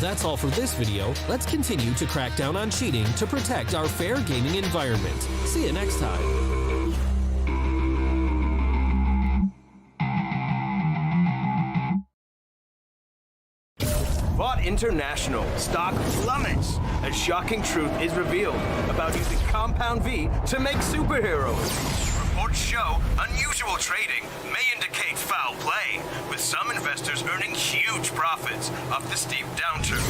that's all for this video. Let's continue to crack down on cheating to protect our fair gaming environment. See you next time. Bot International stock plummets as shocking truth is revealed about using Compound V to make superheroes. Reports show unusual trading may indicate foul play, with some investors earning huge profits off the steep downturn.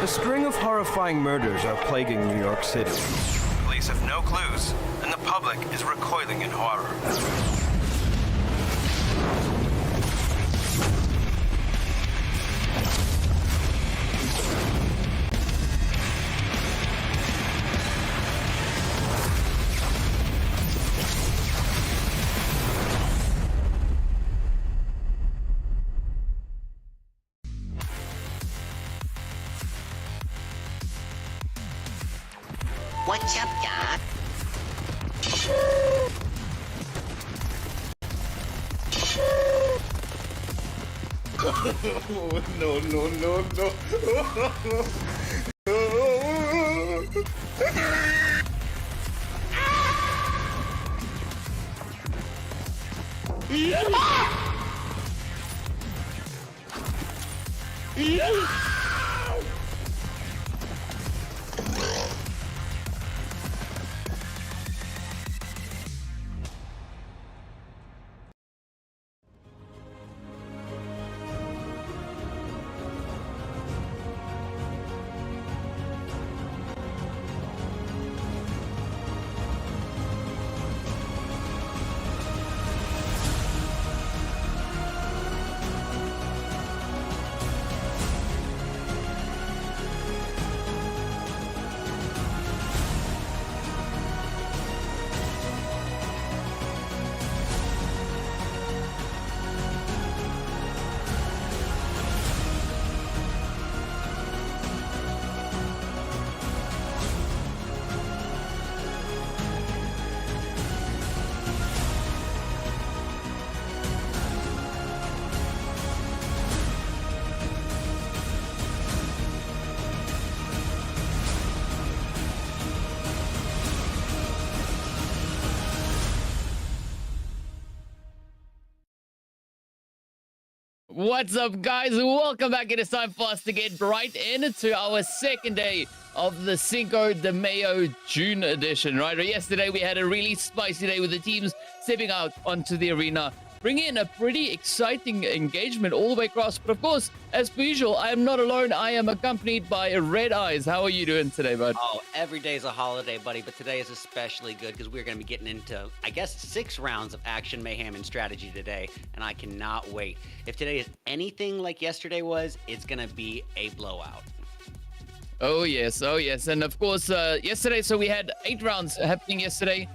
A string of horrifying murders are plaguing New York City. Police have no clues, and the public is recoiling in horror. What's up, Doc? No, no, no, no. What's up, guys? Welcome back. It is time for us to get right into our second day of the Cinco de Mayo June edition, right? Yesterday, we had a really spicy day with the teams stepping out onto the arena bringing in a pretty exciting engagement all the way across. But of course, as per usual, I am not alone. I am accompanied by Red Eyes. How are you doing today, bud? Oh, every day's a holiday, buddy, but today is especially good because we're going to be getting into, I guess, 6 rounds of action, mayhem, and strategy today, and I cannot wait. If today is anything like yesterday was, it's going to be a blowout. Oh, yes. Oh, yes. And of course, yesterday, so we had 8 rounds happening yesterday.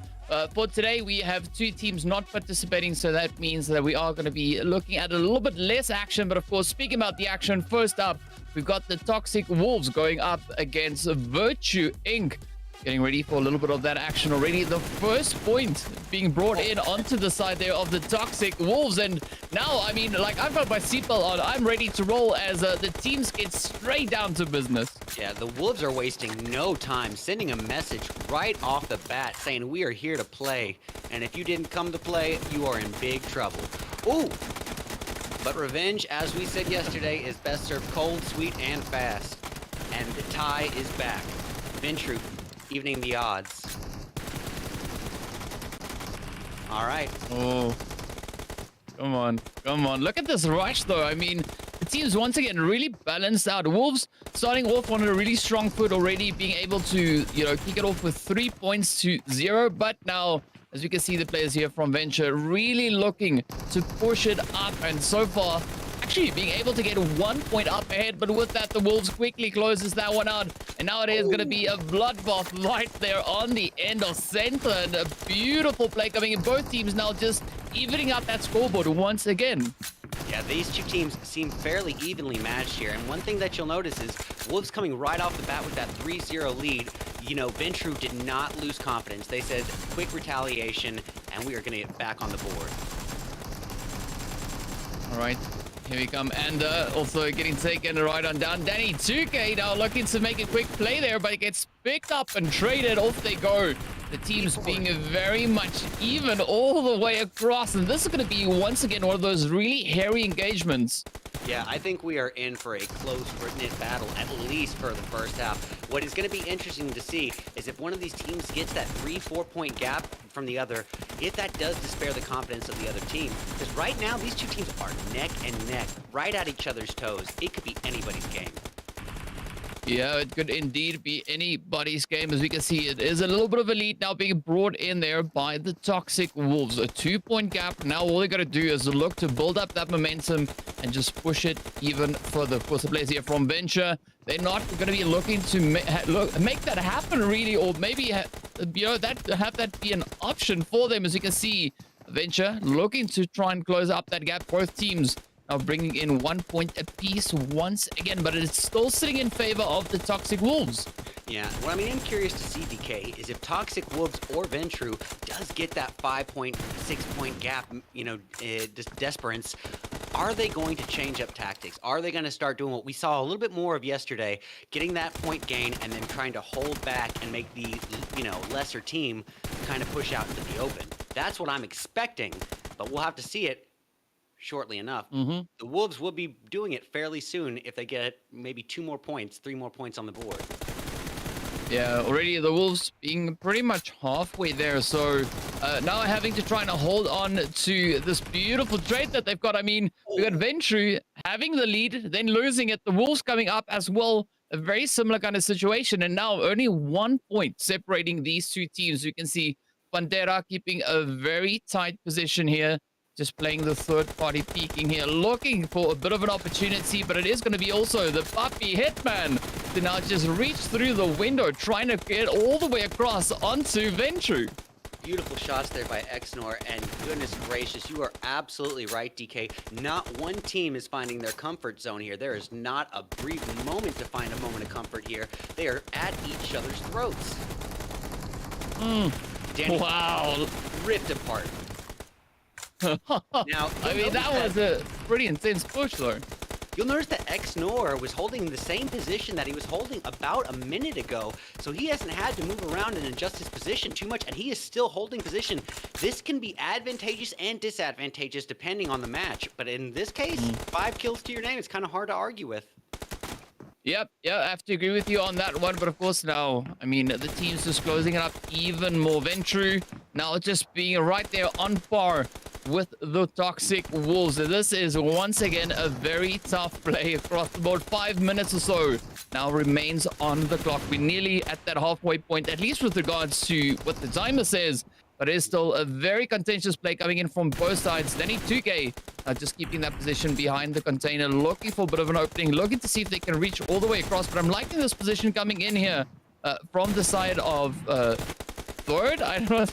For today, we have 2 teams not participating, so that means that we are going to be looking at a little bit less action. But of course, speaking about the action, first up, we've got the Toxic Wolves going up against Virtue Inc. Getting ready for a little bit of that action already. The first point being brought in onto the side there of the Toxic Wolves. And now, I mean, like, I've got my seatbelt on. I'm ready to roll as the teams get straight down to business. Yeah, the Wolves are wasting no time, sending a message right off the bat saying we are here to play. And if you didn't come to play, you are in big trouble. Ooh! But revenge, as we said yesterday, is best served cold, sweet, and fast. And the tie is back. Ventru evening the odds. All right. Oh, come on. Come on. Look at this rush, though. I mean, the team's once again really balanced out. Wolves starting off on a really strong foot already, being able to, you know, kick it off with 3 points to 0. But now, as you can see, the players here from Venture really looking to push it up. And so far, actually being able to get 1 point up ahead, but with that, the Wolves quickly closes that one out. And now it is going to be a bloodbath right there on the end of center. And a beautiful play coming in. Both teams now just evening up that scoreboard once again. Yeah, these 2 teams seem fairly evenly matched here. And one thing that you'll notice is Wolves coming right off the bat with that 3-0 lead. You know, Ventru did not lose confidence. They said quick retaliation, and we are going to get back on the board. All right. Here we come, and also getting taken right on down. Danny 2K now looking to make a quick play there, but it gets picked up and traded. Off they go. The teams being very much even all the way across, and this is going to be once again one of those really hairy engagements. Yeah, I think we are in for a close, knit battle, at least for the first half. What is going to be interesting to see is if one of these teams gets that 3-4 point gap from the other, if that does despair the confidence of the other team. Because right now, these 2 teams are neck and neck, right at each other's toes. It could be anybody's game. Yeah, it could indeed be anybody's game. As we can see, it is a little bit of a lead now being brought in there by the Toxic Wolves. A 2 point gap. Now all they got to do is look to build up that momentum and just push it even further. Of course, the players here from Venture, they're not going to be looking to make that happen, really, or maybe have that be an option for them. As you can see, Venture looking to try and close up that gap. Both teams now bringing in 1 point apiece once again, but it's still sitting in favor of the Toxic Wolves. Yeah, what I mean, I'm curious to see, DK, is if Toxic Wolves or Ventru does get that 5 point, 6 point gap, you know, desperance, are they going to change up tactics? Are they going to start doing what we saw a little bit more of yesterday, getting that point gain and then trying to hold back and make the, you know, lesser team kind of push out into the open? That's what I'm expecting, but we'll have to see it shortly enough. The Wolves will be doing it fairly soon if they get maybe 2 more points, 3 more points on the board. Yeah, already the Wolves being pretty much halfway there. So now having to try and hold on to this beautiful trade that they've got. I mean, we got Ventru having the lead, then losing it. The Wolves coming up as well. A very similar kind of situation. And now only 1 point separating these 2 teams. You can see Pantera keeping a very tight position here. Just playing the third party peeking here, looking for a bit of an opportunity, but it is going to be also the Puppy Hitman to now just reach through the window, trying to get all the way across onto Ventru. Beautiful shots there by Exnor, and goodness gracious, you are absolutely right, DK. Not one team is finding their comfort zone here. There is not a brief moment to find a moment of comfort here. They are at each other's throats. Danny, wow. Ripped apart. Now, I mean, that was a pretty intense push, though. You'll notice that Exnor was holding the same position that he was holding about a minute ago, so he hasn't had to move around and adjust his position too much, and he is still holding position. This can be advantageous and disadvantageous depending on the match, but in this case, 5 kills to your name is kind of hard to argue with. Yep, yeah, I have to agree with you on that one. But of course now, I mean, the team's just closing it up even more. Ventru now just being right there on par with the Toxic Wolves. This is once again a very tough play across the board. 5 minutes or so now remains on the clock. We're nearly at that halfway point, at least with regards to what the timer says. But it is still a very contentious play coming in from both sides. They need 2K just keeping that position behind the container, looking for a bit of an opening, looking to see if they can reach all the way across. But I'm liking this position coming in here from the side of Third. I don't know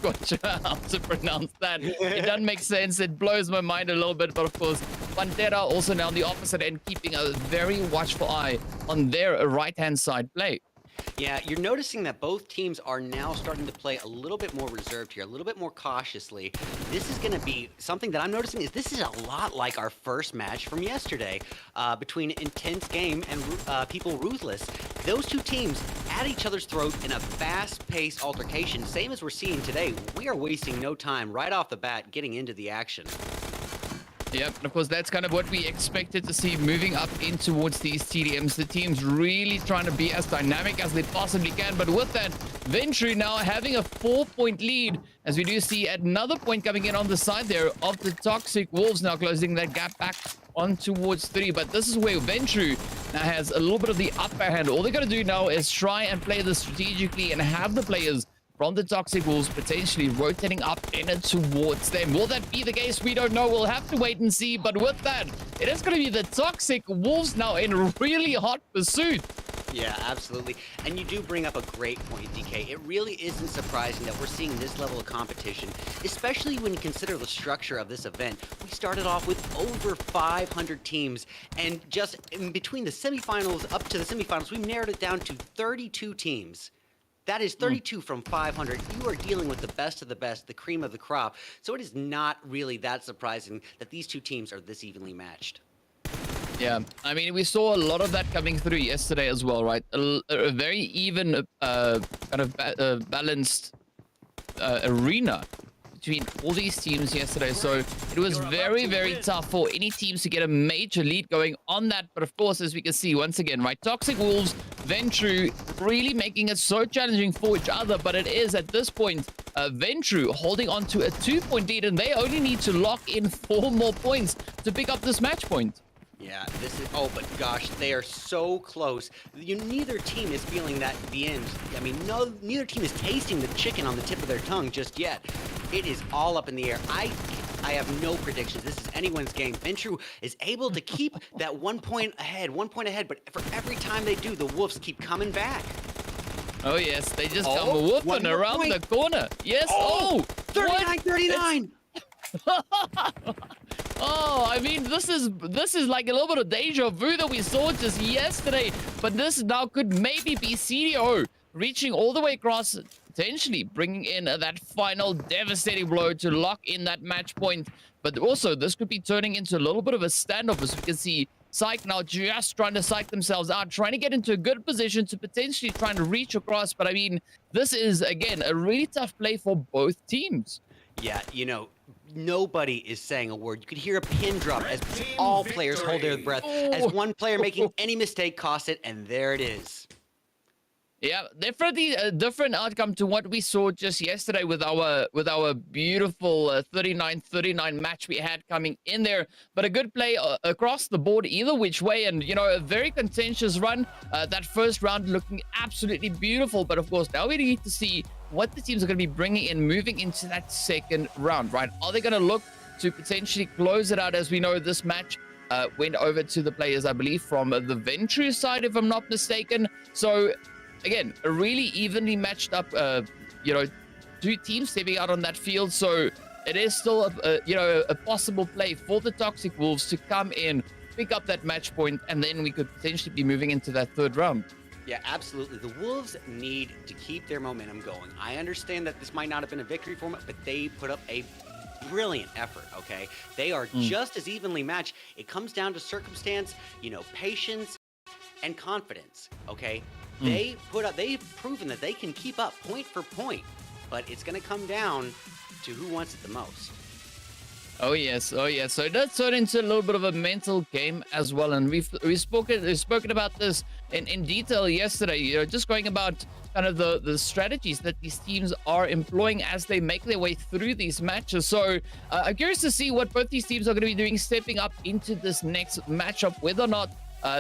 how to pronounce that. It doesn't make sense. It blows my mind a little bit. But of course, Pantera also now on the opposite end, keeping a very watchful eye on their right-hand side play. Yeah, you're noticing that both teams are now starting to play a little bit more reserved here, a little bit more cautiously. This is going to be something that I'm noticing is this is a lot like our first match from yesterday between Intense Game and People Ruthless. Those two teams at each other's throat in a fast-paced altercation, same as we're seeing today. We are wasting no time right off the bat getting into the action. Yep, and of course, that's kind of what we expected to see moving up in towards these TDMs. The team's really trying to be as dynamic as they possibly can. But with that, Ventry now having a 4-point lead, as we do see another point coming in on the side there of the Toxic Wolves, now closing that gap back on towards 3. But this is where Ventry now has a little bit of the upper hand. All they got to do now is try and play this strategically and have the players from the Toxic Wolves potentially rotating up in and towards them. Will that be the case? We don't know. We'll have to wait and see. But with that, it is going to be the Toxic Wolves now in really hot pursuit. Yeah, absolutely. And you do bring up a great point, DK. It really isn't surprising that we're seeing this level of competition, especially when you consider the structure of this event. We started off with over 500 teams, and just in between the semifinals up to the semifinals, we narrowed it down to 32 teams. That is 32 from 500. You are dealing with the best of the best, the cream of the crop. So it is not really that surprising that these two teams are this evenly matched. Yeah, I mean, we saw a lot of that coming through yesterday as well, right? A very even kind of balanced arena between all these teams yesterday. So it was very, very tough for any teams to get a major lead going on that. But of course, as we can see once again, right, Toxic Wolves, Ventru really making it so challenging for each other. But it is at this point, Ventru holding on to a 2-point lead, and they only need to lock in 4 more points to pick up this match point. Yeah, this is, oh, but gosh, they are so close. Neither team is feeling that the end. I mean, neither team is tasting the chicken on the tip of their tongue just yet. It is all up in the air. I have no predictions. This is anyone's game. Ventru is able to keep that 1 point ahead, but for every time they do, the Wolves keep coming back. Oh, yes, they just come whooping around the corner. Yes, 39-39. Oh, I mean, this is like a little bit of deja vu that we saw just yesterday, but this now could maybe be CDO reaching all the way across, potentially bringing in that final devastating blow to lock in that match point. But also, this could be turning into a little bit of a standoff, as we can see Psych now just trying to psych themselves out, trying to get into a good position to potentially trying to reach across. But I mean, this is, again, a really tough play for both teams. Yeah, you know, nobody is saying a word. You could hear a pin drop as all players hold their breath, as one player making any mistake costs it, and there it is. Yeah, definitely a different outcome to what we saw just yesterday with our beautiful 39-39 match we had coming in there. But a good play across the board either which way, and you know, a very contentious run. That first round looking absolutely beautiful, but of course now we need to see what the teams are going to be bringing in moving into that second round, right? Are they going to look to potentially close it out? As we know, this match went over to the players, I believe, from the Ventru side, if I'm not mistaken. So again, a really evenly matched up, you know, two teams stepping out on that field. So it is still, a possible play for the Toxic Wolves to come in, pick up that match point, and then we could potentially be moving into that third round. Yeah, absolutely. The Wolves need to keep their momentum going. I understand that this might not have been a victory for them, but they put up a brilliant effort, okay? They are just as evenly matched. It comes down to circumstance, you know, patience and confidence, okay? They've proven that they can keep up point for point, but it's going to come down to who wants it the most. Oh yes, oh yes. So it does turn into a little bit of a mental game as well, and we've spoken about this in detail yesterday. You know, just going about kind of the strategies that these teams are employing as they make their way through these matches. So I'm curious to see what both these teams are going to be doing, stepping up into this next matchup, whether or not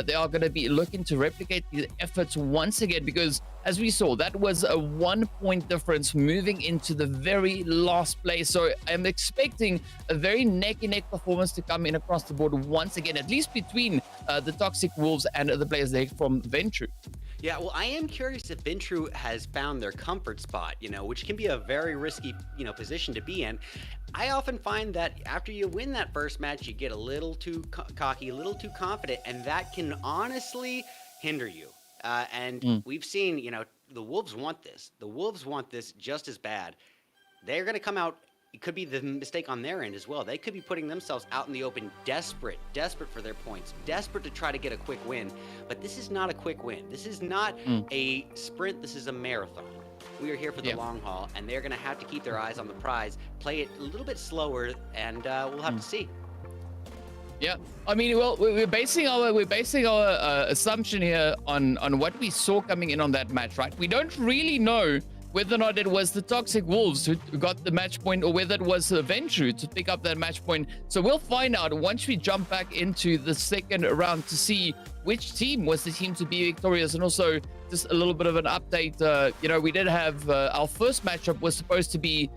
they are going to be looking to replicate the efforts once again, because as we saw, that was a 1-point difference moving into the very last place. So I'm expecting a very neck-and-neck performance to come in across the board once again, at least between the Toxic Wolves and the players there from Ventru. Yeah, well, I am curious if Ventru has found their comfort spot, which can be a very risky, position to be in. I often find that after you win that first match, you get a little too cocky, a little too confident, and that can honestly hinder you. We've seen, the Wolves want this. The Wolves want this just as bad. They're going to come out. It could be the mistake on their end as well. They could be putting themselves out in the open, desperate for their points, desperate to try to get a quick win. But this is not a quick win. This is not a sprint. This is a marathon. We are here for the long haul, and they're going to have to keep their eyes on the prize, play it a little bit slower, and we'll have to see. Yeah, I mean, well, we're basing our assumption here on what we saw coming in on that match, right? We don't really know whether or not it was the Toxic Wolves who got the match point, or whether it was Ventru to pick up that match point. So we'll find out once we jump back into the second round to see which team was the team to be victorious. And also just a little bit of an update. We did have our first matchup was supposed to be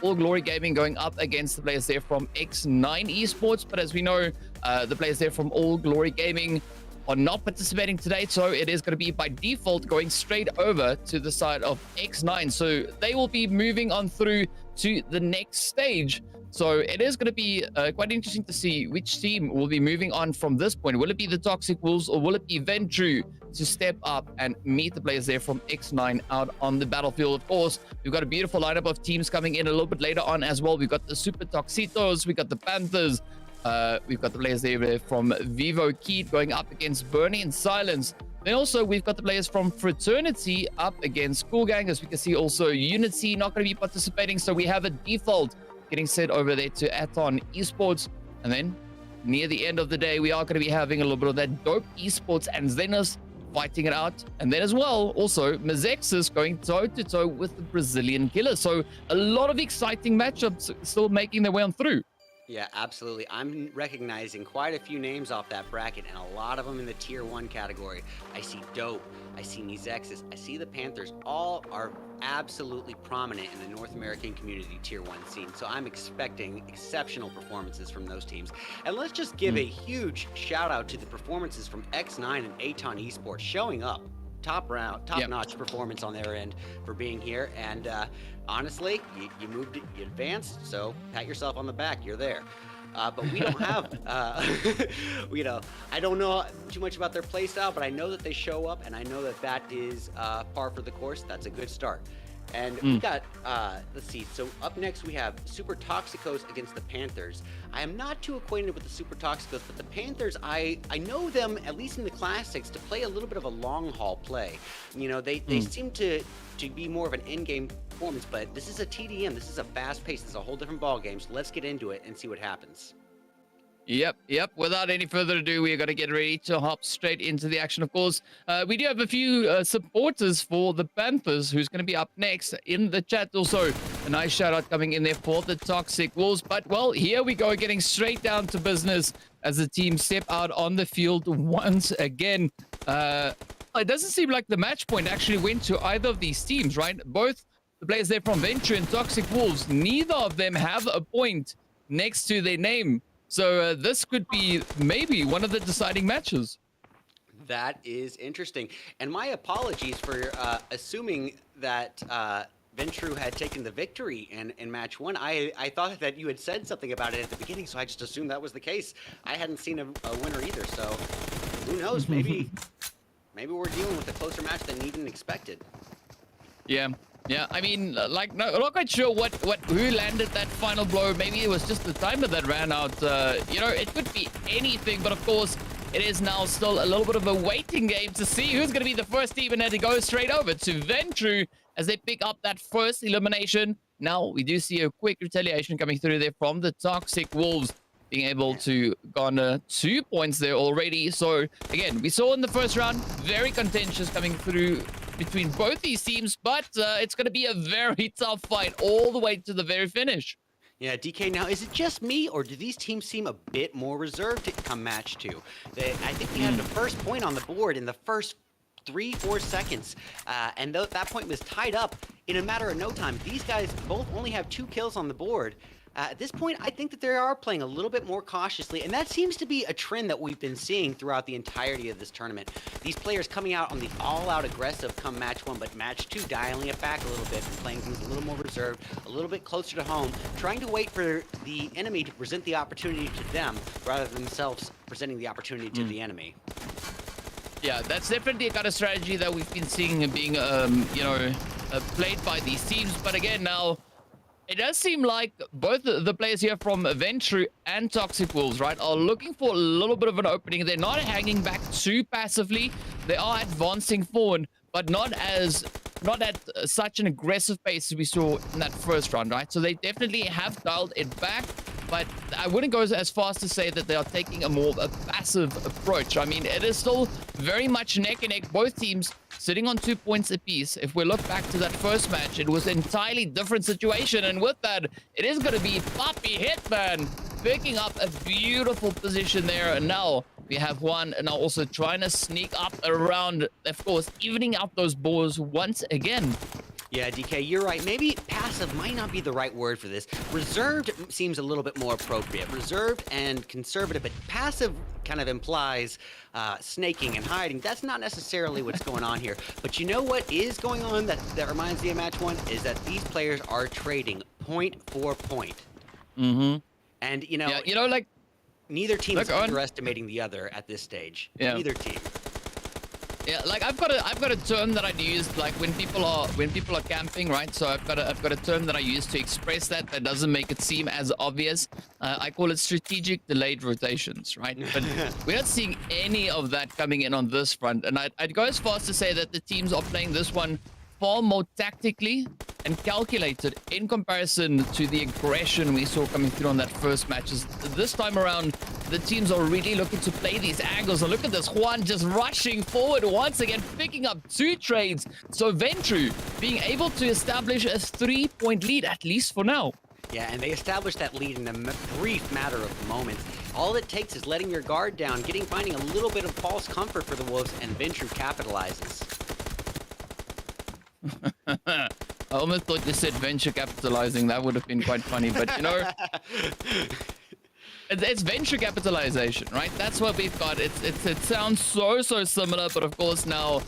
All Glory Gaming going up against the players there from X9 Esports. But as we know, the players there from All Glory Gaming are not participating today, so it is going to be by default going straight over to the side of X9. So they will be moving on through to the next stage. So it is going to be quite interesting to see which team will be moving on from this point. Will it be the Toxic Wolves, or will it be Ventru to step up and meet the players there from X9 out on the battlefield? Of course, we've got a beautiful lineup of teams coming in a little bit later on as well. We've got the Super Toxitos, we got the Panthers, we've got the players there from Vivo Keat going up against Bernie and Silence. Then also we've got the players from Fraternity up against Cool Gang. As we can see, also Unity not going to be participating. So we have a default getting set over there to Aton Esports. And then near the end of the day, we are going to be having a little bit of that Dope Esports and Zenos fighting it out. And then as well, also Mazexis going toe-to-toe with the Brazilian Killer. So a lot of exciting matchups still making their way on through. Yeah, absolutely. I'm recognizing quite a few names off that bracket, and a lot of them in the Tier 1 category. I see Dope, I see Nizexis, I see the Panthers. All are absolutely prominent in the North American community Tier 1 scene. So I'm expecting exceptional performances from those teams. And let's just give a huge shout out to the performances from X9 and Aton Esports showing up. Top-notch performance on their end for being here. And honestly, you moved it, you advanced, so pat yourself on the back, you're there. But we don't have, I don't know too much about their playstyle, but I know that they show up, and I know that that is par for the course. That's a good start. And we got, let's see, so up next we have Super Toxicos against the Panthers. I am not too acquainted with the Super Toxicos, but the Panthers, I know them, at least in the Classics, to play a little bit of a long haul play. They seem to be more of an in-game performance, but this is a TDM, this is a fast pace, this is a whole different ball game, so let's get into it and see what happens. Yep. Without any further ado, we are going to get ready to hop straight into the action. Of course, we do have a few supporters for the Panthers who's going to be up next in the chat. Also, a nice shout out coming in there for the Toxic Wolves. But, well, here we go, getting straight down to business as the team step out on the field once again. It doesn't seem like the match point actually went to either of these teams, right? Both the players there from Venture and Toxic Wolves, neither of them have a point next to their name. So this could be maybe one of the deciding matches. That is interesting. And my apologies for assuming that Ventru had taken the victory in match one. I thought that you had said something about it at the beginning, so I just assumed that was the case. I hadn't seen a winner either, so who knows? Maybe we're dealing with a closer match than even expected. Yeah, I mean, I'm not quite sure who landed that final blow. Maybe it was just the timer that ran out. It could be anything, but of course, it is now still a little bit of a waiting game to see who's going to be the first team, and then to go straight over to Ventru as they pick up that first elimination. now we do see a quick retaliation coming through there from the Toxic Wolves, being able to garner 2 points there already. So again, we saw in the first round, very contentious coming through between both these teams, but it's going to be a very tough fight all the way to the very finish. Yeah, DK, now, is it just me, or do these teams seem a bit more reserved to come match 2? I think we had the first point on the board in the first 3-4 seconds, and that point was tied up in a matter of no time. These guys both only have 2 kills on the board. At this point, I think that they are playing a little bit more cautiously, and that seems to be a trend that we've been seeing throughout the entirety of this tournament. These players coming out on the all-out aggressive come match 1, but match 2 dialing it back a little bit and playing things a little more reserved, a little bit closer to home, trying to wait for the enemy to present the opportunity to them rather than themselves presenting the opportunity to the enemy. Yeah, that's definitely a kind of strategy that we've been seeing being, played by these teams. But again, now, it does seem like both the players here from Ventru and Toxic Wolves, right, are looking for a little bit of an opening. They're not hanging back too passively. They are advancing forward, but not at such an aggressive pace as we saw in that first round, right? So they definitely have dialed it back, but I wouldn't go as far as to say that they are taking a more passive approach. I mean, it is still very much neck and neck. Both teams sitting on 2 points apiece. If we look back to that first match, it was an entirely different situation. And with that, it is going to be Poppy Hitman picking up a beautiful position there. And now we have one, and now also trying to sneak up around, of course, evening out those balls once again. Yeah, DK, you're right. Maybe passive might not be the right word for this. Reserved seems a little bit more appropriate. Reserved and conservative, but passive kind of implies snaking and hiding. That's not necessarily what's going on here. But you know what is going on that reminds me of match 1 is that these players are trading point for point. Mm-hmm. And, Yeah, like, neither team is underestimating the other at this stage. Yeah. Neither team. Yeah, like I've got a term that I use like when people are camping, right? So I've got a term that I use to express that doesn't make it seem as obvious. I call it strategic delayed rotations, right? But we're not seeing any of that coming in on this front, and I'd go as far as to say that the teams are playing this one far more tactically and calculated in comparison to the aggression we saw coming through on that first match. This time around, the teams are really looking to play these angles. And look at this, Juan just rushing forward once again, picking up 2 trades. So Ventru being able to establish a 3-point lead, at least for now. Yeah, and they established that lead in a brief matter of moments. All it takes is letting your guard down, finding a little bit of false comfort for the Wolves, and Ventru capitalizes. I almost thought you said venture capitalizing. That would have been quite funny, but it's venture capitalization, right? That's what we've got. It sounds so similar, but of course now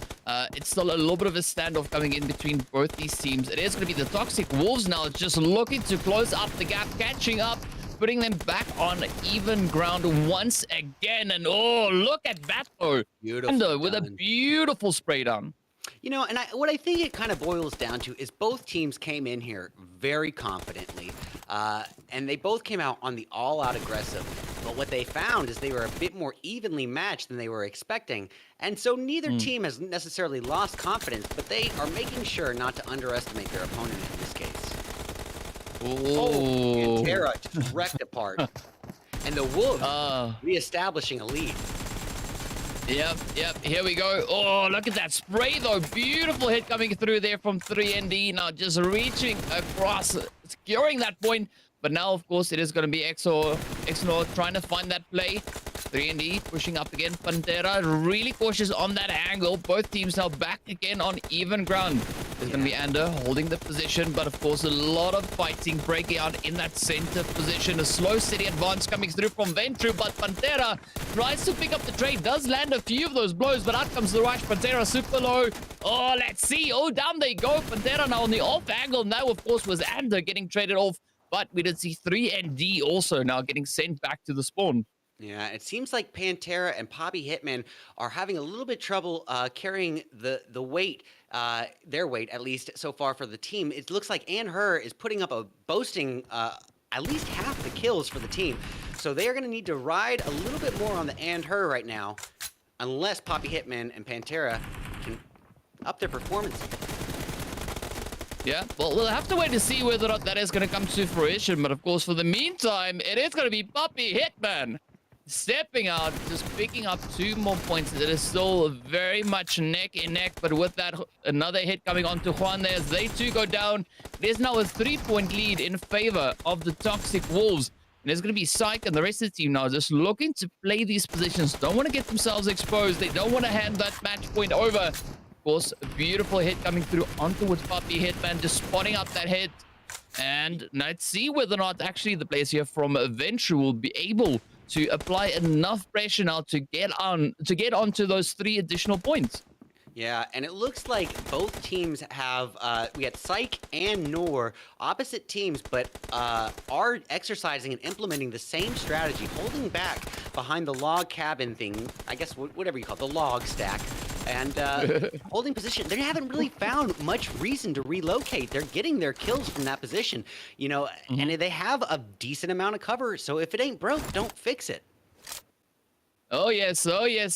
it's still a little bit of a standoff coming in between both these teams. It is going to be the Toxic Wolves now just looking to close up the gap, catching up, putting them back on even ground once again. And oh, look at that though. Beautiful. With a beautiful spray down. And what I think it kind of boils down to is both teams came in here very confidently, and they both came out on the all-out aggressive. But what they found is they were a bit more evenly matched than they were expecting, and so neither team has necessarily lost confidence, but they are making sure not to underestimate their opponent in this case. Oh, Pantera just wrecked apart, and the Wolves reestablishing a lead. Yep, here we go. Oh, look at that spray, though. Beautiful hit coming through there from 3ND. Now just reaching across, securing that point. But now, of course, it is going to be XNOR trying to find that play. 3ND pushing up again. Pantera really cautious on that angle. Both teams now back again on even ground. There's going to be Ander holding the position, but of course a lot of fighting breaking out in that center position. A slow steady advance coming through from Ventru, but Pantera tries to pick up the trade, does land a few of those blows, but out comes the rush. Pantera super low. Oh, let's see. Oh, down they go. Pantera now on the off angle. Now, of course, was Ander getting traded off, but we did see 3ND also now getting sent back to the spawn. Yeah, it seems like Pantera and Poppy Hitman are having a little bit trouble carrying the weight, their weight at least so far for the team. It looks like Her is putting up boasting at least half the kills for the team. So they are going to need to ride a little bit more on the Her right now, unless Poppy Hitman and Pantera can up their performance. Yeah, well, we'll have to wait to see whether or not that is going to come to fruition. But of course, for the meantime, it is going to be Puppy Hitman stepping out, just picking up 2 more points. It is still very much neck and neck. But with that, another hit coming onto Juan there as they too go down. There's now a 3-point lead in favor of the Toxic Wolves. And there's going to be Psych and the rest of the team now just looking to play these positions. Don't want to get themselves exposed. They don't want to hand that match point over. Of course, a beautiful hit coming through onto with Puppy Hitman, just spotting up that hit. And let's see whether or not actually the players here from Venture will be able to apply enough pressure now to get onto those 3 additional points. Yeah, and it looks like both teams have, we got Psych and Noor, opposite teams, but are exercising and implementing the same strategy, holding back behind the log cabin thing, I guess whatever you call it, the log stack, and holding position. They haven't really found much reason to relocate. They're getting their kills from that position, you know, and they have a decent amount of cover, so if it ain't broke, don't fix it. Oh yes,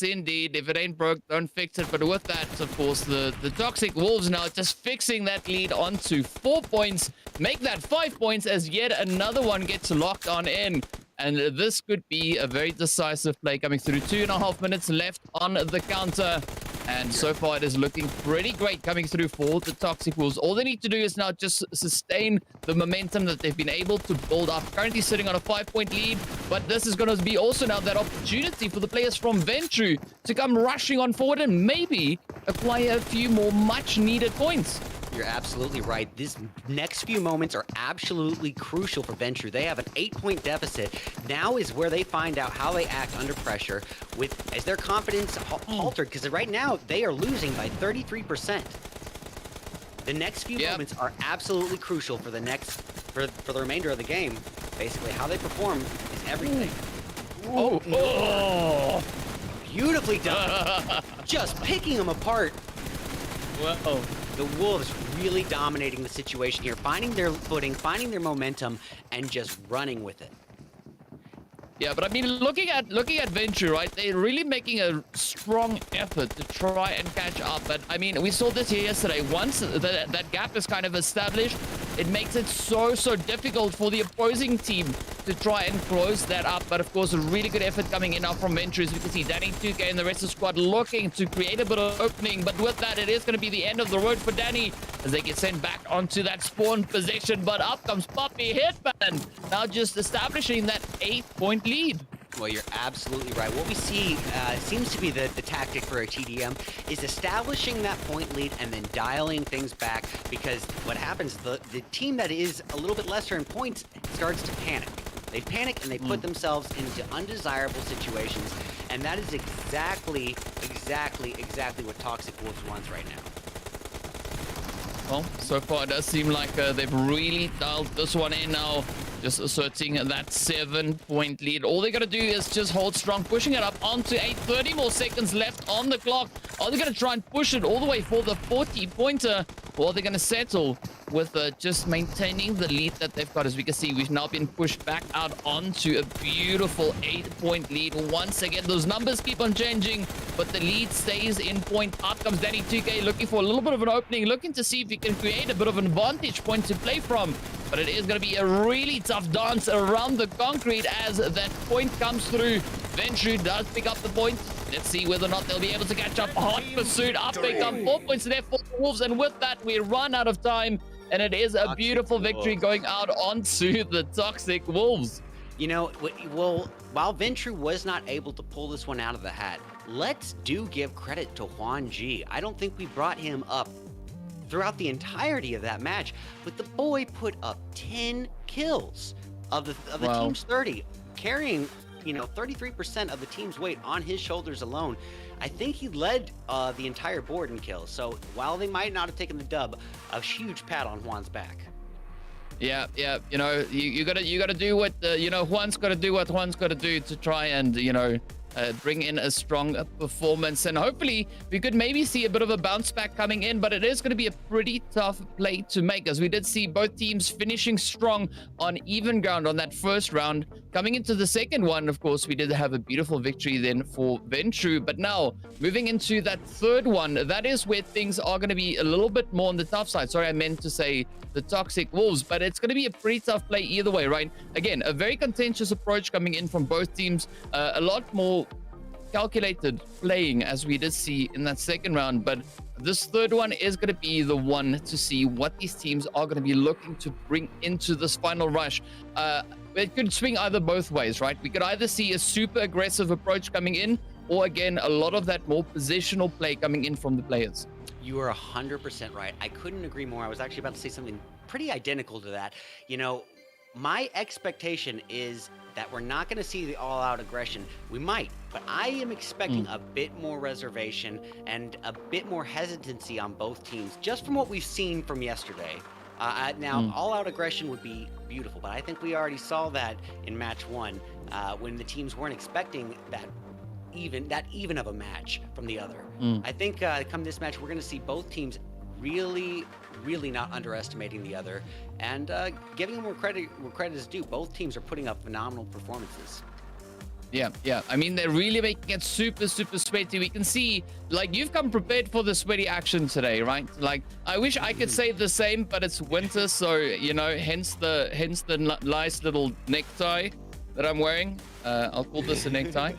indeed. If it ain't broke, don't fix it. But with that, of course, the Toxic Wolves now just fixing that lead onto 4 points, make that 5 points as yet another one gets locked on in. And this could be a very decisive play coming through. 2.5 minutes left on the counter. And so far, it is looking pretty great coming through for the Toxic Wolves. All they need to do is now just sustain the momentum that they've been able to build up. Currently sitting on a 5-point lead, but this is going to be also now that opportunity for the players from Venture to come rushing on forward and maybe acquire a few more much-needed points. You're absolutely right. These next few moments are absolutely crucial for Venture. They have an 8-point deficit. Now is where they find out how they act under pressure as their confidence altered, because right now they are losing by 33%. The next few moments are absolutely crucial for the remainder of the game. Basically, how they perform is everything. Oh. Beautifully done. Just picking them apart. Whoa. The Wolves really dominating the situation here, finding their footing, finding their momentum, and just running with it. Yeah, but I mean, looking at Venture, right? They're really making a strong effort to try and catch up. But I mean, we saw this here yesterday. Once that gap is kind of established, it makes it so difficult for the opposing team to try and close that up. But of course, a really good effort coming in now from Venture. As we can see, Danny 2K and the rest of the squad looking to create a bit of opening. But with that, it is going to be the end of the road for Danny as they get sent back onto that spawn position. But up comes Puppy Hitman, now just establishing that 8-point lead. Well, you're absolutely right. What we see seems to be the tactic for a TDM is establishing that point lead and then dialing things back, because what happens, the team that is a little bit lesser in points starts to panic. They panic and they put themselves into undesirable situations, and that is exactly what Toxic Wolves wants right now. Well, so far it does seem like they've really dialed this one in now. Just asserting that 7-point lead. All they got to do is just hold strong, pushing it up onto 30 more seconds left on the clock. Are they going to try and push it all the way for the 40-pointer? Or are they going to settle with just maintaining the lead that they've got? As we can see, we've now been pushed back out onto a beautiful 8-point lead. Once again, those numbers keep on changing, but the lead stays in point. Up comes Danny 2K looking for a little bit of an opening, looking to see if he can create a bit of an advantage point to play from. But it is going to be a really tough dance around the concrete as that point comes through. Venture does pick up the point. Let's see whether or not they'll be able to catch up. Hot pursuit. Up they come. 4 points there for the Wolves. And with that, we run out of time. And it is a beautiful victory going out onto the Toxic Wolves. You know, well, while Venture was not able to pull this one out of the hat, let's give credit to Juan G. I don't think we brought him up throughout the entirety of that match, but the boy put up 10 kills of the team's 30, carrying, 33% of the team's weight on his shoulders alone. I think he led the entire board in kills. So while they might not have taken the dub, a huge pat on Juan's back. Yeah. You gotta do what Juan's got to do what Juan's got to do to try and bring in a strong performance, and hopefully we could maybe see a bit of a bounce back coming in, but it is going to be a pretty tough play to make, as we did see both teams finishing strong on even ground on that first round. Coming into the second one, of course, we did have a beautiful victory then for Ventru, but now moving into that third one, that is where things are going to be a little bit more on the tough side. Sorry, I meant to say the Toxic Wolves, but it's going to be a pretty tough play either way, right? Again, a very contentious approach coming in from both teams, a lot more calculated playing as we did see in that second round, but this third one is going to be the one to see what these teams are going to be looking to bring into this final rush. It could swing either both ways, right? We could either see a super aggressive approach coming in, or again, a lot of that more positional play coming in from the players. You are 100% right. I couldn't agree more. I was actually about to say something pretty identical to that. You know, my expectation is that we're not going to see the all-out aggression. We might, but I am expecting a bit more reservation and a bit more hesitancy on both teams, just from what we've seen from yesterday. Now, all-out aggression would be beautiful, but I think we already saw that in match one when the teams weren't expecting that even of a match from the other. I think come this match, we're going to see both teams really not underestimating the other and giving them where credit is due. Both teams are putting up phenomenal performances. Yeah. I mean, they're really making it super sweaty. We can see, like, you've come prepared for the sweaty action today, right? Like, I wish I could say the same, but it's winter, so, you know, hence the nice little necktie that I'm wearing. I'll call this a necktie.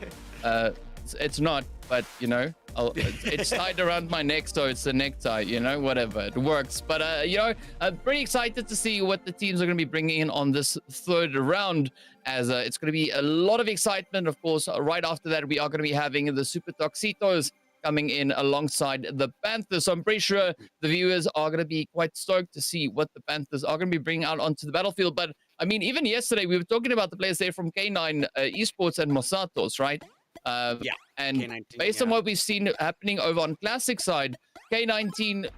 It's not, but, you know, it's tied around my neck, so it's a necktie, you know, whatever, it works. But you know, I'm pretty excited to see what the teams are going to be bringing in on this third round, as it's going to be a lot of excitement. Of course, right after that, we are going to be having the Super Toxitos coming in alongside the Panthers. So I'm pretty sure the viewers are going to be quite stoked to see what the Panthers are going to be bringing out onto the battlefield. But I mean, even yesterday, we were talking about the players there from K9 Esports and Mosatos, right? Yeah, and K19, based on what we've seen happening over on Classic side, K19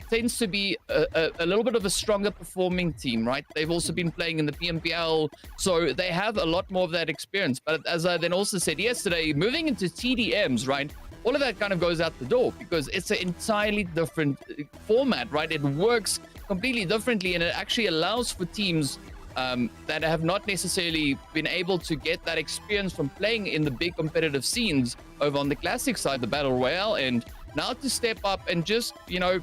tends to be a little bit of a stronger performing team, right? They've also been playing in the PMPL, so they have a lot more of that experience. But as I then also said yesterday, moving into TDMs, right? All of that kind of goes out the door because it's an entirely different format, right? It works completely differently, and it actually allows for teams that have not necessarily been able to get that experience from playing in the big competitive scenes over on the Classic side, the Battle Royale, and now to step up and just, you know,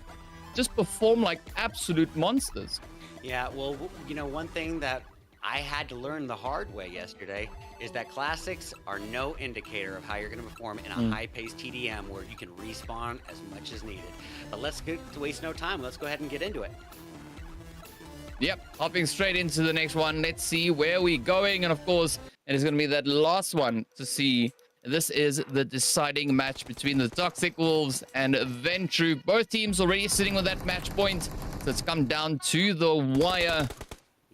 just perform like absolute monsters. Yeah, well, you know, one thing that I had to learn the hard way yesterday is that Classics are no indicator of how you're going to perform in a high-paced TDM where you can respawn as much as needed. But let's waste no time. Let's go ahead and get into it. Yep, hopping straight into the next one. Let's see where we're going. And of course, it is going to be that last one to see. This is the deciding match between the Toxic Wolves and Ventru. Both teams already sitting on that match point. So it's come down to the wire.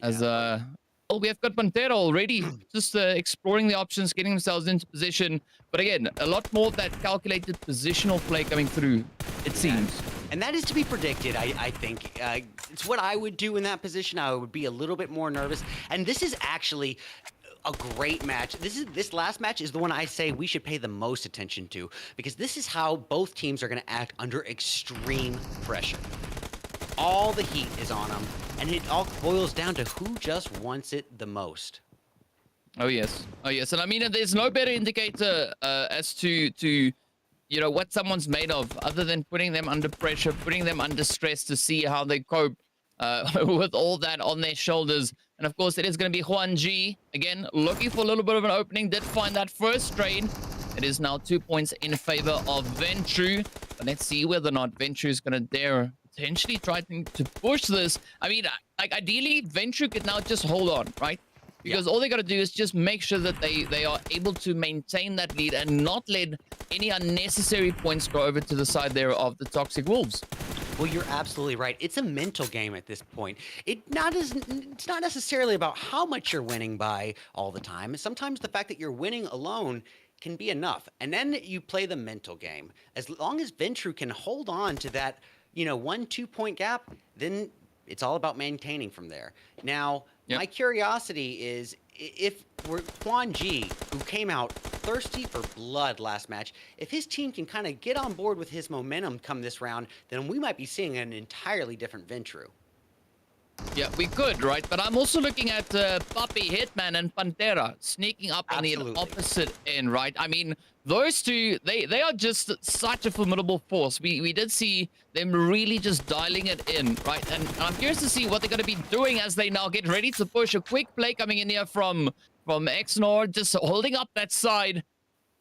As well, we have got Pantera already just exploring the options, getting themselves into position. But again, a lot more of that calculated positional play coming through, it seems. And that is to be predicted, I think. It's what I would do in that position. I would be a little bit more nervous. And this is actually a great match. This last match is the one I say we should pay the most attention to, because this is how both teams are going to act under extreme pressure. All the heat is on them, and it all boils down to who just wants it the most. Oh yes, and I mean, there's no better indicator as to you know what someone's made of other than putting them under pressure, putting them under stress to see how they cope with all that on their shoulders. And of course, it is going to be Juan G again, looking for a little bit of an opening. Did find that first trade. It is now 2 points in favor of Ventru, but let's see whether or not Ventru is going to dare potentially try to push this. I mean, like ideally, Ventru could now just hold on, right? Because all they got to do is just make sure that they are able to maintain that lead and not let any unnecessary points go over to the side there of the Toxic Wolves. Well, you're absolutely right. It's a mental game at this point. It's not necessarily about how much you're winning by all the time. Sometimes the fact that you're winning alone can be enough. And then you play the mental game. As long as Ventru can hold on to that, 1-2 point gap, then it's all about maintaining from there. Now, my curiosity is if we're Quan G, who came out thirsty for blood last match, if his team can kind of get on board with his momentum come this round, then we might be seeing an entirely different Ventru. Yeah, we could, right? But I'm also looking at Papi, Hitman, and Pantera sneaking up on the opposite end, right? I mean, those two, they are just such a formidable force. We did see them really just dialing it in, right? And I'm curious to see what they're going to be doing as they now get ready to push. A quick play coming in here from Xnor, just holding up that side,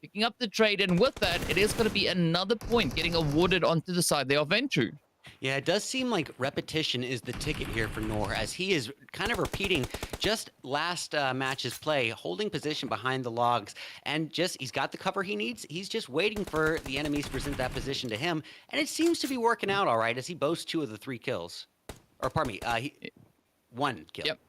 picking up the trade, and with that, it is going to be another point getting awarded onto the side there of Ventru. Yeah, it does seem like repetition is the ticket here for Nor, as he is kind of repeating just last match's play, holding position behind the logs, and he's got the cover he needs. He's just waiting for the enemies to present that position to him, and it seems to be working out all right as he boasts 2 of the 3 kills. Or pardon me, 1 kill. Yep.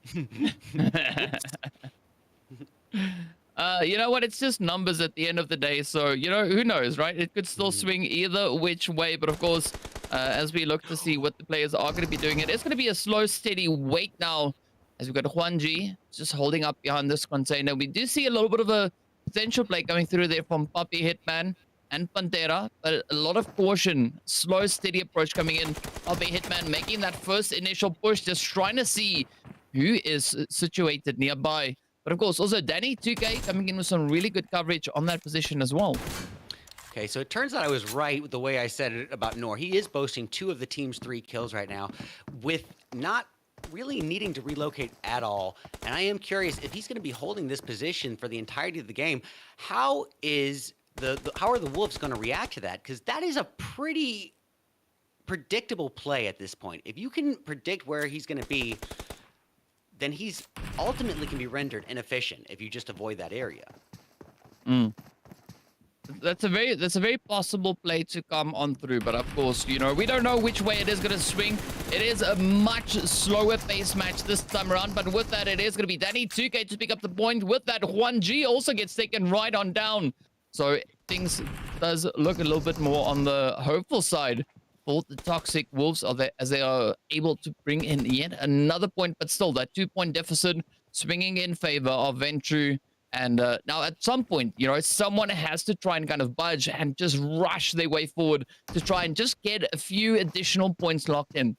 You know what? It's just numbers at the end of the day. So, you know, who knows, right? It could still swing either which way. But of course, as we look to see what the players are going to be doing, it's going to be a slow, steady wait now. As we've got Juan G just holding up behind this container. We do see a little bit of a potential play coming through there from Papi, Hitman, and Pantera. But a lot of caution. Slow, steady approach coming in. Papi, Hitman making that first initial push. Just trying to see who is situated nearby. But of course, also Danny 2K coming in with some really good coverage on that position as well. Okay, so it turns out I was right with the way I said it about Nor. He is boasting 2 of the team's 3 kills right now, with not really needing to relocate at all. And I am curious if he's going to be holding this position for the entirety of the game. How are the Wolves going to react to that? Because that is a pretty predictable play at this point. If you can predict where he's going to be, then he's ultimately can be rendered inefficient if you just avoid that area. That's a very possible play to come on through, but of course, you know, we don't know which way it is going to swing. It is a much slower pace match this time around, but with that, it is going to be Danny 2K to pick up the point. With that, Juan G also gets taken right on down. So things does look a little bit more on the hopeful side for the Toxic Wolves, as they are able to bring in yet another point, but still that 2-point deficit swinging in favor of Ventru. And now at some point, you know, someone has to try and kind of budge and just rush their way forward to try and just get a few additional points locked in.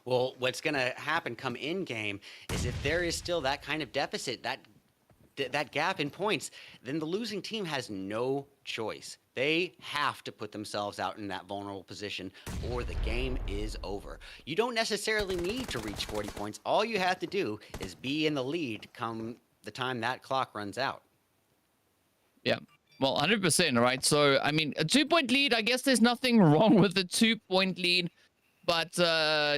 Well, what's going to happen come in-game is if there is still that kind of deficit, that gap in points, then the losing team has no choice. They have to put themselves out in that vulnerable position or the game is over. You don't necessarily need to reach 40 points. All you have to do is be in the lead come the time that clock runs out. Yeah, well, 100%, right? So, I mean, a 2-point lead, I guess there's nothing wrong with the 2-point lead. But,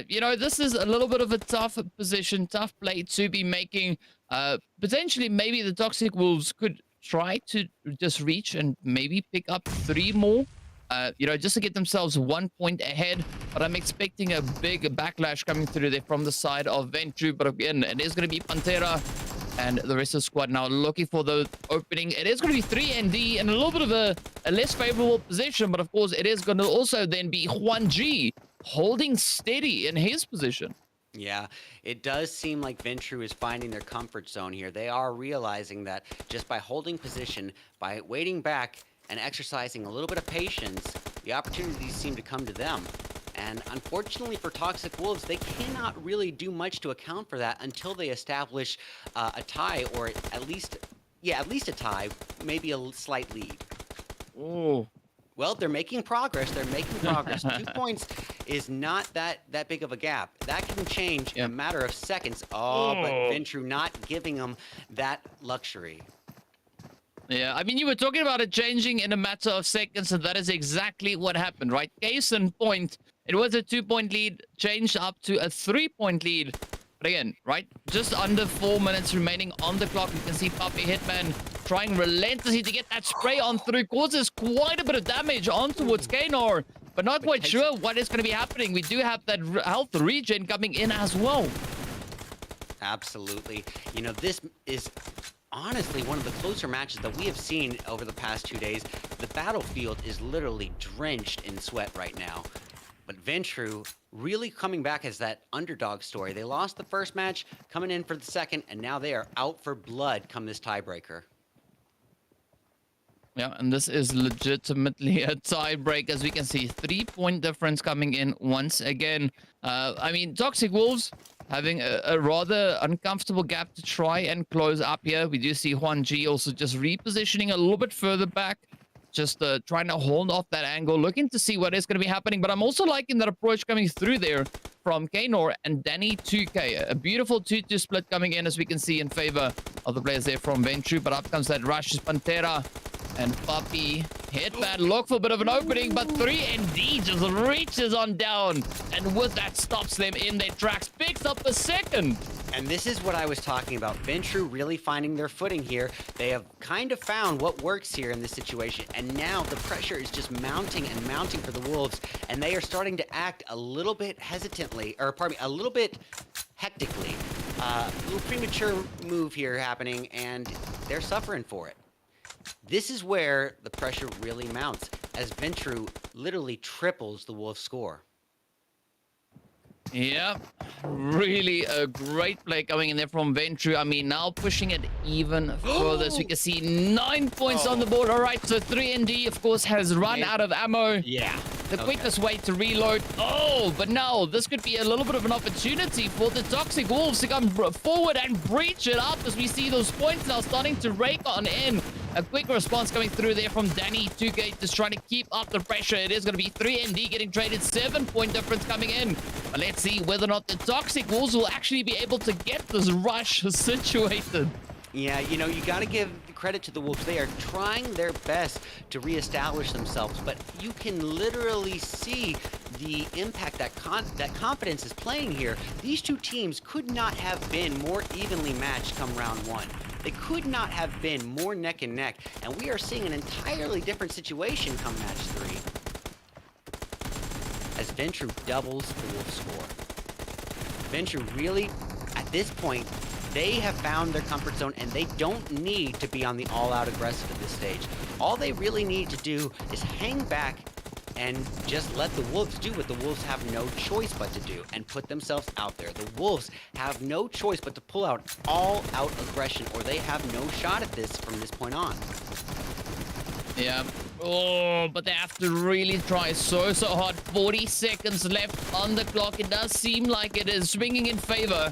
you know, this is a little bit of a tough position, tough play to be making. Potentially, maybe the Toxic Wolves could try to just reach and maybe pick up 3 more, you know, just to get themselves 1 point ahead. But I'm expecting a big backlash coming through there from the side of Ventru. But again, it is going to be Pantera and the rest of the squad now looking for the opening. It is going to be 3ND and a little bit of a less favorable position. But of course, it is going to also then be Juan G holding steady in his position. Yeah, it does seem like Ventru is finding their comfort zone here. They are realizing that just by holding position, by waiting back and exercising a little bit of patience, the opportunities seem to come to them. And unfortunately for Toxic Wolves, they cannot really do much to account for that until they establish a tie, or at least a tie, maybe a slight lead. Oh. Well, they're making progress. 2 points is not that big of a gap. That can change in a matter of seconds. But Ventru not giving them that luxury. Yeah, I mean, you were talking about it changing in a matter of seconds, and that is exactly what happened, right? Case in point, it was a 2-point lead, changed up to a 3-point lead. But again, right, just under 4 minutes remaining on the clock. You can see Papi Hitman trying relentlessly to get that spray on through. Causes quite a bit of damage on towards Kaynor, but not quite sure what is going to be happening. We do have that health regen coming in as well. Absolutely. You know, this is honestly one of the closer matches that we have seen over the past 2 days. The battlefield is literally drenched in sweat right now. But Ventru really coming back as that underdog story. They lost the first match, coming in for the second, and now they are out for blood come this tiebreaker. Yeah, and this is legitimately a tie break, as we can see. 3-point difference coming in once again. I mean, Toxic Wolves having a rather uncomfortable gap to try and close up here. We do see Juan G also just repositioning a little bit further back, just trying to hold off that angle, looking to see what is going to be happening. But I'm also liking that approach coming through there from Kanor and Danny 2K. A beautiful 2-2 split coming in, as we can see, in favor of the players there from Ventru. But up comes that rush. Pantera and Puppy hit that, look for a bit of an opening, but 3ND just reaches on down, and with that stops them in their tracks, picks up a second. And this is what I was talking about. Ventru really finding their footing here. They have kind of found what works here in this situation, and now the pressure is just mounting and mounting for the Wolves, and they are starting to act a little bit hesitantly, or pardon me, a little bit hectically. A little premature move here happening, and they're suffering for it. This is where the pressure really mounts, as Ventru literally triples the Wolves' score. Yeah, really a great play coming in there from Ventru. I mean, now pushing it even further. So we can see 9 points on the board. All right, so 3ND, of course, has run out of ammo. Yeah. The quickest way to reload. Oh, but now this could be a little bit of an opportunity for the Toxic Wolves to come forward and breach it up, as we see those points now starting to rake on in. A quick response coming through there from Danny 2K, just trying to keep up the pressure. It is going to be 3ND getting traded, 7-point difference coming in. But let's see whether or not the Toxic Wolves will actually be able to get this rush situated. Yeah, you know, you got to give credit to the Wolves. They are trying their best to reestablish themselves, but you can literally see the impact that confidence is playing here. These two teams could not have been more evenly matched come round one. They could not have been more neck and neck, and we are seeing an entirely different situation come match 3. As Ventru doubles the Wolves' score. Ventru really, at this point, they have found their comfort zone, and they don't need to be on the all-out aggressive at this stage. All they really need to do is hang back and just let the Wolves do what the Wolves have no choice but to do, and put themselves out there. The Wolves have no choice but to pull out all-out aggression, or they have no shot at this from this point on. Yeah. Oh, but they have to really try so hard. 40 seconds left on the clock. It does seem like it is swinging in favor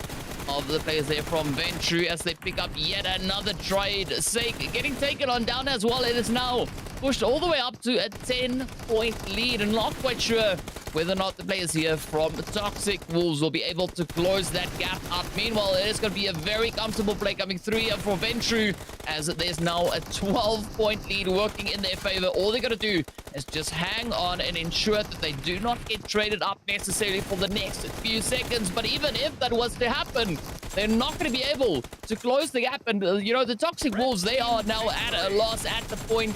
of the players there from Ventru as they pick up yet another trade. Sake getting taken on down as well. It is now pushed all the way up to a 10-point lead, and not quite sure whether or not the players here from the Toxic Wolves will be able to close that gap up. Meanwhile, it is going to be a very comfortable play coming through here for Ventru, as there's now a 12-point lead working in their favor. All they're going to do is just hang on and ensure that they do not get traded up necessarily for the next few seconds. But even if that was to happen, they're not going to be able to close the gap. And, you know, the Toxic Wolves, they are now at a loss at the point.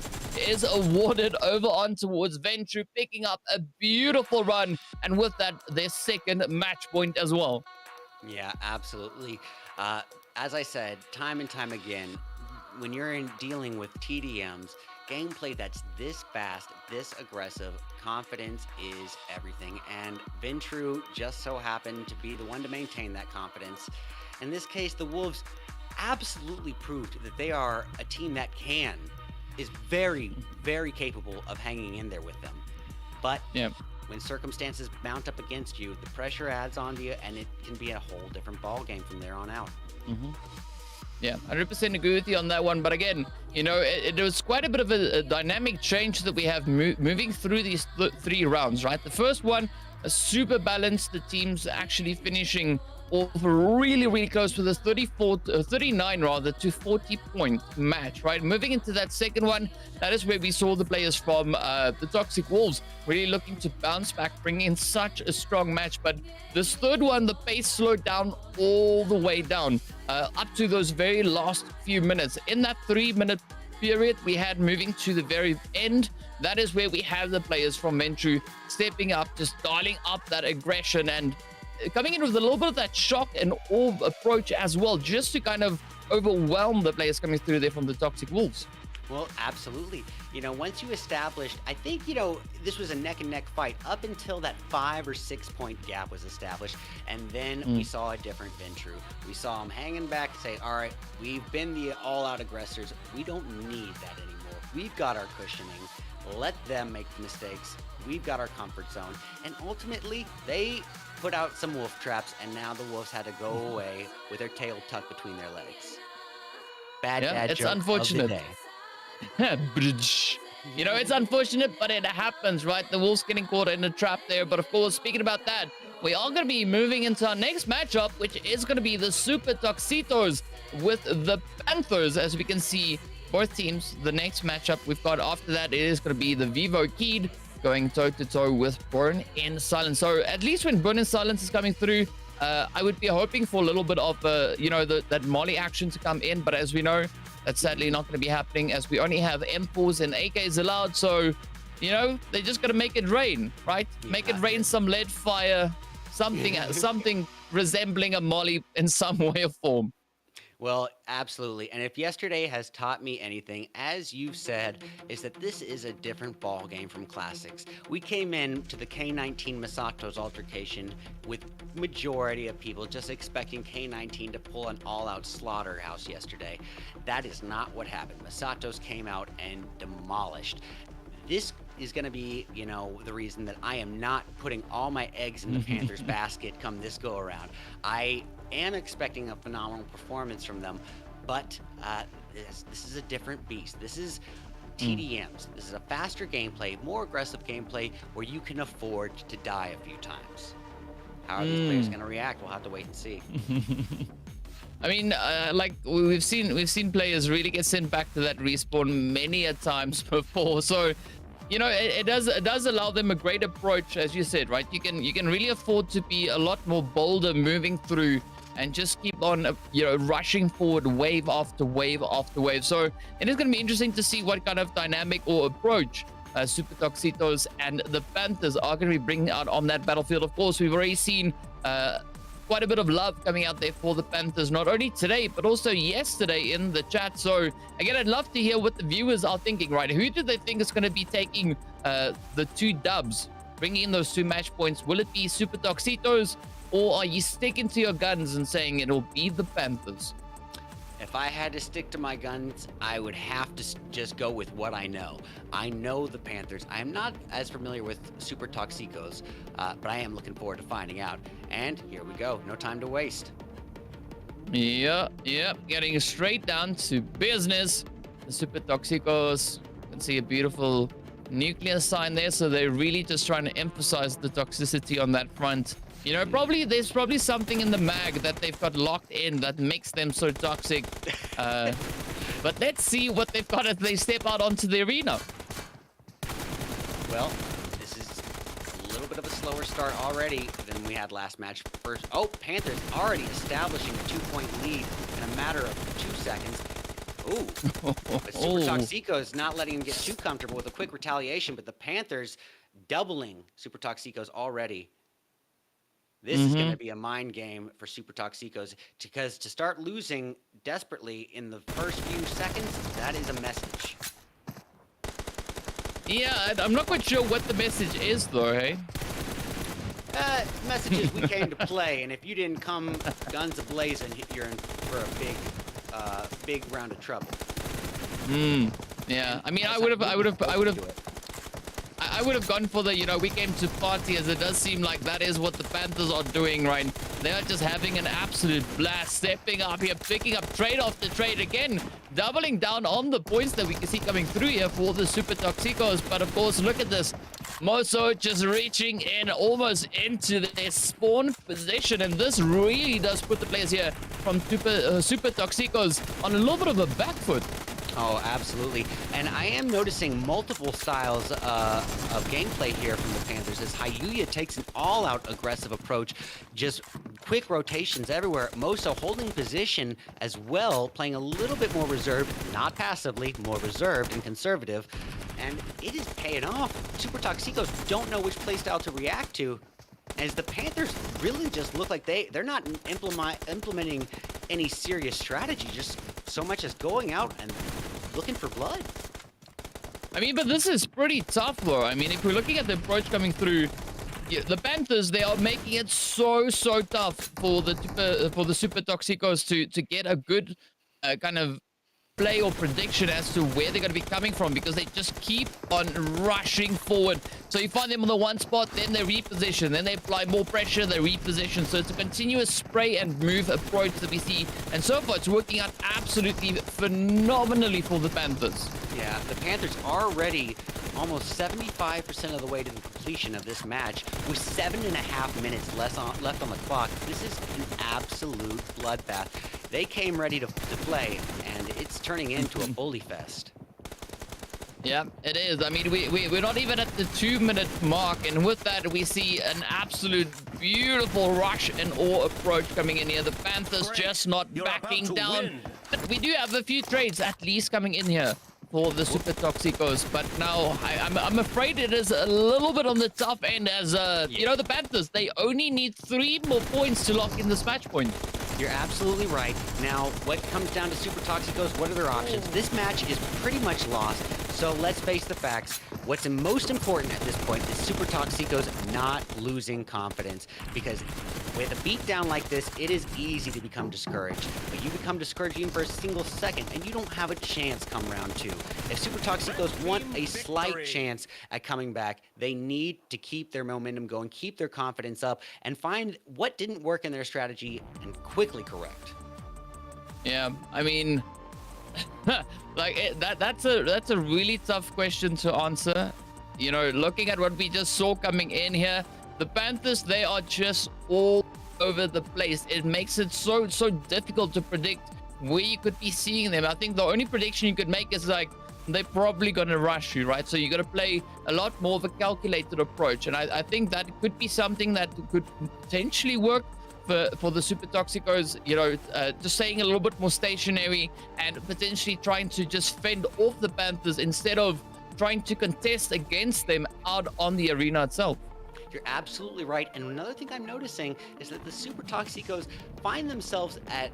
Is awarded over on towards Ventru, picking up a beautiful run, and with that, their second match point as well. Yeah, absolutely. As I said, time and time again, when you're dealing with TDMs, gameplay that's this fast, this aggressive, confidence is everything. And Ventru just so happened to be the one to maintain that confidence. In this case, the Wolves absolutely proved that they are a team that is very, very capable of hanging in there with them. But when circumstances mount up against you, the pressure adds on to you, and it can be a whole different ball game from there on out. Yeah, 100% agree with you on that one. But again, you know, it was quite a bit of a dynamic change that we have moving through these 3 rounds, right? The first one, a super balanced, the teams actually finishing off really close with a 39 rather to 40-point match, right? Moving into that second one, that is where we saw the players from the Toxic Wolves really looking to bounce back, bring in such a strong match. But this third one, the pace slowed down all the way down up to those very last few minutes. In that 3-minute period we had moving to the very end, that is where we have the players from Ventru stepping up, just dialing up that aggression and coming in with a little bit of that shock and awe approach as well, just to kind of overwhelm the players coming through there from the Toxic Wolves. Well, absolutely. You know, once you established, I think, you know, this was a neck and neck fight up until that 5 or 6 point gap was established. And then we saw a different Ventru. We saw him hanging back and say, all right, we've been the all out aggressors. We don't need that anymore. We've got our cushioning. Let them make the mistakes. We've got our comfort zone. And ultimately, they put out some wolf traps, and now the wolves had to go away with their tail tucked between their legs. Bad dad it's joke unfortunate. of the day. You know, it's unfortunate, but it happens, right? The Wolves getting caught in a trap there. But of course, speaking about that, we are going to be moving into our next matchup, which is going to be the Super Tuxedos with the Panthers. As we can see, both teams, the next matchup we've got after that, it is going to be the Vivo Keyed going toe-to-toe with Burn in Silence. So at least when Burn in Silence is coming through, I would be hoping for a little bit of, you know, that Molly action to come in. But as we know, that's sadly not going to be happening, as we only have M4s and AKs allowed. So, you know, they're just going to make it rain, right? Make it rain some lead fire, something resembling a Molly in some way or form. Well, absolutely. And if yesterday has taught me anything, as you've said, is that this is a different ball game from Classics. We came in to the K19 Masato's altercation with majority of people just expecting K19 to pull an all-out slaughterhouse yesterday. That is not what happened. Masato's came out and demolished. This is going to be, you know, the reason that I am not putting all my eggs in the Panthers basket come this go around. I am expecting a phenomenal performance from them, but this is a different beast. This is TDMs. This is a faster gameplay, more aggressive gameplay where you can afford to die a few times. How are these players going to react? We'll have to wait and see. I mean, like we've seen players really get sent back to that respawn many a times before. So, you know, it does allow them a great approach, as you said, right? You can really afford to be a lot more bolder moving through and just keep on, you know, rushing forward wave after wave after wave. So it is going to be interesting to see what kind of dynamic or approach Super Tuxedos and the Panthers are going to be bringing out on that battlefield. Of course, we've already seen quite a bit of love coming out there for the Panthers, not only today, but also yesterday in the chat. So again, I'd love to hear what the viewers are thinking, right? Who do they think is going to be taking the 2 dubs, bringing in those 2 match points? Will it be Super Tuxedos, or are you sticking to your guns and saying it'll be the Panthers? If I had to stick to my guns, I would have to just go with what I know. I know the Panthers. I am not as familiar with Super Toxicos, but I am looking forward to finding out. And here we go. No time to waste. Yep. Getting straight down to business. The Super Toxicos, you can see a beautiful nuclear sign there. So they're really just trying to emphasize the toxicity on that front. You know, there's probably something in the mag that they've got locked in that makes them so toxic. But let's see what they've got as they step out onto the arena. Well, this is a little bit of a slower start already than we had last match. First, Panthers already establishing a 2-point lead in a matter of 2 seconds. Ooh, but Super Toxico is not letting him get too comfortable with a quick retaliation, but the Panthers doubling Super Toxicos already. This is going to be a mind game for Super Toxicos, because to start losing desperately in the first few seconds, that is a message. Yeah, I'm not quite sure what the message is, though, hey? Message is we came to play, and if you didn't come guns ablazing, you're in for a big round of trouble. Yeah, I mean, I would have gone for the, you know, we came to party, as it does seem like that is what the Panthers are doing, right? They are just having an absolute blast, stepping up here, picking up trade after trade again, doubling down on the points that we can see coming through here for the Super Toxicos. But of course, look at this. Moso just reaching in almost into their spawn position, and this really does put the players here from Super Toxicos on a little bit of a back foot. Oh, absolutely. And I am noticing multiple styles of gameplay here from the Panthers as Hayuya takes an all-out aggressive approach, just quick rotations everywhere. Moso holding position as well, playing a little bit more reserved, not passively, more reserved and conservative. And it is paying off. Super Toxicos don't know which playstyle to react to, as the Panthers really just look like they're not implementing any serious strategy, just so much as going out and looking for blood. I mean, but this is pretty tough, though. I mean, if we're looking at the approach coming through, yeah, the Panthers, they are making it so tough for the Super Toxicos to get a good kind of play or prediction as to where they're going to be coming from, because they just keep on rushing forward. So you find them on the one spot, then they reposition, then they apply more pressure, they reposition. So it's a continuous spray and move approach that we see, and so far it's working out absolutely phenomenally for the Panthers. Yeah, the Panthers are already almost 75% of the way to the completion of this match with 7.5 minutes left on the clock. This is an absolute bloodbath. They came ready to play, and it's turning into a bully fest. Yeah, it is. I mean, we're not even at the 2-minute mark, and with that, we see an absolute beautiful rush and awe approach coming in here. The Panthers just not backing down. But we do have a few trades at least coming in here for the Super Toxicos, but now I'm afraid it is a little bit on the tough end, as you know, the Panthers, they only need 3 more points to lock in this match point. You're absolutely right. Now, what comes down to Super Toxicos, what are their options? This match is pretty much lost, so let's face the facts. What's most important at this point is Super Toxicos not losing confidence, because with a beatdown like this, it is easy to become discouraged. But you become discouraged even for a single second, and you don't have a chance come round 2. If Super Toxicos want a slight chance at coming back, they need to keep their momentum going, keep their confidence up, and find what didn't work in their strategy and quickly correct. Yeah, I mean, like that's a really tough question to answer. You know, looking at what we just saw coming in here, the Panthers, they are just all over the place. It makes it so difficult to predict where you could be seeing them. I think the only prediction you could make is like, they're probably going to rush you, right? So you got to play a lot more of a calculated approach. And I think that could be something that could potentially work for the Super Toxicos, you know, just staying a little bit more stationary and potentially trying to just fend off the Panthers instead of trying to contest against them out on the arena itself. You're absolutely right. And another thing I'm noticing is that the Super Toxicos find themselves at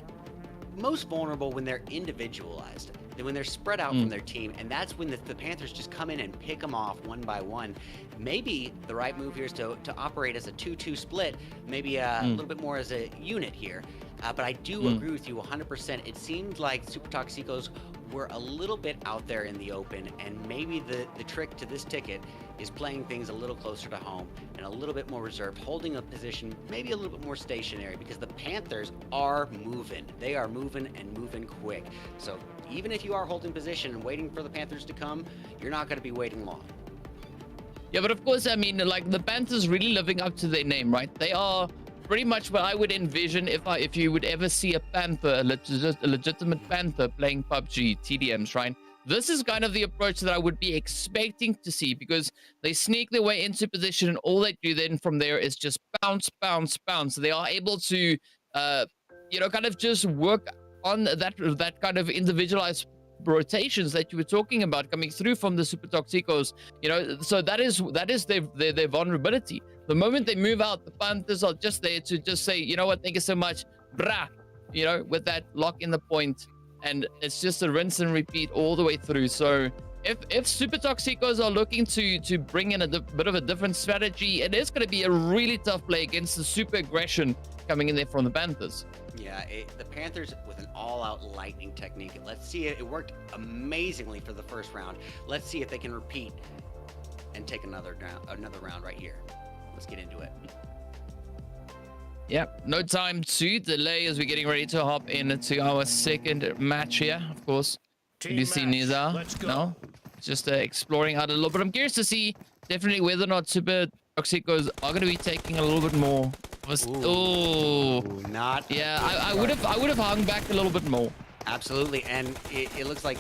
most vulnerable when they're individualized, when they're spread out from their team, and that's when the Panthers just come in and pick them off one by one. Maybe the right move here is to operate as a 2-2 split, maybe a little bit more as a unit here. But I do agree with you 100%. It seemed like Super Toxicos were a little bit out there in the open, and maybe the trick to this ticket is playing things a little closer to home and a little bit more reserved, holding a position maybe a little bit more stationary, because the Panthers are moving. They are moving and moving quick. So even if you are holding position and waiting for the Panthers to come, you're not going to be waiting long. Yeah, but of course, I mean, like, the Panthers really living up to their name, right? They are pretty much what I would envision if you would ever see a Panther, a legitimate Panther playing PUBG, TDMs, right? This is kind of the approach that I would be expecting to see, because they sneak their way into position, and all they do then from there is just bounce. They are able to, you know, kind of just work on that kind of individualized rotations that you were talking about coming through from the Super Toxicos. You know, so that is their vulnerability. The moment they move out, the Panthers are just there to just say, you know what, thank you so much, brah, you know, with that lock in the point. And it's just a rinse and repeat all the way through. So if Super Toxicos are looking to bring in a bit of a different strategy, it is going to be a really tough play against the super aggression coming in there from the Panthers. Yeah, the Panthers with an all-out lightning technique. Let's see it. It worked amazingly for the first round. Let's see if they can repeat and take another round right here. Let's get into it. Yep, no time to delay as we're getting ready to hop into our second match here. Of course, you see Niza. No, just exploring out a little bit. I'm curious to see definitely whether or not Super Toxicos are going to be taking a little bit more. Not. Yeah, I would have hung back a little bit more. Absolutely, and it looks like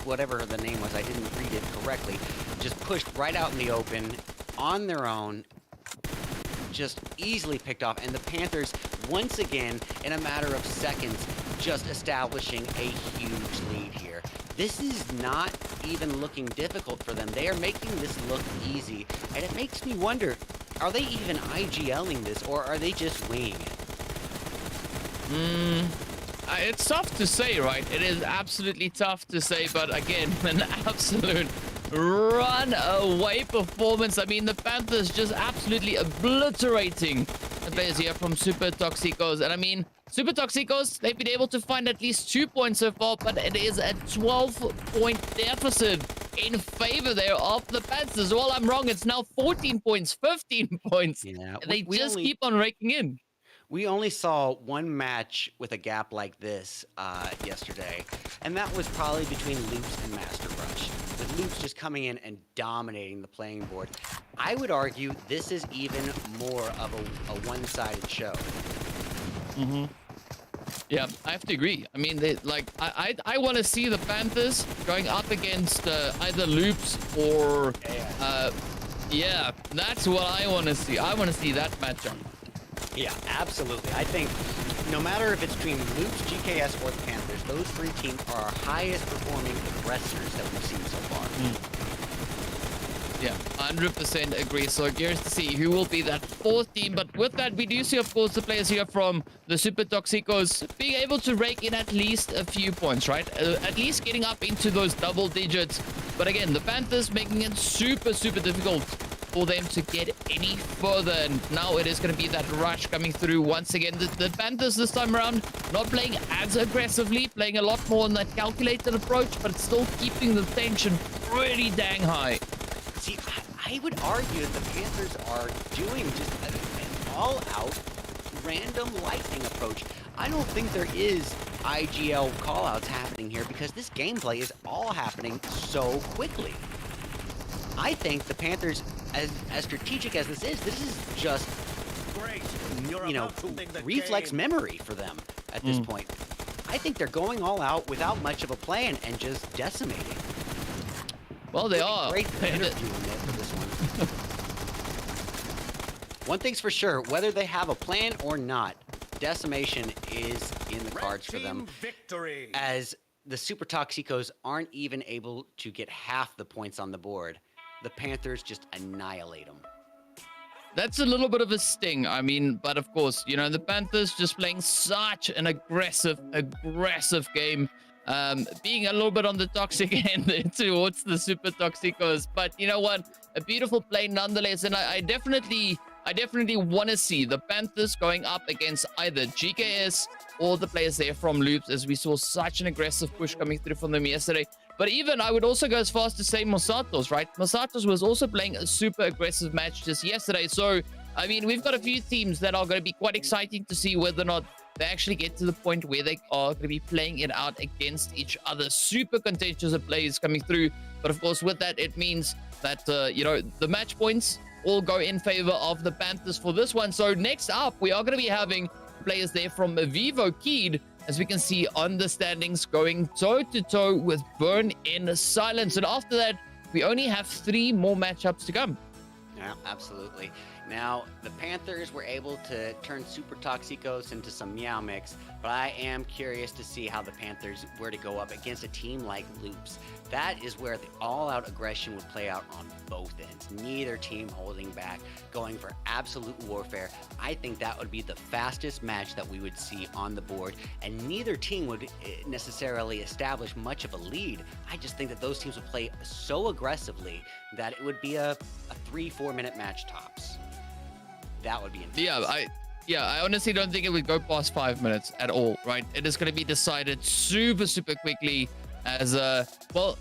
whatever the name was, I didn't read it correctly, just pushed right out in the open on their own, just easily picked off, and the Panthers once again in a matter of seconds just establishing a huge lead here. This is not even looking difficult for them. They are making this look easy, and it makes me wonder, are they even IGLing this, or are they just winging it? it's tough to say, right? It is absolutely tough to say, but again, an absolute run-away performance. I mean, the Panthers just absolutely obliterating the players here from Super Toxicos. And I mean, Super Toxicos, they've been able to find at least 2 points so far, but it is a 12-point deficit in favor there of the Panthers. Well, I'm wrong. It's now 14 points, 15 points. Yeah, They just keep on raking in. We only saw one match with a gap like this yesterday, and that was probably between Loops and Master Rush, with Loops just coming in and dominating the playing board. I would argue this is even more of a one-sided show. Mm-hmm. Yeah, I have to agree. I mean, I want to see the Panthers going up against either Loops or... yeah, that's what I want to see. I want to see that matchup. Yeah, absolutely. I think no matter if it's between Loops, GKS, or the Panthers, those three teams are our highest performing aggressors that we've seen so far. Yeah, 100% agree. So curious to see who will be that fourth team. But with that, we do see, of course, the players here from the Super Toxicos being able to rake in at least a few points, right? At least getting up into those double digits. But again, the Panthers making it super, super difficult for them to get any further. And now it is going to be that rush coming through once again. The Panthers this time around not playing as aggressively, playing a lot more on that calculated approach, but still keeping the tension pretty dang high. See, I would argue that the Panthers are doing just an all-out random lightning approach. I don't think there is IGL callouts happening here because this gameplay is all happening so quickly. I think the Panthers, as strategic as this is just, you know, reflex memory for them at this point. I think they're going all out without much of a plan and just decimating. Well, they are. Great interview for this one. One thing's for sure, whether they have a plan or not, decimation is in the cards for them. Victory. As the Super Toxicos aren't even able to get half the points on the board, the Panthers just annihilate them. That's a little bit of a sting. I mean, but of course, you know, the Panthers just playing such an aggressive game. Being a little bit on the toxic end towards the Super Toxicos. But you know what? A beautiful play nonetheless. And I definitely want to see the Panthers going up against either GKS or the players there from Loops, as we saw such an aggressive push coming through from them yesterday. But even I would also go as far as to say Mosatos, right? Mosatos was also playing a super aggressive match just yesterday. So, I mean, we've got a few teams that are going to be quite exciting to see whether or not they actually get to the point where they are going to be playing it out against each other. Super contentious plays coming through. But of course, with that, it means that, you know, the match points all go in favor of the Panthers for this one. So next up, we are going to be having players there from Vivo Keyed, as we can see on the standings, going toe-to-toe with Burn in Silence. And after that, we only have 3 more matchups to come. Yeah, absolutely. Now, the Panthers were able to turn Super Toxicos into some Meow Mix, but I am curious to see how the Panthers were to go up against a team like Loops. That is where the all-out aggression would play out on both ends. Neither team holding back, going for absolute warfare. I think that would be the fastest match that we would see on the board, and neither team would necessarily establish much of a lead. I just think that those teams would play so aggressively that it would be a 3-4 minute match tops. That would be intense. Yeah, I honestly don't think it would go past 5 minutes at all, right? It is going to be decided super quickly as well,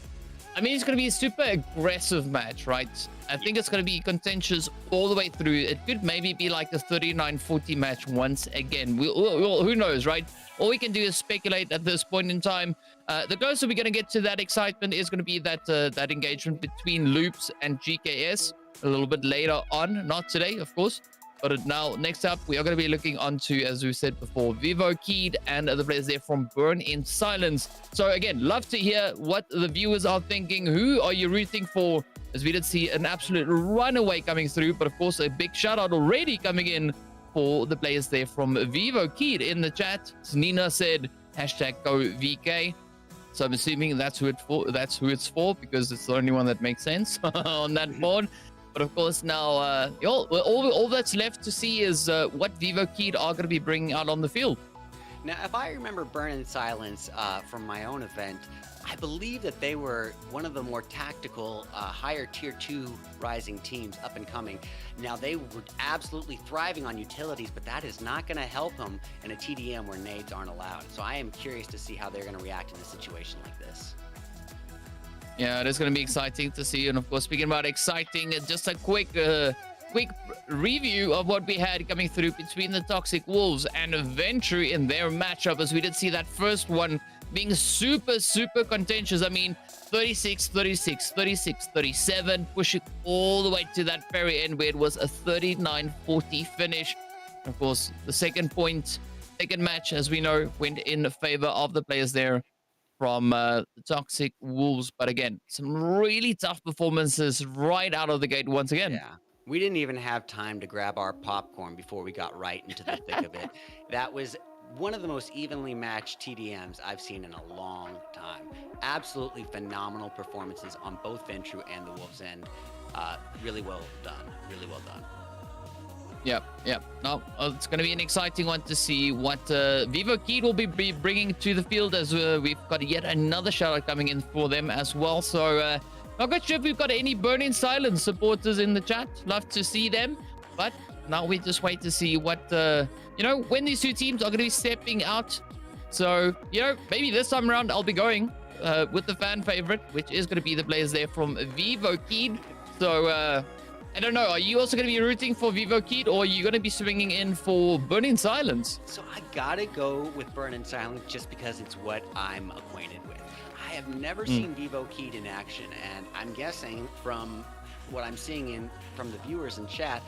I mean, it's going to be a super aggressive match, right? I think it's going to be contentious all the way through. It could maybe be like a 39-40 match once again. Who knows, right? All we can do is speculate at this point in time. The closer we're going to get to that excitement is going to be that that engagement between Loops and GKS a little bit later on. Not today, of course. But now, next up, we are going to be looking onto, as we said before, Vivo Keyed and the players there from Burn in Silence. So again, love to hear what the viewers are thinking. Who are you rooting for? As we did see an absolute runaway coming through, but of course, a big shout out already coming in for the players there from Vivo Keyed in the chat. Nina said, #GoVK. So I'm assuming that's who it's for, because it's the only one that makes sense on that board. But of course, now all that's left to see is what Vivo Keyed are going to be bringing out on the field. Now, if I remember Burn in Silence from my own event, I believe that they were one of the more tactical, higher tier 2 rising teams up and coming. Now, they were absolutely thriving on utilities, but that is not going to help them in a TDM where nades aren't allowed. So I am curious to see how they're going to react in a situation like this. Yeah, it is going to be exciting to see. And of course, speaking about exciting, just a quick review of what we had coming through between the Toxic Wolves and Ventru in their matchup, as we did see that first one being super contentious. I mean, 36, 36, 36, 37, pushing all the way to that very end where it was a 39-40 finish. Of course, the second match, as we know, went in favor of the players there from the Toxic Wolves. But again, some really tough performances right out of the gate once again. Yeah. We didn't even have time to grab our popcorn before we got right into the thick of it. That was one of the most evenly matched TDMs I've seen in a long time. Absolutely phenomenal performances on both Ventru and the Wolves End. Really well done. Really well done. Yep. No, it's going to be an exciting one to see what Vivo Keed will be bringing to the field, as we've got yet another shout out coming in for them as well. So, not quite sure if we've got any Burn in Silence supporters in the chat. Love to see them. But now we just wait to see what, when these two teams are going to be stepping out. So, maybe this time around I'll be going with the fan favorite, which is going to be the players there from Vivo Keed. So, I don't know. Are you also going to be rooting for Vivo Keed, or are you going to be swinging in for Burn in Silence? So I got to go with Burn in Silence just because it's what I'm acquainted with. I have never seen Vivo Keed in action, and I'm guessing from what I'm seeing from the viewers in chat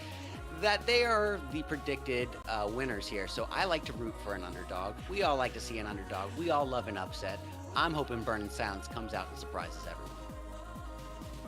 that they are the predicted winners here. So I like to root for an underdog. We all like to see an underdog. We all love an upset. I'm hoping Burn in Silence comes out and surprises everyone.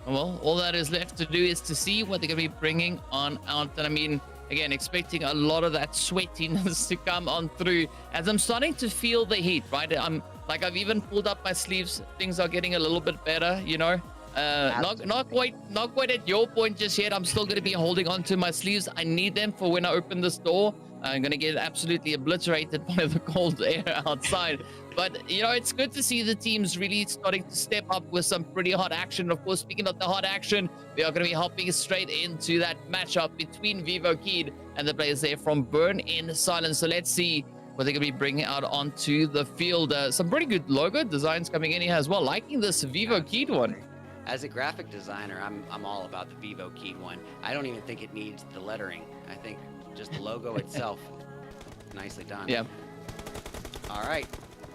Well, all that is left to do is to see what they're going to be bringing on out. And I mean, again, expecting a lot of that sweatiness to come on through, as I'm starting to feel the heat, right? I've even pulled up my sleeves. Things are getting a little bit better, not quite at your point just yet. I'm still going to be holding on to my sleeves. I need them for when I open this door. I'm going to get absolutely obliterated by the cold air outside. But, it's good to see the teams really starting to step up with some pretty hot action. Of course, speaking of the hot action, we are going to be hopping straight into that matchup between Vivo Keed and the players there from Burn in Silence. So let's see what they're going to be bringing out onto the field. Some pretty good logo designs coming in here as well. Liking this Vivo Keed one. As a graphic designer, I'm all about the Vivo Keed one. I don't even think it needs the lettering. I think just the logo itself, nicely done. Yeah. All right.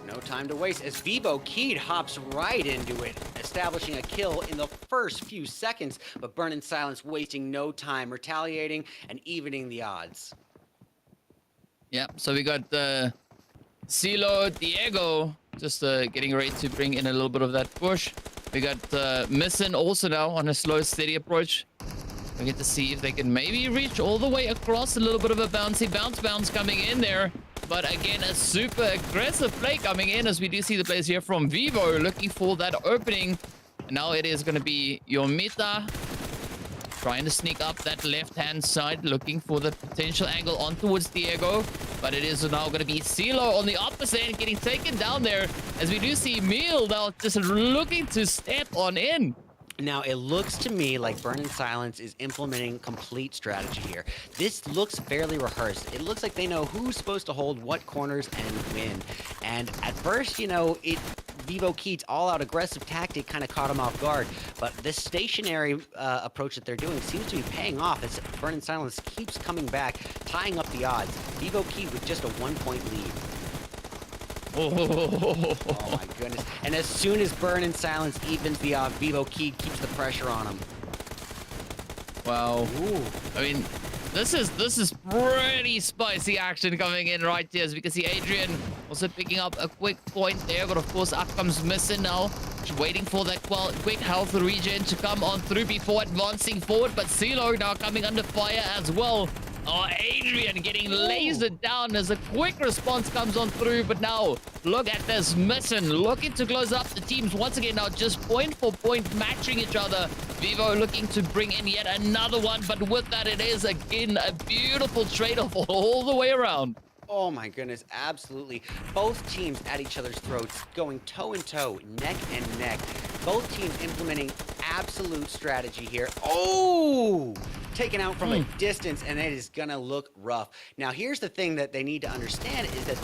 No time to waste as Vivo Keed hops right into it, establishing a kill in the first few seconds, but Burn in Silence wasting no time, retaliating and evening the odds. Yeah, so we got Silo Diego just getting ready to bring in a little bit of that push. We got Missin also now on a slow, steady approach. We get to see if they can maybe reach all the way across. A little bit of a bouncy bounce coming in there. But again, a super aggressive play coming in, as we do see the players here from Vivo looking for that opening. And now it is going to be Yomita trying to sneak up that left-hand side, looking for the potential angle on towards Diego. But it is now going to be Silo on the opposite end, getting taken down there, as we do see Meal now just looking to step on in. Now, it looks to me like Burn in Silence is implementing complete strategy here. This looks fairly rehearsed. It looks like they know who's supposed to hold what corners and win. And at first, Vivo Keed's all-out aggressive tactic kind of caught him off guard. But this stationary approach that they're doing seems to be paying off as Burn in Silence keeps coming back, tying up the odds. Vivo Keed with just a 1-point lead. Oh my goodness. And as soon as Burn in Silence evens the odds, Vivo Keed keeps the pressure on him. Wow. Ooh. I mean, this is pretty spicy action coming in right here, as we can see Adrian also picking up a quick point there, but of course up comes Missin now, just waiting for that quick health regen to come on through before advancing forward. But CeeLo now coming under fire as well. Oh, Adrian getting lasered down as a quick response comes on through. But now, look at this. Missin looking to close up the teams once again now, just point for point matching each other. Vivo looking to bring in yet another one. But with that, it is again a beautiful trade-off all the way around. Oh my goodness, absolutely. Both teams at each other's throats, going toe and toe, neck and neck. Both teams implementing absolute strategy here. Oh! Taken out from a distance, and it is gonna look rough. Now, here's the thing that they need to understand is that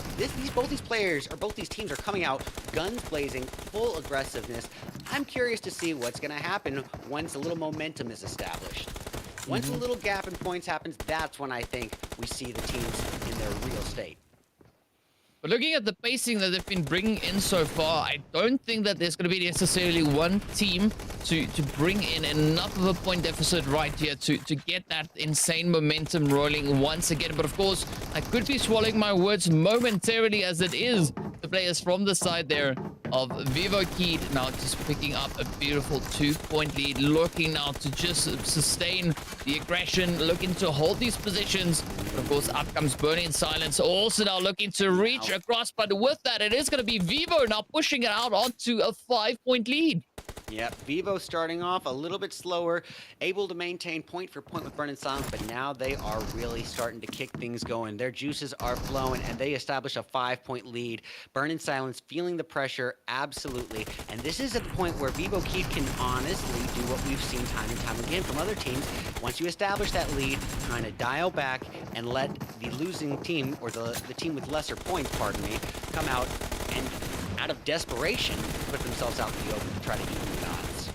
both these teams are coming out guns blazing, full aggressiveness. I'm curious to see what's gonna happen once a little momentum is established. Once a little gap in points happens, that's when I think we see the teams in their real state. But looking at the pacing that they've been bringing in so far, I don't think that there's going to be necessarily one team to bring in enough of a point deficit right here to get that insane momentum rolling once again. But of course, I could be swallowing my words momentarily, as it is the players from the side there of Vivo Keed now just picking up a beautiful 2-point lead, looking now to just sustain the aggression, looking to hold these positions. But of course, up comes Burning Silence, also now looking to reach across, but with that, it is going to be Vivo now pushing it out onto a 5-point lead. Yep, Vivo starting off a little bit slower, able to maintain point for point with Burning Silence, but now they are really starting to kick things going. Their juices are flowing, and they establish a 5-point lead. Burning Silence feeling the pressure, absolutely. And this is at the point where Vivo Keith can honestly do what we've seen time and time again from other teams. Once you establish that lead, kind of dial back and let the losing team, or the team with lesser points, pardon me, come out and out of desperation, put themselves out in the open to try to even the odds.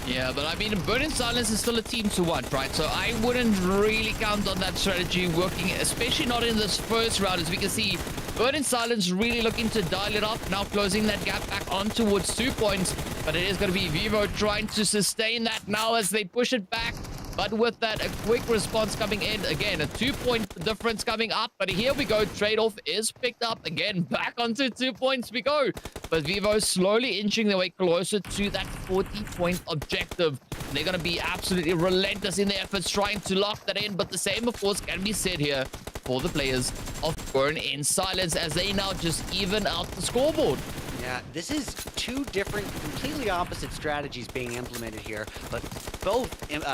Yeah, but I mean, Burning Silence is still a team to watch, right? So I wouldn't really count on that strategy working, especially not in this first round. As we can see, Burning Silence really looking to dial it up, now closing that gap back on towards 2 points. But it is going to be Vivo trying to sustain that now as they push it back. But with that, a quick response coming in. Again, a 2-point difference coming up. But here we go. Trade-off is picked up. Again, back onto 2 points we go. But Vivo slowly inching their way closer to that 40-point objective. They're going to be absolutely relentless in their efforts trying to lock that in. But the same, of course, can be said here for the players of Burning Silence as they now just even out the scoreboard. Yeah, this is two different, completely opposite strategies being implemented here, but both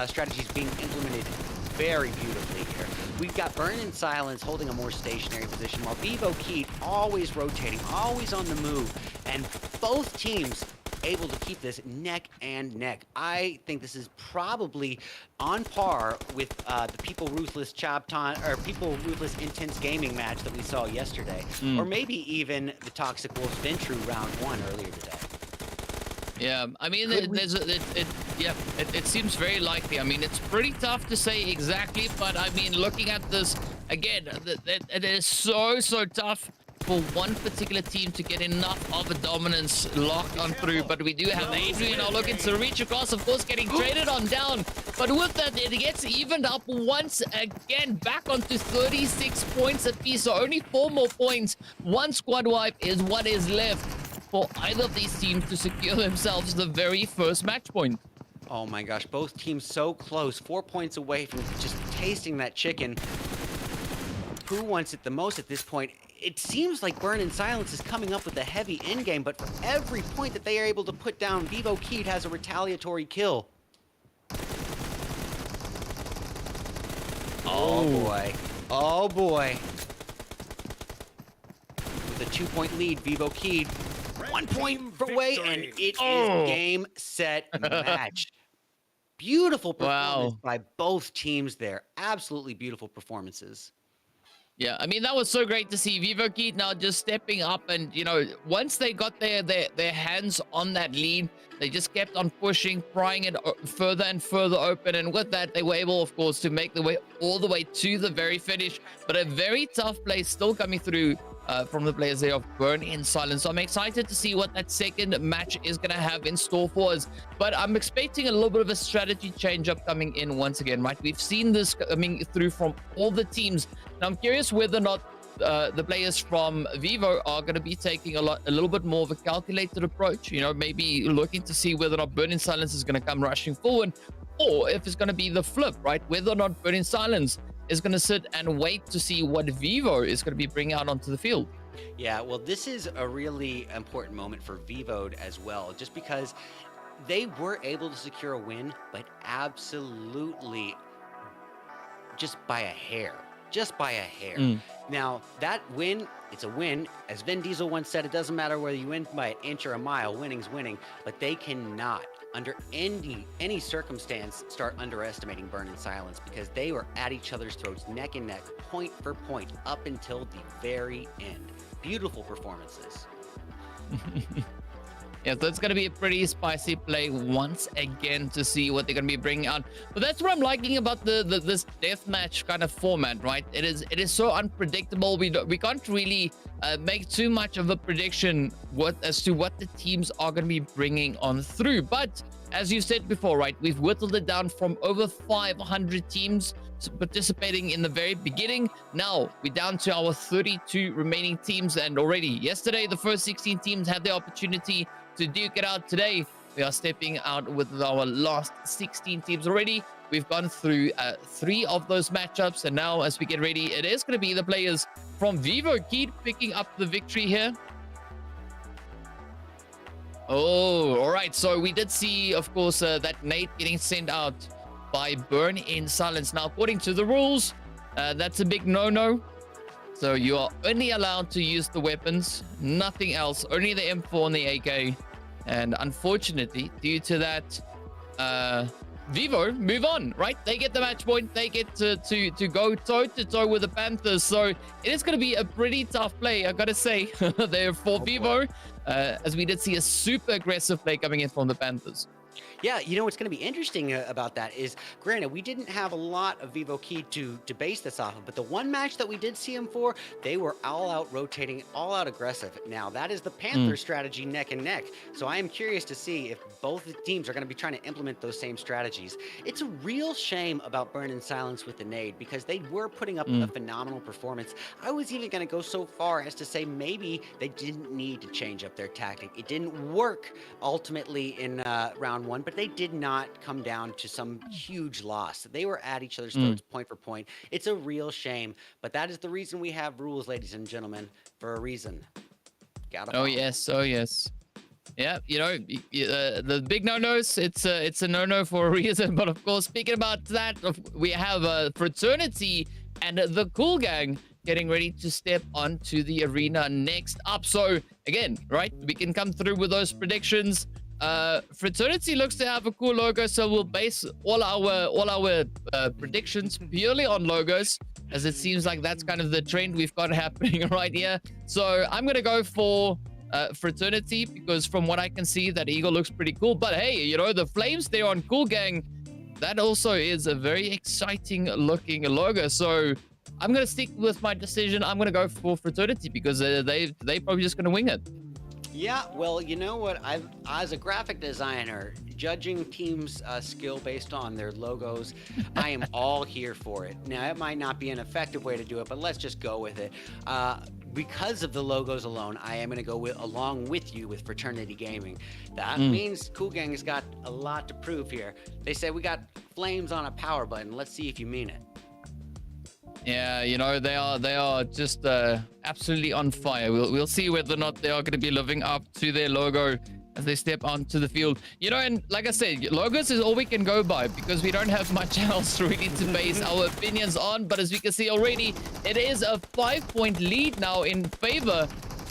strategies being implemented very beautifully here. We've got Burning Silence holding a more stationary position, while Vivo Keat always rotating, always on the move, and both teams able to keep this neck and neck. I think this is probably on par with the People Ruthless People Ruthless Intense Gaming match that we saw yesterday, or maybe even the Toxic Wolves Ventru round 1 earlier today. Yeah, I mean, it seems very likely. I mean, it's pretty tough to say exactly, but I mean, looking at this again, it is so tough for one particular team to get enough of a dominance locked on through. But we do have Adrian now looking to reach across, of course, getting traded on down. But with that, it gets evened up once again, back onto 36 points apiece. So only 4 more points. One squad wipe is what is left for either of these teams to secure themselves the very first match point. Oh my gosh, both teams so close, 4 points away from just tasting that chicken. Who wants it the most at this point? It seems like Burning Silence is coming up with a heavy endgame, but for every point that they are able to put down, Vivo Keat has a retaliatory kill. Oh boy. Oh boy. With a 2-point lead, Vivo Keat 1 point away, and it is game, set, match. Beautiful performance by both teams there. Absolutely beautiful performances. Yeah, I mean, that was so great to see Vivo Keat now just stepping up, and, you know, once they got their hands on that lead, they just kept on pushing, prying it further and further open, and with that, they were able, of course, to make the way all the way to the very finish. But a very tough play still coming through from the players there of Burning Silence. So I'm excited to see what that second match is going to have in store for us. But I'm expecting a little bit of a strategy change up coming in once again, right? We've seen this coming through from all the teams. Now, I'm curious whether or not the players from Vivo are going to be taking a little bit more of a calculated approach, you know, maybe looking to see whether or not Burning Silence is going to come rushing forward, or if it's going to be the flip, right? Whether or not Burning Silence is going to sit and wait to see what Vivo is going to be bringing out onto the field. Yeah, well, this is a really important moment for Vivo as well, just because they were able to secure a win, but absolutely just by a hair. Just by a hair. Now, that win, it's a win. As Vin Diesel once said, it doesn't matter whether you win by an inch or a mile, winning's winning. But they cannot, under any circumstance, start underestimating Burn in Silence, because they were at each other's throats, neck and neck, point for point, up until the very end. Beautiful performances. Yeah, so it's going to be a pretty spicy play once again to see what they're going to be bringing out. But that's what I'm liking about this deathmatch kind of format, right? It is so unpredictable. We can't really make too much of a prediction as to what the teams are going to be bringing on through. But as you said before, right, we've whittled it down from over 500 teams participating in the very beginning. Now we're down to our 32 remaining teams, and already yesterday the first 16 teams had the opportunity to duke it out. Today we are stepping out with our last 16 teams already. We've gone through 3 of those matchups, and now as we get ready, it is going to be the players from Vivo Keed picking up the victory here. Oh, all right. So we did see, of course, that nade getting sent out by Burn in Silence. Now, according to the rules, that's a big no-no. So you are only allowed to use the weapons, nothing else, only the M4 and the AK. And unfortunately, due to that, Vivo move on, right? They get the match point. They get to go toe-to-toe with the Panthers. So it is going to be a pretty tough play, I got to say, there for Vivo, as we did see a super aggressive play coming in from the Panthers. Yeah, you know what's going to be interesting about that is, granted, we didn't have a lot of Vivo Key to base this off of, but the one match that we did see them for, they were all out rotating, all out aggressive. Now, that is the Panther strategy neck and neck. So I am curious to see if both the teams are going to be trying to implement those same strategies. It's a real shame about Burn in Silence with the nade, because they were putting up a phenomenal performance. I was even going to go so far as to say maybe they didn't need to change up their tactic. It didn't work ultimately in round 1, but they did not come down to some huge loss. They were at each other's throats point for point. It's a real shame, but that is the reason we have rules, ladies and gentlemen, for a reason. Oh yes, oh yes. Yeah, you know, the big no-nos, it's a no-no for a reason. But of course, speaking about that, we have a Fraternity and the Cool Gang getting ready to step onto the arena next up. So again, right, we can come through with those predictions. Fraternity looks to have a cool logo, so we'll base all our predictions purely on logos, as it seems like that's kind of the trend we've got happening right here. So I'm gonna go for Fraternity, because from what I can see, that eagle looks pretty cool. But hey, you know, the flames there on Cool Gang, that also is a very exciting looking logo. So I'm gonna stick with my decision. I'm gonna go for Fraternity, because they probably just gonna wing it. Yeah, well, you know what? As a graphic designer, judging teams' skill based on their logos, I am all here for it. Now, it might not be an effective way to do it, but let's just go with it. Because of the logos alone, I am going to go along with you with Fraternity Gaming. That means Cool Gang has got a lot to prove here. They say we got flames on a power button. Let's see if you mean it. Yeah, you know, they are just absolutely on fire. We'll see whether or not they are going to be living up to their logo as they step onto the field. You know, and like I said, logos is all we can go by, because we don't have much else really to base our opinions on. But as we can see already, it is a 5-point lead now in favor.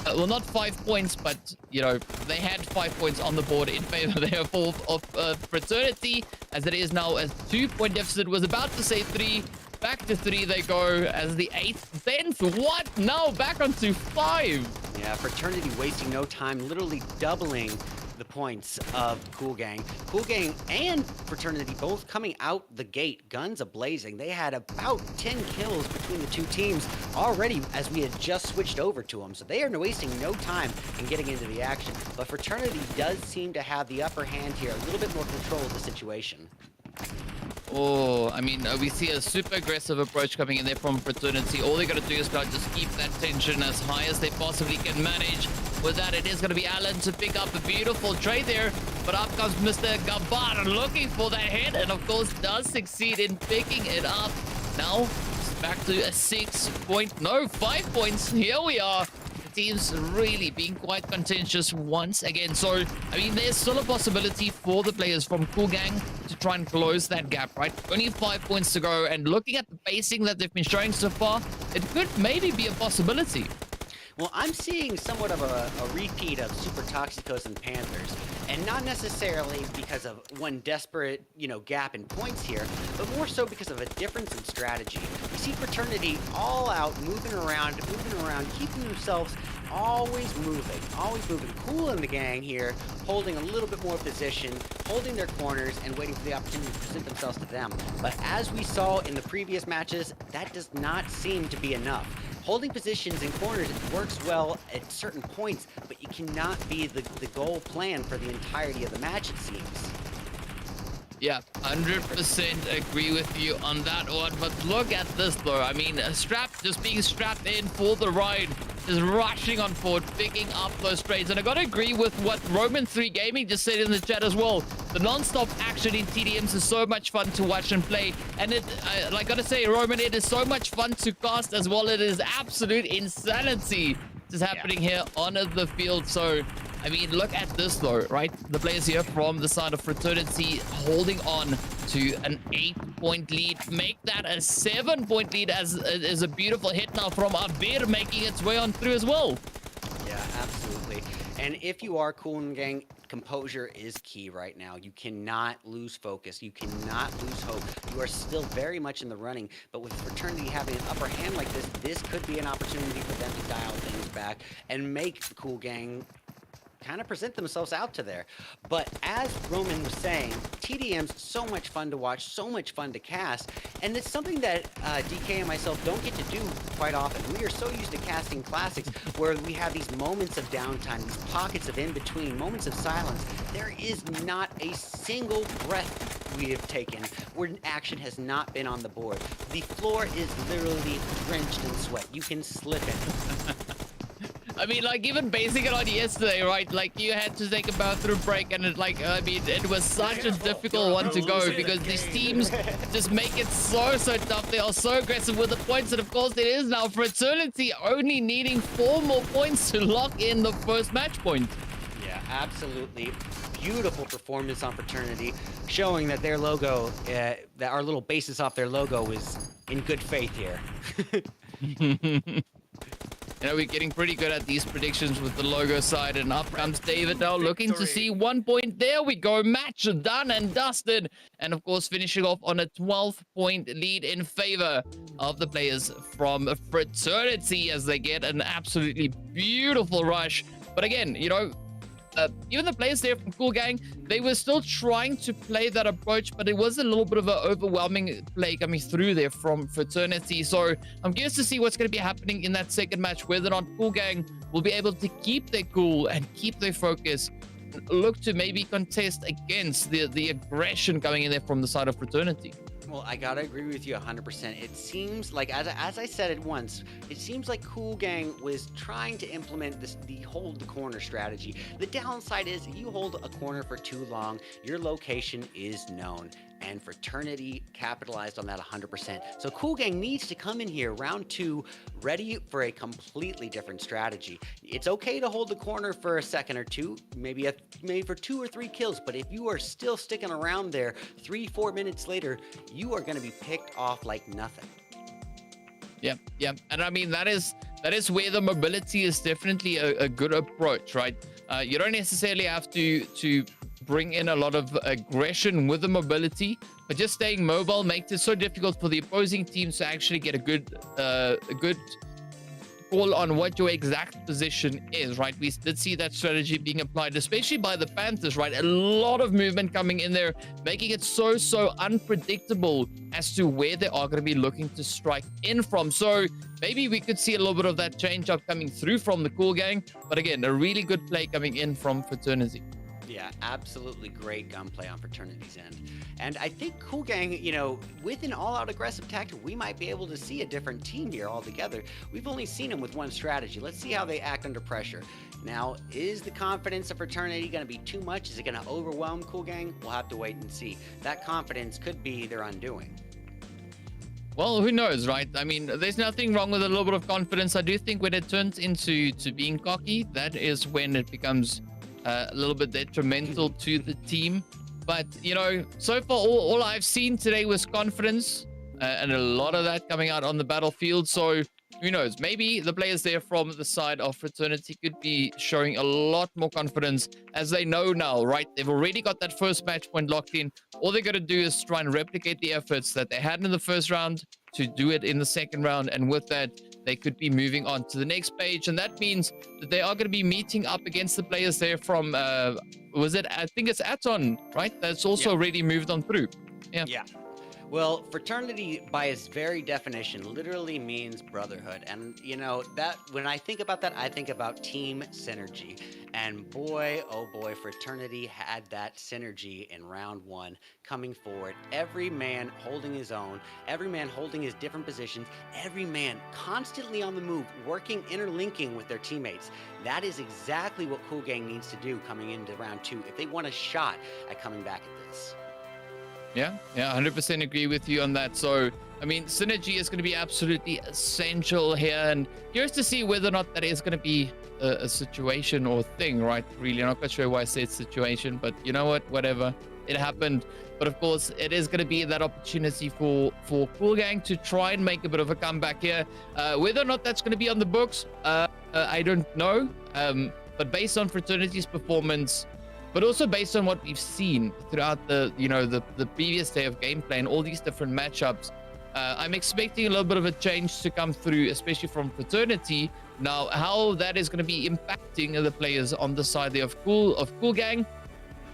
Well, not 5 points, but, you know, they had 5 points on the board in favor there of Fraternity, as it is now a 2-point deficit. Was about to say 3. Back to 3 they go as the 8th. Then what? Now back onto 5. Yeah, Fraternity wasting no time, literally doubling the points of Cool Gang. Cool Gang and Fraternity both coming out the gate, guns a-blazing. They had about 10 kills between the two teams already as we had just switched over to them. So they are wasting no time in getting into the action. But Fraternity does seem to have the upper hand here, a little bit more control of the situation. Oh, I mean, we see a super aggressive approach coming in there from Fraternity. All they got to do is just keep that tension as high as they possibly can manage. With that, it is going to be Alan to pick up a beautiful trade there. But up comes Mr. Gabar looking for that hit, and of course does succeed in picking it up. Now, it's back to a 5 points. Here we are. teams really being quite contentious once again. So, I mean, there's still a possibility for the players from Cool Gang to try and close that gap, right? Only 5 points to go, and looking at the pacing that they've been showing so far, it could maybe be a possibility. Well, I'm seeing somewhat of a repeat of Super Toxicos and Panthers, and not necessarily because of one desperate, gap in points here, but more so because of a difference in strategy. We see Fraternity all out, moving around, keeping themselves always moving. Cool in the gang here, holding a little bit more position, holding their corners, and waiting for the opportunity to present themselves to them. But as we saw in the previous matches, that does not seem to be enough. Holding positions in corners works well at certain points, but it cannot be the goal plan for the entirety of the match, it seems. Yeah, 100% agree with you on that one. But look at this, though. I mean, just being strapped in for the ride, just rushing on forward, picking up those trades. And I gotta agree with what Roman3 Gaming just said in the chat as well. The non-stop action in TDMs is so much fun to watch and play. And I gotta say, Roman, it is so much fun to cast as well. It is absolute insanity is happening here on the field. So, I mean, look at this though, right? The players here from the side of Fraternity holding on to an 8-point lead. Make that a 7-point lead as is a beautiful hit now from Abir making its way on through as well. Yeah, absolutely. And if you are Cool and Gang, composure is key right now. You cannot lose focus. You cannot lose hope. You are still very much in the running, but with Fraternity having an upper hand like this could be an opportunity for them to dial things back and make Cool Gang kind of present themselves out to there. But as Roman was saying, TDM's so much fun to watch, so much fun to cast, and it's something that DK and myself don't get to do quite often. We are so used to casting classics where we have these moments of downtime, these pockets of in-between, moments of silence. There is not a single breath we have taken where action has not been on the board. The floor is literally drenched in sweat. You can slip in. I mean, like, even basing it on yesterday, right? Like, you had to take a bathroom break, and it was such a difficult one to go because these teams just make it so tough. They are so aggressive with the points, and of course, it is now Fraternity only needing 4 more points to lock in the first match point. Yeah, absolutely. Beautiful performance on Fraternity, showing that their logo, that our little basis off their logo is in good faith here. We're getting pretty good at these predictions with the logo side, and up comes David now looking to see 1 point. There we go. Match done and dusted. And of course, finishing off on a 12-point lead in favor of the players from Fraternity as they get an absolutely beautiful rush. But again, even the players there from Cool Gang, they were still trying to play that approach, but it was a little bit of an overwhelming play coming through there from Fraternity. So I'm curious to see what's going to be happening in that second match, whether or not Cool Gang will be able to keep their cool and keep their focus, look to maybe contest against the aggression coming in there from the side of Fraternity. Well, I gotta agree with you 100%. It seems like, as I said it once, it seems like Cool Gang was trying to implement the hold the corner strategy. The downside is you hold a corner for too long, your location is known. And Fraternity capitalized on that 100%. So Cool Gang needs to come in here, round 2, ready for a completely different strategy. It's okay to hold the corner for a second or two, maybe for 2 or 3 kills, but if you are still sticking around there 3-4 minutes later, you are going to be picked off like nothing. Yeah. And I mean, that is where the mobility is definitely a good approach, right? You don't necessarily have to bring in a lot of aggression with the mobility, but just staying mobile makes it so difficult for the opposing teams to actually get a good call on what your exact position is, right? We did see that strategy being applied, especially by the Panthers, right? A lot of movement coming in there, making it so unpredictable as to where they are going to be looking to strike in from. So maybe we could see a little bit of that change up coming through from the Cool Gang, but again, a really good play coming in from Fraternity. Yeah, absolutely great gunplay on Fraternity's end. And I think Cool Gang, with an all-out aggressive tactic, we might be able to see a different team here altogether. We've only seen them with one strategy. Let's see how they act under pressure. Now, is the confidence of Fraternity going to be too much? Is it going to overwhelm Cool Gang? We'll have to wait and see. That confidence could be their undoing. Well, who knows, right? I mean, there's nothing wrong with a little bit of confidence. I do think when it turns into being cocky, that is when it becomes a little bit detrimental to the team. But, you know, so far, all I've seen today was confidence, and a lot of that coming out on the battlefield. So who knows? Maybe the players there from the side of Fraternity could be showing a lot more confidence, as they know now, right? They've already got that first match point locked in. All they got to do is try and replicate the efforts that they had in the first round to do it in the second round. And with that, they could be moving on to the next page. And that means that they are going to be meeting up against the players there from, I think it's Aton, right? That's also already moved on through. Yeah. Well, fraternity, by its very definition, literally means brotherhood. And, you know, that when I think about that, I think about team synergy. And boy, oh boy, fraternity had that synergy in round one coming forward. Every man holding his own, every man holding his different positions, every man constantly on the move, working, interlinking with their teammates. That is exactly what Cool Gang needs to do coming into round two if they want a shot at coming back at this. Yeah, 100% agree with you on that. So, I mean, synergy is going to be absolutely essential here. And curious to see whether or not that is going to be a situation or thing, right? Really, I'm not quite sure why I said situation, but you know what? Whatever. It happened. But of course, it is going to be that opportunity for Cool Gang to try and make a bit of a comeback here. Whether or not that's going to be on the books, I don't know. But based on Fraternity's performance, but also based on what we've seen throughout the previous day of gameplay and all these different matchups, I'm expecting a little bit of a change to come through, especially from Fraternity. Now, how that is going to be impacting the players on the side there of Cool Gang,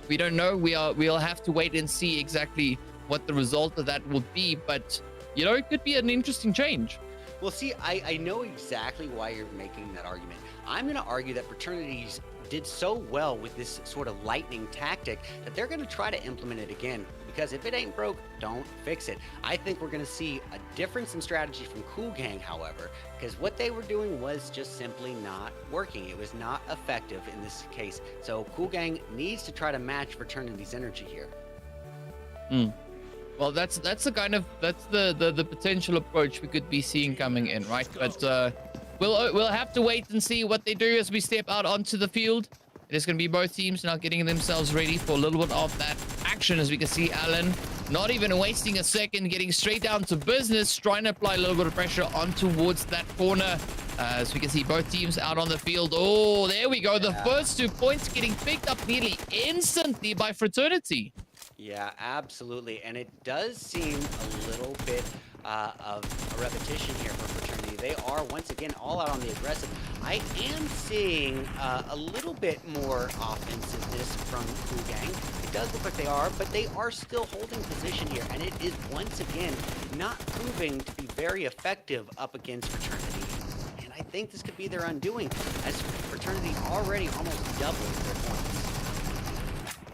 we don't know. We'll have to wait and see exactly what the result of that will be. But, you know, it could be an interesting change. Well, see, I know exactly why you're making that argument. I'm going to argue that fraternities did so well with this sort of lightning tactic that they're going to try to implement it again, because if it ain't broke, don't fix it. I think we're going to see a difference in strategy from Cool Gang, however, because what they were doing was just simply not working. It was not effective in this case. So Cool Gang needs to try to match fraternity's energy here. Well, that's the potential approach we could be seeing coming in, right? But we'll have to wait and see what they do as we step out onto the field. It is going to be both teams now getting themselves ready for a little bit of that action. As we can see, Alan not even wasting a second, getting straight down to business, trying to apply a little bit of pressure on towards that corner. As we can see both teams out on the field. Oh, there we go. The first 2 points getting picked up nearly instantly by Fraternity. Yeah, absolutely. And it does seem a little bit of a repetition here for Fraternity. They are, once again, all out on the aggressive. I am seeing a little bit more offensiveness from Cool Gang. It does look like they are, but they are still holding position here. And it is, once again, not proving to be very effective up against Fraternity. And I think this could be their undoing, as Fraternity already almost doubled their points.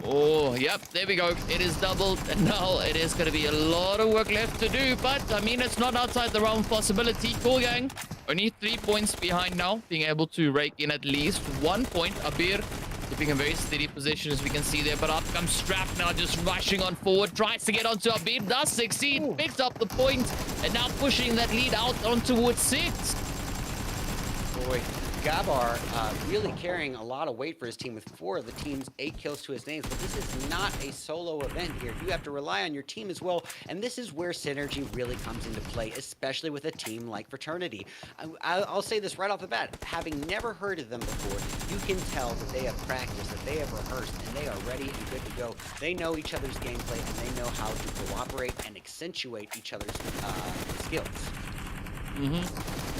Oh, yep, there we go. It is doubled, and now it is going to be a lot of work left to do, but, I mean, it's not outside the realm of possibility. Cool Gang, only 3 points behind now, being able to rake in at least 1 point. Abir keeping a very steady position, as we can see there, but up comes Strap now, just rushing on forward, tries to get onto Abir, does succeed, picks up the point, and now pushing that lead out on towards 6. Boy, Gabar really carrying a lot of weight for his team with 4 of the team's 8 kills to his name. But this is not a solo event here. You have to rely on your team as well. And this is where synergy really comes into play, especially with a team like Fraternity. I'll say this right off the bat. Having never heard of them before, you can tell that they have practiced, that they have rehearsed, and they are ready and good to go. They know each other's gameplay, and they know how to cooperate and accentuate each other's skills.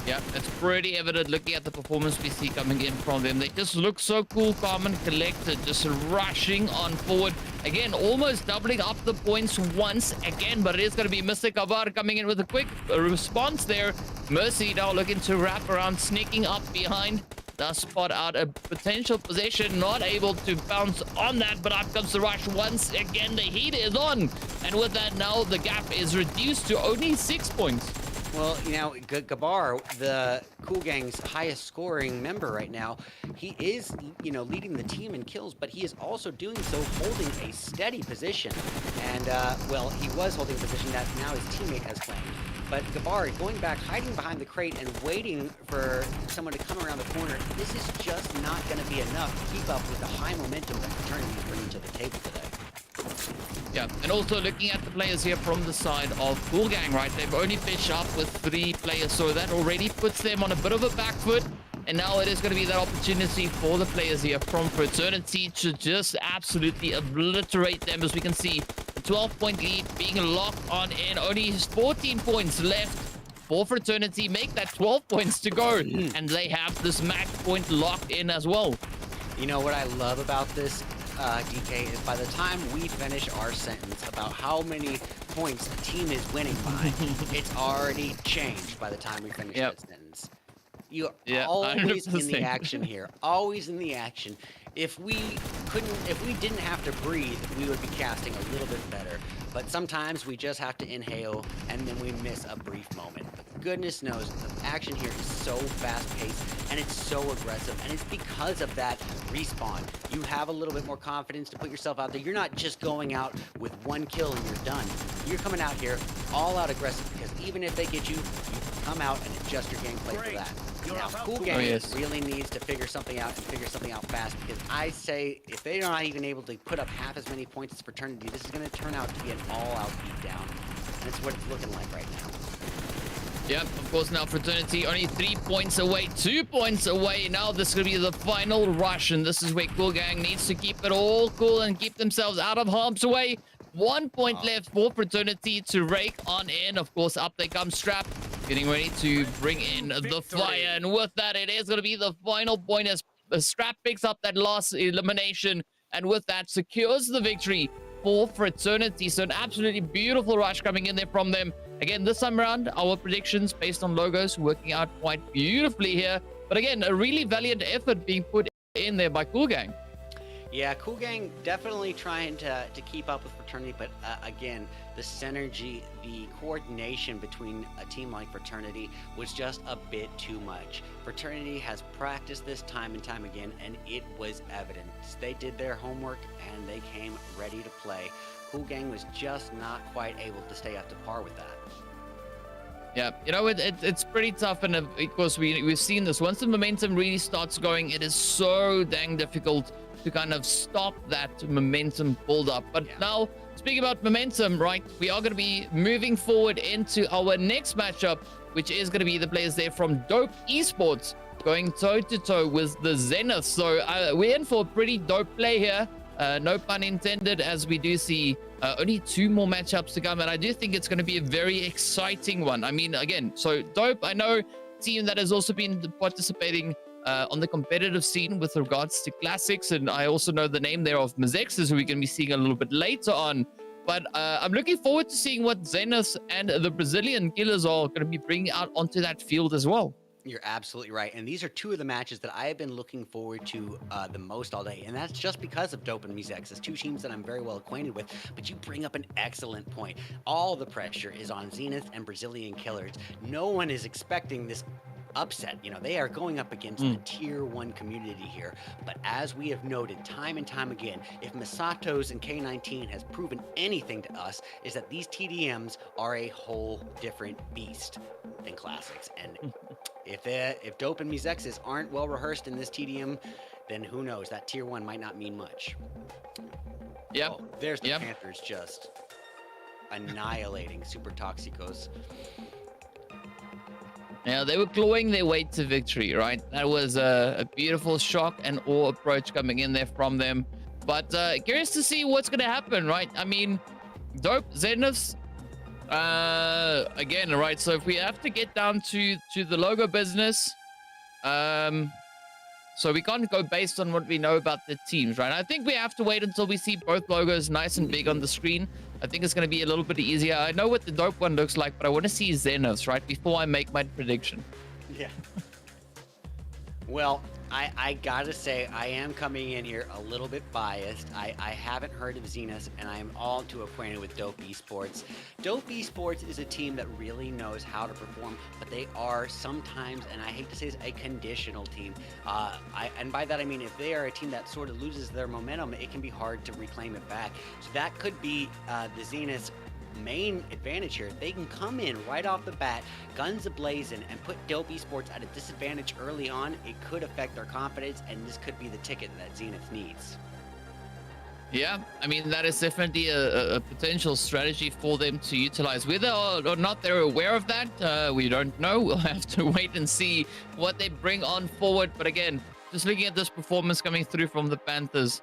Yeah, it's pretty evident looking at the performance we see coming in from them. They just look so cool, calm, and collected, just rushing on forward. Again, almost doubling up the points once again, but it is going to be Mr. Kabar coming in with a quick response there. Mercy now looking to wrap around, sneaking up behind. Does spot out a potential position, not able to bounce on that, but up comes the rush once again. The heat is on, and with that now, the gap is reduced to only 6 points. Well, you know, Gabar, the Cool Gang's highest scoring member right now, he is, you know, leading the team in kills, but he is also doing so holding a steady position. And, well, he was holding a position that now his teammate has claimed. But Gabar going back, hiding behind the crate and waiting for someone to come around the corner, this is just not going to be enough to keep up with the high momentum that Fraternity is bringing to the table today. Yeah, and also looking at the players here from the side of Cool Gang, right? They've only finished up with 3 players, so that already puts them on a bit of a back foot. And now it is going to be that opportunity for the players here from Fraternity to just absolutely obliterate them. As we can see, the 12-point lead being locked on in. Only 14 points left for Fraternity. Make that 12 points to go. And they have this match point locked in as well. You know what I love about this, DK, is by the time we finish our sentence about how many points the team is winning by, it's already changed by the time we finish that sentence. You're always 100%. In the action here, always in the action. If we didn't have to breathe, we would be casting a little bit better. But sometimes we just have to inhale, and then we miss a brief moment. But goodness knows, the action here is so fast-paced, and it's so aggressive, and it's because of that respawn. You have a little bit more confidence to put yourself out there. You're not just going out with 1 kill and you're done. You're coming out here all-out aggressive, because even if they get you, you come out and adjust your gameplay for that. Now, Cool Gang really needs to figure something out and figure something out fast, because I say if they're not even able to put up half as many points as Fraternity, this is going to turn out to be an all-out beatdown. And it's what it's looking like right now. Yep, of course, now Fraternity only 3 points away, 2 points away. Now this is going to be the final rush, and this is where Cool Gang needs to keep it all cool and keep themselves out of harm's way. 1 point left for Fraternity to rake on in. Of course, up they come Strap, getting ready to bring in the fire. And with that, it is going to be the final point as Strap picks up that last elimination. And with that, secures the victory for Fraternity. So an absolutely beautiful rush coming in there from them. Again, this time around, our predictions based on logos working out quite beautifully here. But again, a really valiant effort being put in there by Cool Gang. Yeah, Cool Gang definitely trying to keep up with Fraternity, but again, the synergy, the coordination between a team like Fraternity was just a bit too much. Fraternity has practiced this time and time again, and it was evident. They did their homework, and they came ready to play. Cool Gang was just not quite able to stay up to par with that. Yeah, you know, it's pretty tough, and of course we've seen this. Once the momentum really starts going, it is so dang difficult to kind of stop that momentum build up. But now, speaking about momentum, right, we are going to be moving forward into our next matchup, which is going to be the players there from Dope Esports going toe-to-toe with the Zenith. So we're in for a pretty dope play here. No pun intended, as we do see only 2 more matchups to come, and I do think it's going to be a very exciting one. I mean, again, so Dope, I know, team that has also been participating on the competitive scene with regards to classics, and I also know the name there of Mazexes, who we're going to be seeing a little bit later on. But I'm looking forward to seeing what Zenith and the Brazilian Killers are going to be bringing out onto that field as well. You're absolutely right. And these are 2 of the matches that I have been looking forward to the most all day. And that's just because of Dope and Mazexes, 2 teams that I'm very well acquainted with. But you bring up an excellent point. All the pressure is on Zenith and Brazilian Killers. No one is expecting this upset. You know, they are going up against the tier 1 community here. But as we have noted time and time again, if Masato's and K19 has proven anything to us, is that these TDMs are a whole different beast than classics. And if Dope and Mazexes aren't well rehearsed in this TDM, then who knows? That tier 1 might not mean much. Yep. Oh, there's the Panthers just annihilating Super Toxicos. Now, they were clawing their way to victory, right? That was a beautiful shock and awe approach coming in there from them. But curious to see what's going to happen, right? I mean, Dope, Zeniths, again, right? So if we have to get down to the logo business, so we can't go based on what we know about the teams, right? I think we have to wait until we see both logos nice and big on the screen. I think it's going to be a little bit easier. I know what the Dope one looks like, but I want to see Zeniths, right, before I make my prediction. Yeah. Well, I gotta say, I am coming in here a little bit biased. I haven't heard of Zenith, and I am all too acquainted with Dope Esports. Dope Esports is a team that really knows how to perform, but they are sometimes, and I hate to say this, a conditional team. And by that I mean if they are a team that sort of loses their momentum, it can be hard to reclaim it back. So that could be the Zenith's main advantage here. They can come in right off the bat, guns a-blazing, and put Dope Esports at a disadvantage early on. It could affect their confidence, and this could be the ticket that Zenith needs. Yeah, I mean, that is definitely a potential strategy for them to utilize. Whether or not they're aware of that, we don't know. We'll have to wait and see what they bring on forward. But again, just looking at this performance coming through from the Panthers,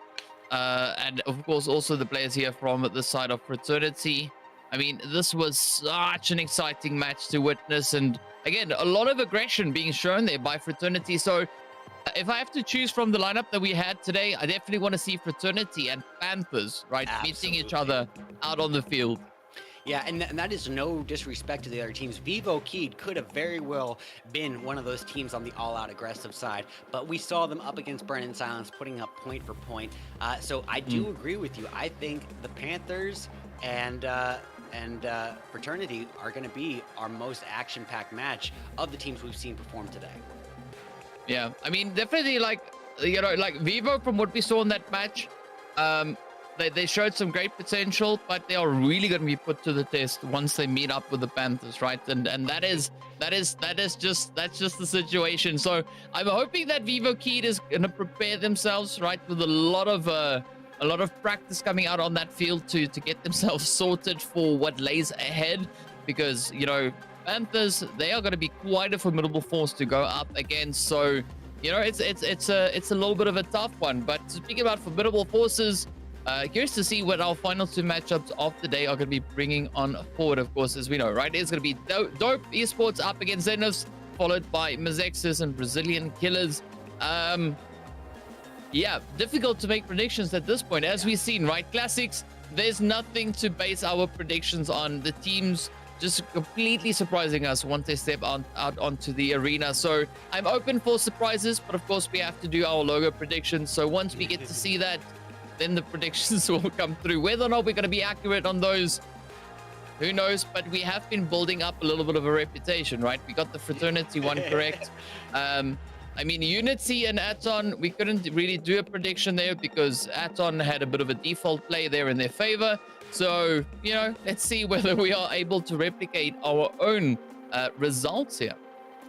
and of course also the players here from the side of Fraternity. I mean, this was such an exciting match to witness, and again, a lot of aggression being shown there by Fraternity. So if I have to choose from the lineup that we had today, I definitely want to see Fraternity and Panthers, right, meeting each other out on the field. Yeah, and that is no disrespect to the other teams. Vivo Keed could have very well been one of those teams on the all-out aggressive side, but we saw them up against Burn in Silence, putting up point for point. So I do agree with you. I think the Panthers and Fraternity are going to be our most action-packed match of the teams we've seen perform today. Yeah, I mean, definitely, like, you know, like Vivo, from what we saw in that match, they showed some great potential, but they are really going to be put to the test once they meet up with the Panthers, right? And that's just the situation. So I'm hoping that Vivo Keed is going to prepare themselves, right, with a lot of practice coming out on that field to get themselves sorted for what lays ahead, because, you know, Panthers, they are going to be quite a formidable force to go up against. So, you know, it's a little bit of a tough one. But speaking about formidable forces, curious to see what our final two matchups of the day are going to be bringing on forward, of course, as we know, right? It's going to be Dope Esports up against Zeniths, followed by Mazexis and Brazilian Killers. Yeah, difficult to make predictions at this point. As we've seen, right? Classics, there's nothing to base our predictions on. The teams just completely surprising us once they step out onto the arena. So I'm open for surprises, but of course we have to do our logo predictions. So once we get to see that, then the predictions will come through. Whether or not we're going to be accurate on those, who knows? But we have been building up a little bit of a reputation, right? We got the Fraternity one correct. I mean, Unity and Aton, we couldn't really do a prediction there because Aton had a bit of a default play there in their favor. So, you know, let's see whether we are able to replicate our own results here.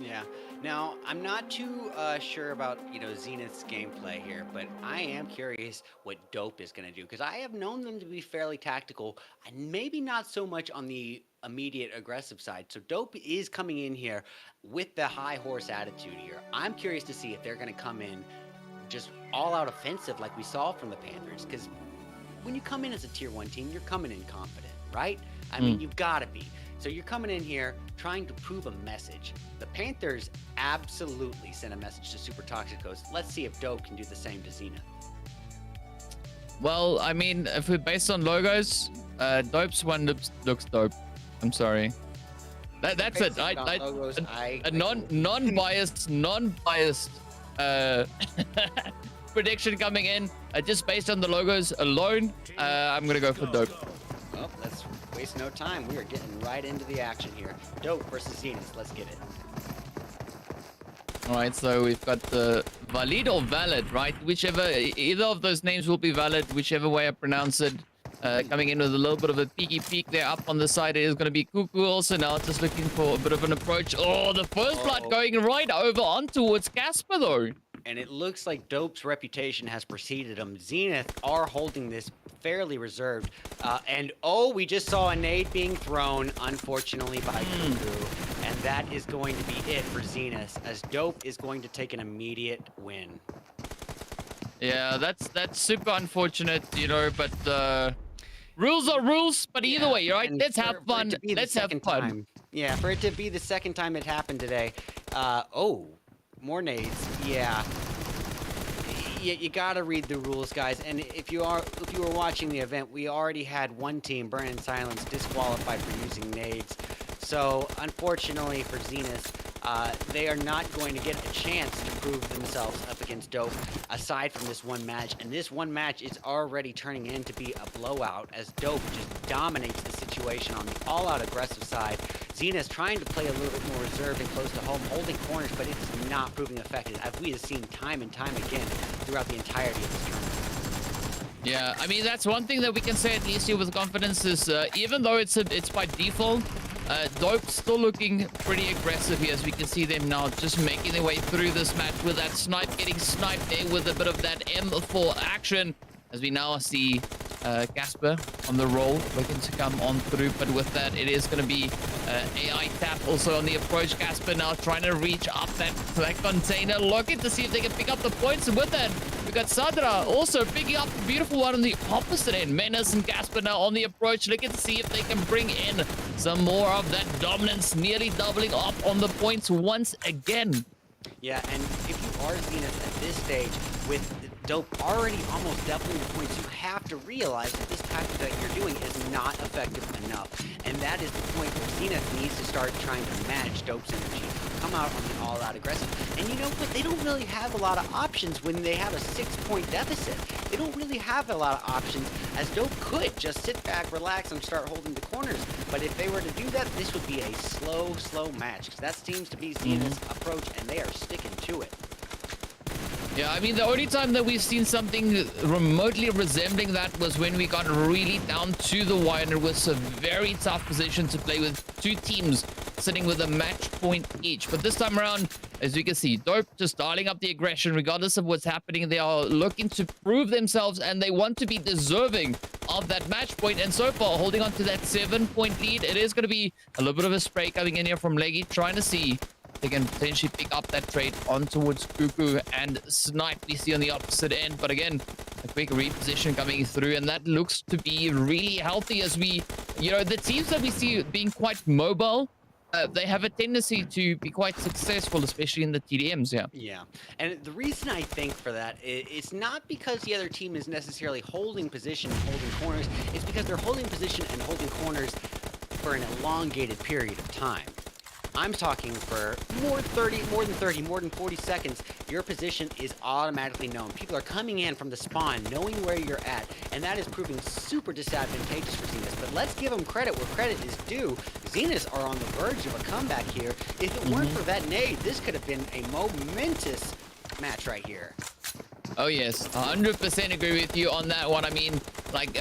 Yeah. Now, I'm not too sure about, you know, Zenith's gameplay here, but I am curious what Dope is going to do, because I have known them to be fairly tactical and maybe not so much on the immediate aggressive side. So Dope is coming in here with the high horse attitude here. I'm curious to see if they're going to come in just all out offensive like we saw from the Panthers, because when you come in as a tier 1 team, you're coming in confident, right? I mean, you've got to be. So you're coming in here trying to prove a message. The Panthers absolutely sent a message to Super Toxicos. Let's see if Dope can do the same to Zenith. Well, I mean, if we're based on logos, Dope's one looks dope. I'm sorry. That's it. A non-biased prediction coming in, just based on the logos alone. I'm gonna go for Dope. Well, let's waste no time. We are getting right into the action here. Dope versus Zenith. Let's get it. All right, so we've got the valid or valid, right? Whichever, either of those names will be valid, whichever way I pronounce it. Coming in with a little bit of a peeky peek there up on the side. It is going to be Cuckoo also now, just looking for a bit of an approach. Oh, the first blood going right over on towards Casper, though. And it looks like Dope's reputation has preceded him. Zenith are holding this fairly reserved. And we just saw a nade being thrown, unfortunately, by Cuckoo. And that is going to be it for Zenith, as Dope is going to take an immediate win. Yeah, that's super unfortunate, you know, but rules are rules. But either way, right? Let's have fun. Let's have fun. Yeah, for it to be the second time it happened today. More nades. Yeah. You gotta read the rules, guys. And if you were watching the event, we already had one team, Burn in Silence, disqualified for using nades. So unfortunately for Zenith, they are not going to get a chance to prove themselves up against Dope aside from this one match. And this one match is already turning in to be a blowout as Dope just dominates the situation on the all-out aggressive side. Zenith trying to play a little bit more reserved and close to home, holding corners, but it's not proving effective, as we have seen time and time again throughout the entirety of this tournament. Yeah, I mean, that's one thing that we can say at least here with confidence is even though it's by default, Dope still looking pretty aggressive here, as we can see them now just making their way through this match with that snipe, getting sniped there with a bit of that M4 action, as we now see Casper on the roll looking to come on through. But with that, it is going to be AI tap also on the approach. Casper now trying to reach up that container, looking to see if they can pick up the points. And with that, we got Sadra also picking up a beautiful one on the opposite end. Menace and Casper now on the approach, looking to see if they can bring in some more of that dominance, nearly doubling up on the points once again. Yeah, and if you are Zenith at this stage with Dope already almost doubling the points, you have to realize that this tactic that you're doing is not effective enough. And that is the point where Zenith needs to start trying to manage Dope's energy, come out on the all-out aggressive. And you know what? They don't really have a lot of options when they have a 6-point deficit. They don't really have a lot of options, as Dope could just sit back, relax, and start holding the corners. But if they were to do that, this would be a slow match, because that seems to be Zenith's approach, and they are sticking to it. Yeah, I mean, the only time that we've seen something remotely resembling that was when we got really down to the wire, and it was a very tough position to play with two teams sitting with a match point each. But this time around, as you can see, Dope just dialing up the aggression regardless of what's happening. They are looking to prove themselves, and they want to be deserving of that match point. And so far, holding on to that 7-point lead, it is going to be a little bit of a spray coming in here from Leggy, trying to see they can potentially pick up that trade on towards Cuckoo and Snipe we see on the opposite end. But again, a quick reposition coming through, and that looks to be really healthy as we, you know, the teams that we see being quite mobile, they have a tendency to be quite successful, especially in the TDMs, yeah. Yeah, and the reason I think for that is not because the other team is necessarily holding position and holding corners, it's because they're holding position and holding corners for an elongated period of time. I'm talking for more than 40 seconds, your position is automatically known. People are coming in from the spawn, knowing where you're at, and that is proving super disadvantageous for Zenith. But let's give them credit where credit is due. Zenith are on the verge of a comeback here. If it weren't for that nade, this could have been a momentous match right here. Oh yes, 100% agree with you on that one. I mean, like,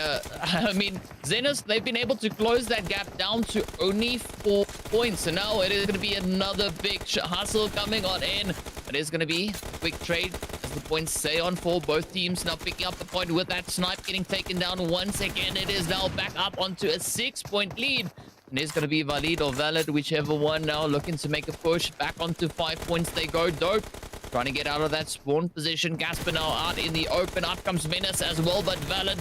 Zenith, they've been able to close that gap down to only 4 points. So now it is going to be another big hustle coming on in. It is going to be a quick trade, as the points say on for both teams. Now picking up the point with that Snipe getting taken down once again. It is now back up onto a 6-point lead. And it's going to be Valid or Valid, whichever one now looking to make a push. Back onto 5 points they go. Dope trying to get out of that spawn position. Casper now out in the open. Up comes Menace as well, but Valid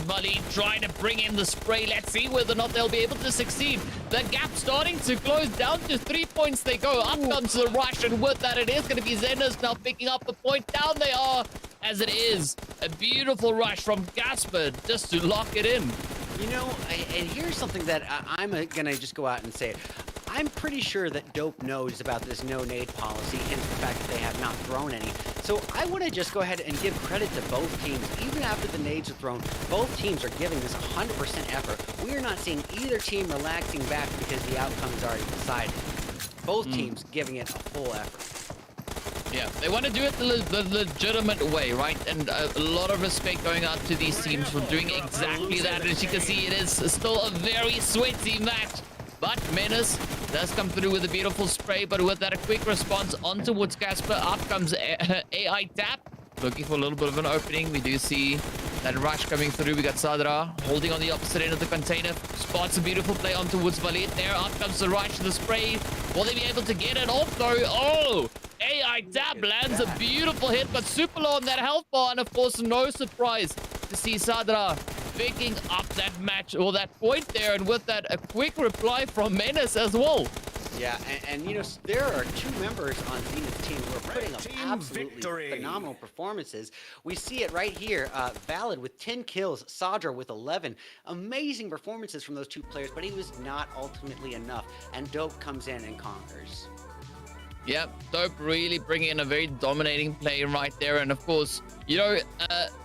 trying to bring in the spray. Let's see whether or not they'll be able to succeed. The gap starting to close down to 3 points they go. Up comes the rush, and with that, it is going to be Zenas now picking up the point. Down they are, as it is a beautiful rush from Casper just to lock it in. You know, and here's something that I'm going to just go out and say it. I'm pretty sure that Dope knows about this no-nade policy, hence the fact that they have not thrown any. So I want to just go ahead and give credit to both teams. Even after the nades are thrown, both teams are giving this 100% effort. We are not seeing either team relaxing back because the outcome is already decided. Both teams giving it a full effort. Yeah, they want to do it the legitimate way, right? And a lot of respect going out to these teams for doing exactly that. As you can see, it is still a very sweaty match. But Menace does come through with a beautiful spray, but with that, a quick response on towards Casper. Up comes AI Tap, looking for a little bit of an opening. We do see that rush coming through. We got Sadra holding on the opposite end of the container. Spots a beautiful play on towards Valit there. Up comes the rush, the spray. Will they be able to get it off though? Oh! AI Tap lands a beautiful hit, but super low on that health bar, and of course, no surprise to see Sadra picking up that match, or that point there, and with that, a quick reply from Menace as well. Yeah, and you know, there are 2 members on Zenith's team who are putting up absolutely phenomenal performances. We see it right here. Valid with 10 kills, Sadra with 11. Amazing performances from those 2 players, but he was not ultimately enough, and Dope comes in and conquers. Yeah, Dope really bringing in a very dominating play right there. And of course, you know,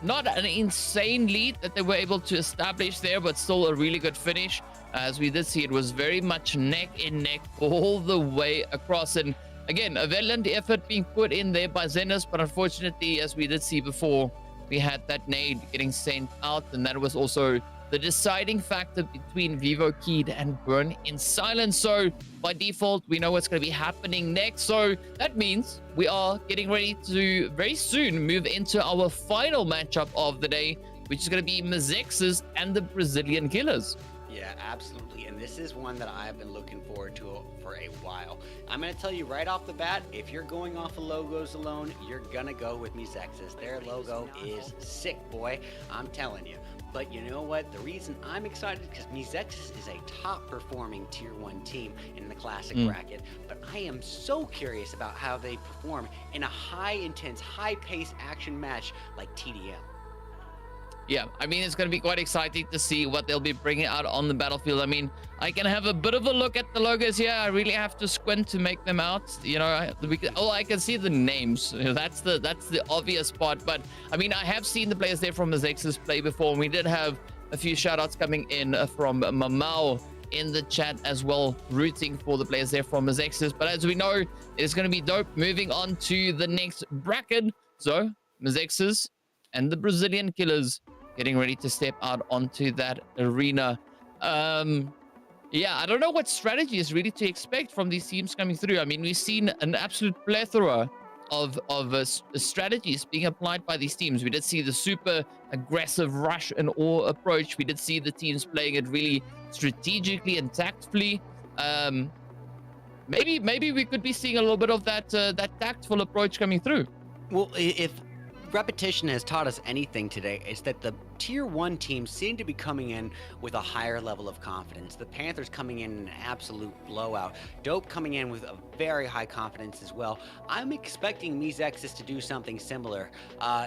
not an insane lead that they were able to establish there, but still a really good finish. As we did see, it was very much neck and neck all the way across. And again, a valiant effort being put in there by Zenus, but unfortunately, as we did see before, we had that nade getting sent out, and that was also the deciding factor between Vivo Keyed and Burn in Silence. So by default, we know what's going to be happening next. So that means we are getting ready to very soon move into our final matchup of the day, which is going to be Mazexes and the Brazilian Killers. Yeah, absolutely. And this is one that I've been looking forward to for a while. I'm going to tell you right off the bat, if you're going off of logos alone, you're going to go with Mazexes. Their logo is sick, boy. I'm telling you. But you know what? The reason I'm excited is because Mazexes is a top-performing Tier 1 team in the Classic bracket. But I am so curious about how they perform in a high-intense, high-paced action match like TDM. Yeah, I mean, it's going to be quite exciting to see what they'll be bringing out on the battlefield. I mean, I can have a bit of a look at the logos here. I really have to squint to make them out. You know, I can see the names. You know, that's the obvious part. But I mean, I have seen the players there from Mazexes play before. And we did have a few shout-outs coming in from Mamau in the chat as well, rooting for the players there from Mazexes. But as we know, it's going to be Dope moving on to the next bracket. So, Mazexes and the Brazilian Killers getting ready to step out onto that arena. Yeah, I don't know what strategies really to expect from these teams coming through. I mean, we've seen an absolute plethora of strategies being applied by these teams. We did see the super aggressive rush and all approach. We did see the teams playing it really strategically and tactfully. Maybe we could be seeing a little bit of that tactful approach coming through. Well, if repetition has taught us anything today, it's that the Tier 1 teams seem to be coming in with a higher level of confidence. The Panthers coming in an absolute blowout. Dope coming in with a very high confidence as well. I'm expecting Mazexes to do something similar.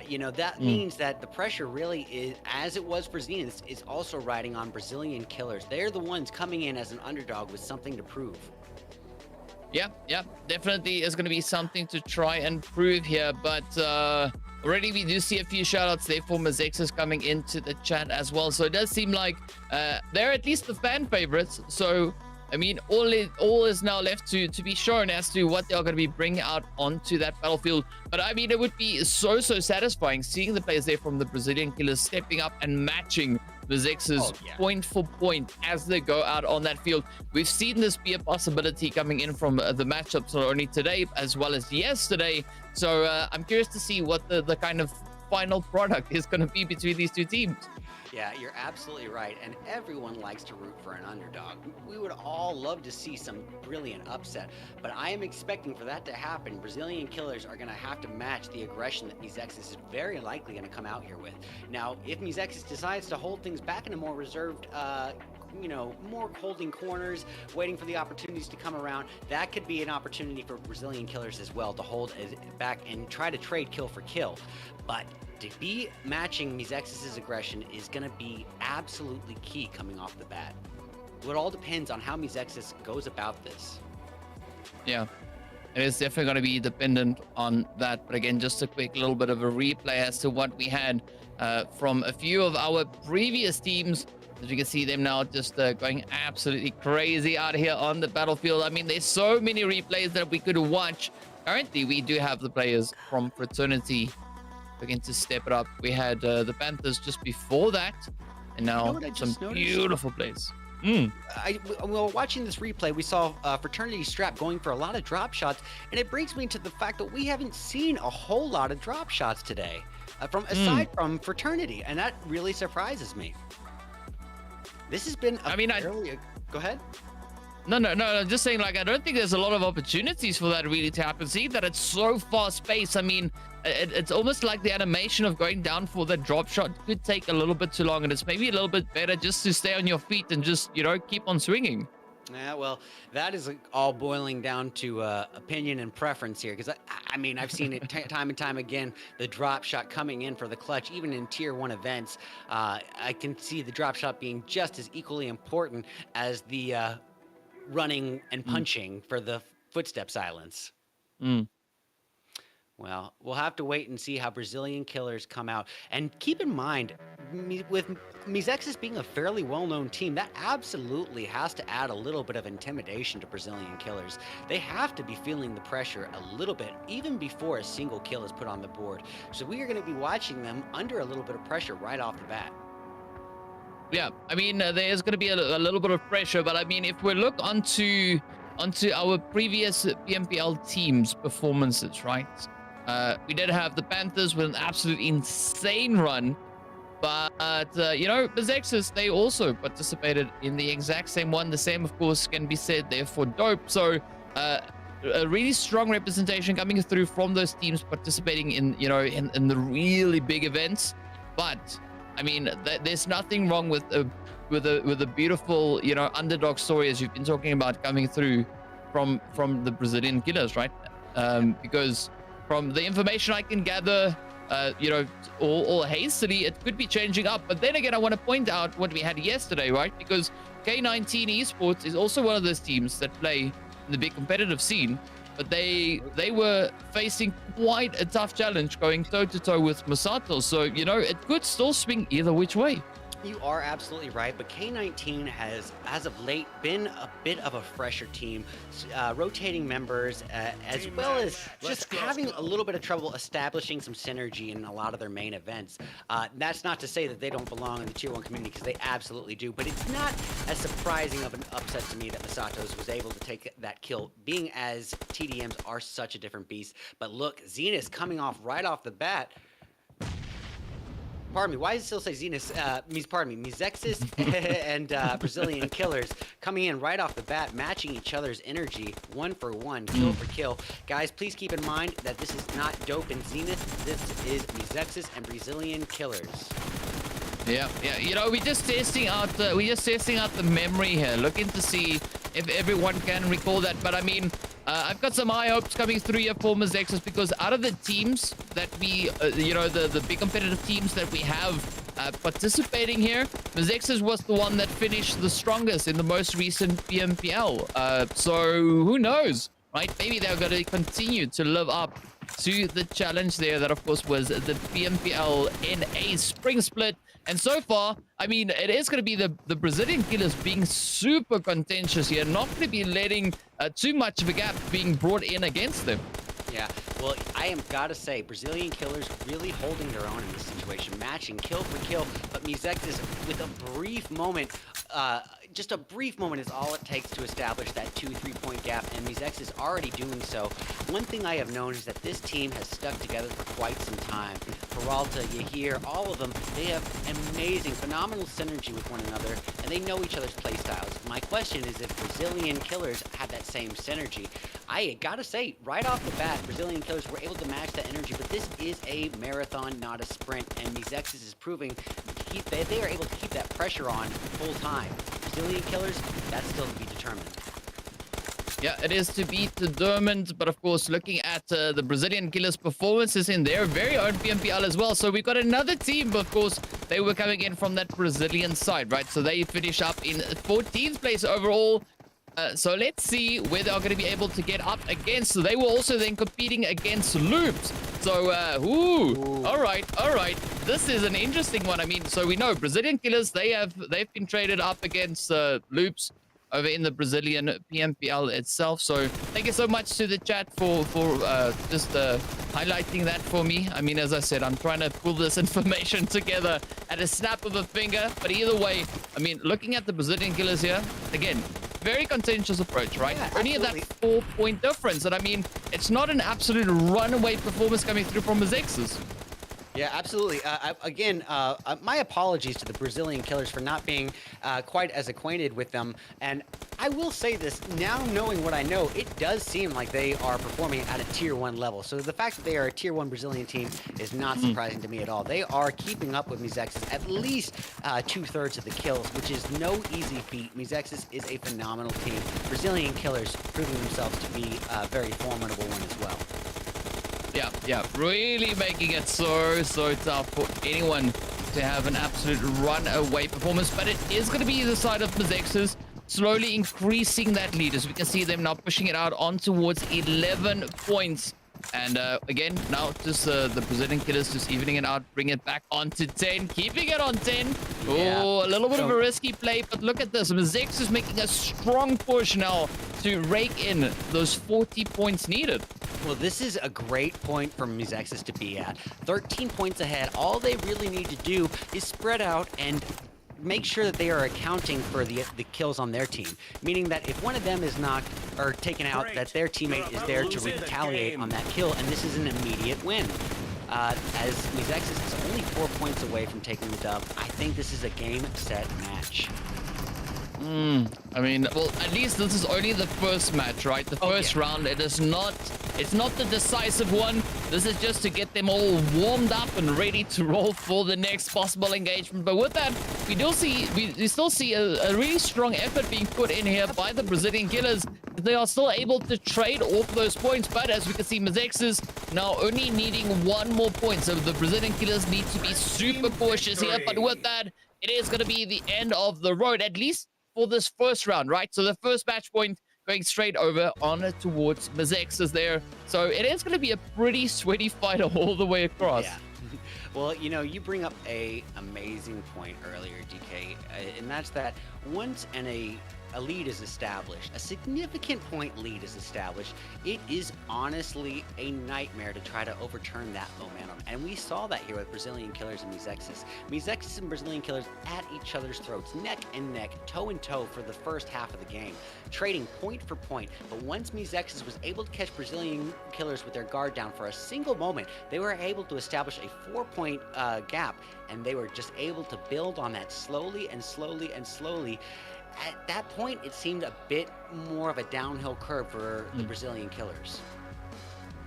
You know, that means that the pressure really is, as it was for Zenith, is also riding on Brazilian Killers. They're the ones coming in as an underdog with something to prove. Yeah, definitely is going to be something to try and prove here, but already we do see a few shoutouts there for Mazexes coming into the chat as well. So it does seem like they're at least the fan favorites. So I mean, all is now left to be shown as to what they are going to be bringing out onto that battlefield. But I mean, it would be so satisfying seeing the players there from the Brazilian Killers stepping up and matching Mazexes point for point as they go out on that field. We've seen this be a possibility coming in from the matchups not only today as well as yesterday. So I'm curious to see what the kind of final product is going to be between these two teams. Yeah, you're absolutely right, and everyone likes to root for an underdog. We would all love to see some brilliant upset, but I am expecting for that to happen. Brazilian Killers are going to have to match the aggression that Mazexes is very likely going to come out here with. Now, if Mazexes decides to hold things back in a more reserved, you know, more holding corners, waiting for the opportunities to come around, that could be an opportunity for Brazilian Killers as well to hold it back and try to trade kill for kill. But to be matching Mazexes' aggression is going to be absolutely key coming off the bat. It all depends on how Mazexes goes about this. Yeah, it is definitely going to be dependent on that. But again, just a quick little bit of a replay as to what we had from a few of our previous teams. As you can see them now just going absolutely crazy out here on the battlefield. I mean, there's so many replays that we could watch. Currently, we do have the players from Fraternity looking to step it up. We had the Panthers just before that, and now some beautiful plays. Well, watching this replay, we saw Fraternity Strap going for a lot of drop shots, and it brings me to the fact that we haven't seen a whole lot of drop shots today, aside from Fraternity, and that really surprises me. This has been go ahead. No, just saying, like, I don't think there's a lot of opportunities for that really to happen. See that it's so fast-paced. I mean, it's almost like the animation of going down for the drop shot could take a little bit too long, and it's maybe a little bit better just to stay on your feet and just, you know, keep on swinging. Yeah, well, that is all boiling down to opinion and preference here, because I mean, I've seen it time and time again, the drop shot coming in for the clutch, even in Tier 1 events. I can see the drop shot being just as equally important as the running and punching for the footstep silence. Well, we'll have to wait and see how Brazilian Killers come out. And keep in mind, with Mizexis being a fairly well-known team, that absolutely has to add a little bit of intimidation to Brazilian Killers. They have to be feeling the pressure a little bit, even before a single kill is put on the board. So we are going to be watching them under a little bit of pressure right off the bat. Yeah, I mean, there's going to be a little bit of pressure, but I mean, if we look onto our previous PMPL teams' performances, right? We did have the Panthers with an absolute insane run, but you know, Mizexis, they also participated in the exact same one. The same, of course, can be said there for Dope. So a really strong representation coming through from those teams participating in, you know, in the really big events. But I mean, there's nothing wrong with a beautiful, you know, underdog story, as you've been talking about, coming through from the Brazilian Killers, right? Because from the information I can gather, you know, all hastily, it could be changing up. But then again, I want to point out what we had yesterday, right? Because K19 Esports is also one of those teams that play in the big competitive scene. But they were facing quite a tough challenge going toe-to-toe with Masato. So, you know, it could still swing either which way. You are absolutely right, but K19 has, as of late, been a bit of a fresher team, rotating members, as well as just having a little bit of trouble establishing some synergy in a lot of their main events. That's not to say that they don't belong in the Tier 1 community, because they absolutely do, but it's not as surprising of an upset to me that Masato's was able to take that kill, being as TDMs are such a different beast. But look, Zenus coming off right off the bat. Pardon me, why does it still say Zenus? Mizexis and Brazilian Killers coming in right off the bat, matching each other's energy, 1 for 1, kill for kill. Guys, please keep in mind that this is not Dope and Zenith. This is Mizexis and Brazilian Killers. Yeah, you know, we're just testing out the memory here, looking to see if everyone can recall that. But I mean, I've got some high hopes coming through here for Mizexis, because out of the teams that we, you know, the big competitive teams that we have participating here, Mizexis was the one that finished the strongest in the most recent PMPL. So who knows, right? Maybe they're going to continue to live up to the challenge there. That, of course, was the PMPL NA Spring Split. And so far, I mean, it is going to be the Brazilian Killers being super contentious here, not going to be letting too much of a gap being brought in against them. Yeah, well, I am gotta say, Brazilian Killers really holding their own in this situation, matching kill for kill, but Mizexis with a brief moment, just a brief moment is all it takes to establish that 2-3 point gap, and Mizexis is already doing so. One thing I have known is that this team has stuck together for quite some time. Peralta, Yahir, all of them, they have amazing, phenomenal synergy with one another, and they know each other's playstyles. My question is if Brazilian Killers have that same synergy. I gotta say, right off the bat, Brazilian Killers were able to match that energy, but this is a marathon, not a sprint, and Mizexis is proving they are able to keep that pressure on full time. Brazilian Killers, that's still to be determined. Yeah, it is to be determined, but of course, looking at the Brazilian Killers' performances in their very own PMPL as well. So we've got another team, but of course, they were coming in from that Brazilian side, right? So they finish up in 14th place overall. So let's see where they're going to be able to get up against. So they were also then competing against Loops. So, all right. This is an interesting one. I mean, so we know Brazilian Killers, they've been traded up against Loops over in the Brazilian PMPL itself. So thank you so much to the chat for just highlighting that for me. I mean, as I said, I'm trying to pull this information together at a snap of a finger. But either way, I mean, looking at the Brazilian Killers here, again, very contentious approach, right? Yeah, only that 4-point difference. And I mean, it's not an absolute runaway performance coming through from Mizexis. Yeah, absolutely. Again, my apologies to the Brazilian Killers for not being quite as acquainted with them. And I will say this, now knowing what I know, it does seem like they are performing at a Tier 1 level. So the fact that they are a Tier 1 Brazilian team is not surprising to me at all. They are keeping up with Mizexis at least 2/3 of the kills, which is no easy feat. Mizexis is a phenomenal team. Brazilian Killers proving themselves to be a very formidable one as well. Yeah, really making it so tough for anyone to have an absolute runaway performance. But it is going to be the side of Mizexis slowly increasing that lead, as we can see them now pushing it out on towards 11 points. And again, now just the Brazilian Killers just evening it out, bring it back onto 10, keeping it on 10. Yeah. Oh, a little bit of a risky play, but look at this. Zex is making a strong push now to rake in those 40 points needed. Well, this is a great point for Mizexis to be at. 13 points ahead. All they really need to do is spread out and make sure that they are accounting for the kills on their team. Meaning that if one of them is knocked or taken out, that their teammate is there to retaliate on that kill, and this is an immediate win. As Mizexis is only 4 points away from taking the dub, I think this is a game, set, match. I mean, well, at least this is only the first match, right? The first round. It's not the decisive one. This is just to get them all warmed up and ready to roll for the next possible engagement. But with that, we still see a really strong effort being put in here by the Brazilian Killers. They are still able to trade off those points, but as we can see, Mizexis now only needing 1 more point. So the Brazilian Killers need to be super cautious here. But with that, it is going to be the end of the road, at least for this first round, right? So the first match point going straight over on towards Mizexis there. So it is going to be a pretty sweaty fight all the way across. Yeah. Well, you know, you bring up a amazing point earlier, DK, and that's that once a lead is established, a significant point lead is established, it is honestly a nightmare to try to overturn that momentum. And we saw that here with Brazilian Killers and Mizexis. Mizexis and Brazilian Killers at each other's throats, neck and neck, toe and toe for the first half of the game, trading point for point. But once Mizexis was able to catch Brazilian Killers with their guard down for a single moment, they were able to establish a 4-point gap, and they were just able to build on that slowly and slowly and slowly. At that point, it seemed a bit more of a downhill curve for the Brazilian Killers.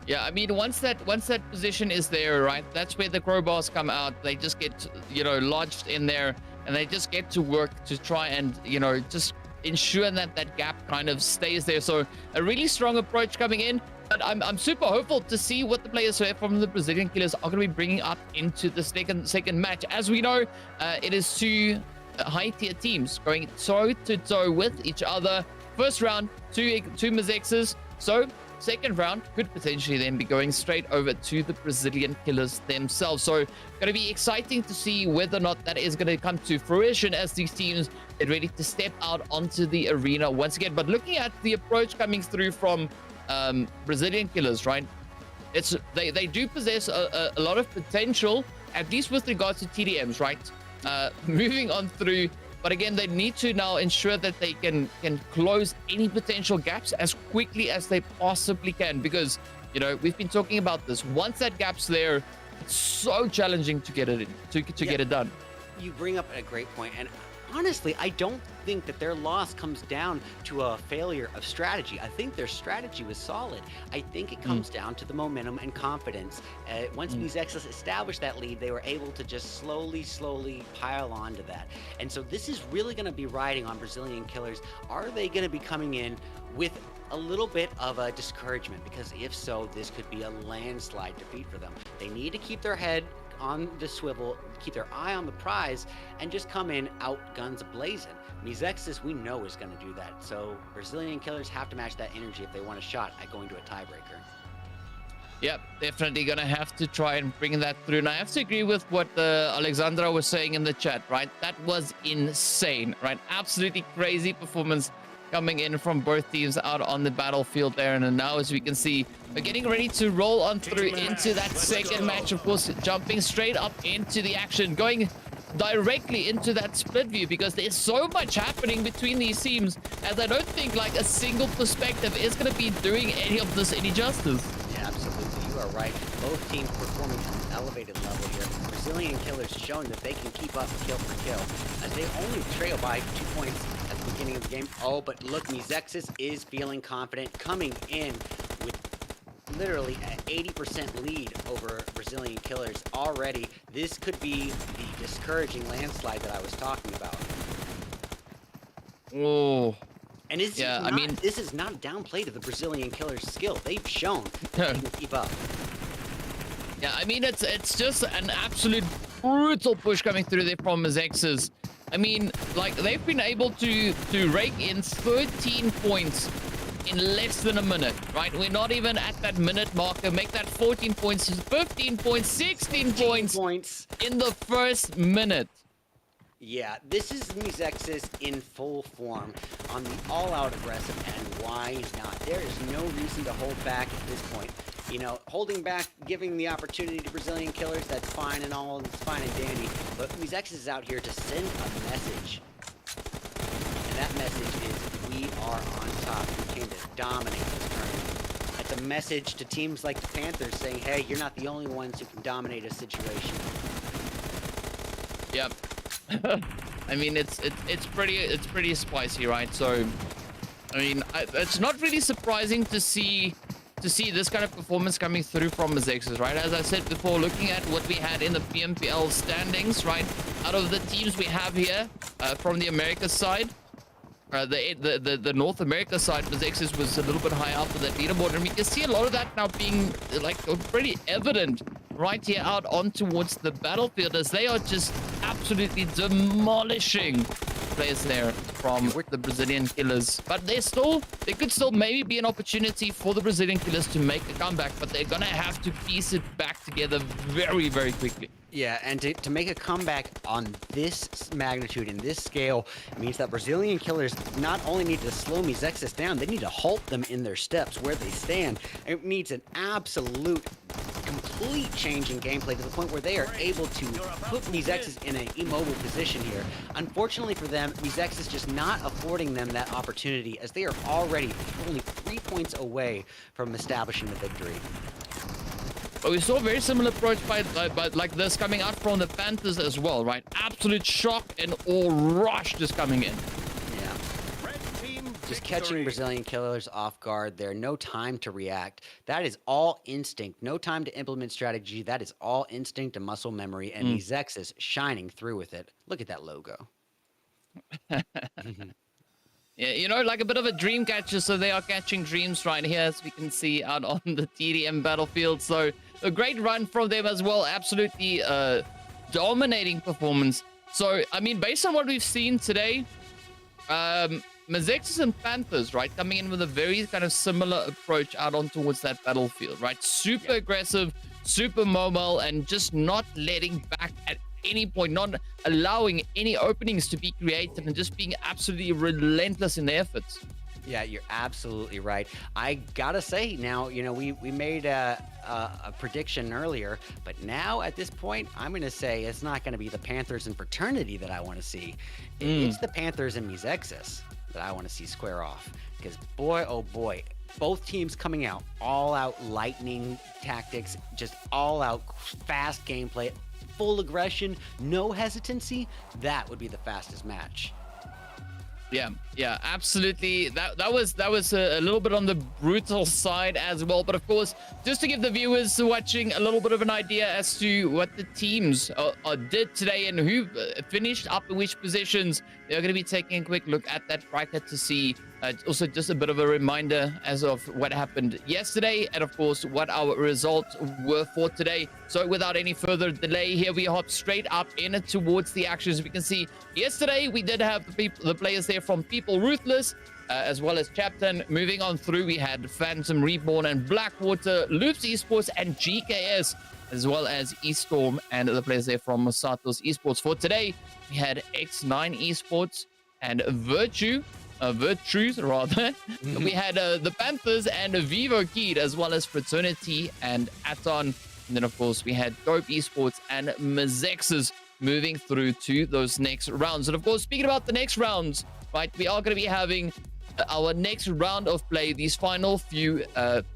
Yeah, I mean, once that position is there, right, that's where the crowbars come out. They just get, you know, lodged in there, and they just get to work to try and, you know, just ensure that that gap kind of stays there. So a really strong approach coming in. But I'm super hopeful to see what the players from the Brazilian Killers are going to be bringing up into the second match. As we know, it is 2 high-tier teams going toe-to-toe with each other. First round, two Mizexis. So second round could potentially then be going straight over to the Brazilian Killers themselves. So going to be exciting to see whether or not that is going to come to fruition as these teams get ready to step out onto the arena once again. But looking at the approach coming through from Brazilian Killers, right? They do possess a lot of potential, at least with regards to TDMs, right? Moving on through, but again, they need to now ensure that they can close any potential gaps as quickly as they possibly can, because, you know, we've been talking about this. Once that gap's there, it's so challenging to get it in, to get it done. You bring up a great point, and honestly, I don't think that their loss comes down to a failure of strategy. I think their strategy was solid. I think it comes down to the momentum and confidence. Once Mizexis established that lead, they were able to just slowly pile onto that. And so this is really going to be riding on Brazilian Killers. Are they going to be coming in with a little bit of a discouragement? Because if so, this could be a landslide defeat for them. They need to keep their head on the swivel, keep their eye on the prize, and just come in out guns blazing. Mizexis, we know, is going to do that. So Brazilian Killers have to match that energy if they want a shot at going to a tiebreaker. Yep, definitely going to have to try and bring that through. And I have to agree with what Alexandra was saying in the chat, right? That was insane, right? Absolutely crazy performance coming in from both teams out on the battlefield there. And now, as we can see, we're getting ready to roll on through into that second match, of course, jumping straight up into the action, going directly into that split view, because there's so much happening between these teams, as I don't think like a single perspective is going to be doing any of this any justice. Yeah, absolutely. You are right. Both teams performing at an elevated level here. Brazilian Killers showing that they can keep up kill for kill, as they only trail by 2 points at the beginning of the game. Oh, but look, Mizexis is feeling confident, coming in with literally an 80% lead over Brazilian Killers already. This could be the discouraging landslide that I was talking about. Oh. And this is not a downplay to the Brazilian Killers' skill. They've shown they can keep up. Yeah, I mean, it's just an absolute brutal push coming through there from Mizexis. I mean, like, they've been able to rake in 13 points in less than a minute, right? We're not even at that minute marker. Make that 14 points, 15 poinds, 16 points in the first minute. Yeah, this is Mizexis in full form on the all-out aggressive, and why not? There is no reason to hold back at this point. You know, holding back, giving the opportunity to Brazilian killers, that's fine and all, it's fine and dandy, but Mizexis is out here to send a message. And that message is, we are on top. We came to dominate this tournament. It's a message to teams like the Panthers saying, hey, you're not the only ones who can dominate a situation. Yep. I mean, it's pretty spicy, right? So, I mean, it's not really surprising to see this kind of performance coming through from Mizexis, right? As I said before, looking at what we had in the PMPL standings, right? Out of the teams we have here from the America side, the North America side, Mizexis was a little bit higher up on that leaderboard, and we can see a lot of that now being like pretty evident right here out on towards the battlefield, as they are just absolutely demolishing players there from the Brazilian killers. But there could still maybe be an opportunity for the Brazilian killers to make a comeback, but they're gonna have to piece it back together very, very quickly. Yeah, and to make a comeback on this magnitude and this scale means that Brazilian killers not only need to slow Mizexis down, they need to halt them in their steps where they stand. It needs an absolute, complete change in gameplay to the point where they are able to put Mizexis in an immobile position here. Unfortunately for them, Mizexis is just not affording them that opportunity, as they are already only 3 points away from establishing the victory. But we saw a very similar approach by like this coming out from the Panthers as well, right? Absolute shock and all rush just coming in. Yeah. Just catching Brazilian killers off guard there. No time to react. That is all instinct. No time to implement strategy. That is all instinct and muscle memory. And Mizexis shining through with it. Look at that logo. Yeah, you know, like a bit of a dream catcher, so they are catching dreams right here, as we can see out on the TDM battlefield. So a great run from them as well. Absolutely dominating performance. So, I mean, based on what we've seen today, Mizexis and Panthers, right, coming in with a very kind of similar approach out on towards that battlefield, right? Super aggressive, super mobile, and just not letting back at any point, not allowing any openings to be created, and just being absolutely relentless in their efforts. Yeah, you're absolutely right. I gotta say now, you know, we made a prediction earlier, but now at this point, I'm gonna say it's not gonna be the Panthers and Fraternity that I want to see. It's the Panthers and Mizexis that I want to see square off. Because boy, oh boy, both teams coming out all out lightning tactics, just all out fast gameplay, full aggression, no hesitancy. That would be the fastest match. Yeah, absolutely. That was a little bit on the brutal side as well. But of course, just to give the viewers watching a little bit of an idea as to what the teams did today and who finished up in which positions, they're going to be taking a quick look at that bracket to see. Also, just a bit of a reminder as of what happened yesterday, and of course, what our results were for today. So without any further delay, here we hop straight up in towards the actions. We can see yesterday we did have the players there from People Ruthless, as well as Captain. Moving on through, we had Phantom Reborn and Blackwater, Loops Esports, and GKS, as well as Eaststorm and the players there from Masato's Esports. For today, we had X9 Esports and Virtues rather. We had the Panthers and Vivo Keyed, as well as Fraternity and Aton. And then, of course, we had Dope Esports and Mizexis moving through to those next rounds. And, of course, speaking about the next rounds, right, we are going to be having our next round of play, these final few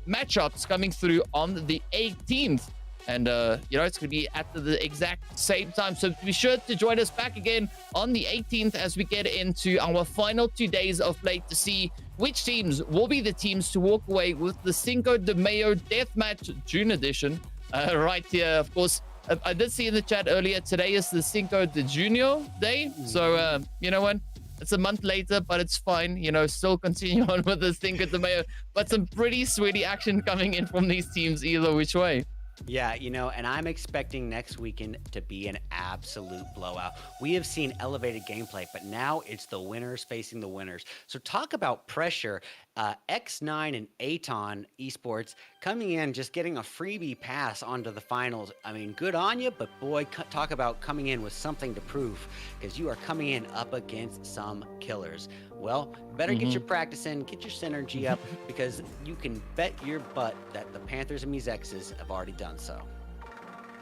matchups coming through on the 18th. And, you know, it's going to be at the exact same time. So be sure to join us back again on the 18th as we get into our final 2 days of play to see which teams will be the teams to walk away with the Cinco de Mayo Deathmatch June edition. Right here, of course, I did see in the chat earlier, today is the Cinco de Junio day. So, you know what? It's a month later, but it's fine. You know, still continue on with the Cinco de Mayo. But some pretty sweaty action coming in from these teams either which way. Yeah, and I'm expecting next weekend to be an absolute blowout. We have seen elevated gameplay, but now it's the winners facing the winners. So talk about pressure. X9 and Aton Esports coming in, just getting a freebie pass onto the finals. I mean, good on you, but boy, talk about coming in with something to prove, because you are coming in up against some killers. Well, better get your practice in, get your synergy up, because you can bet your butt that the Panthers and Mezexes have already done so.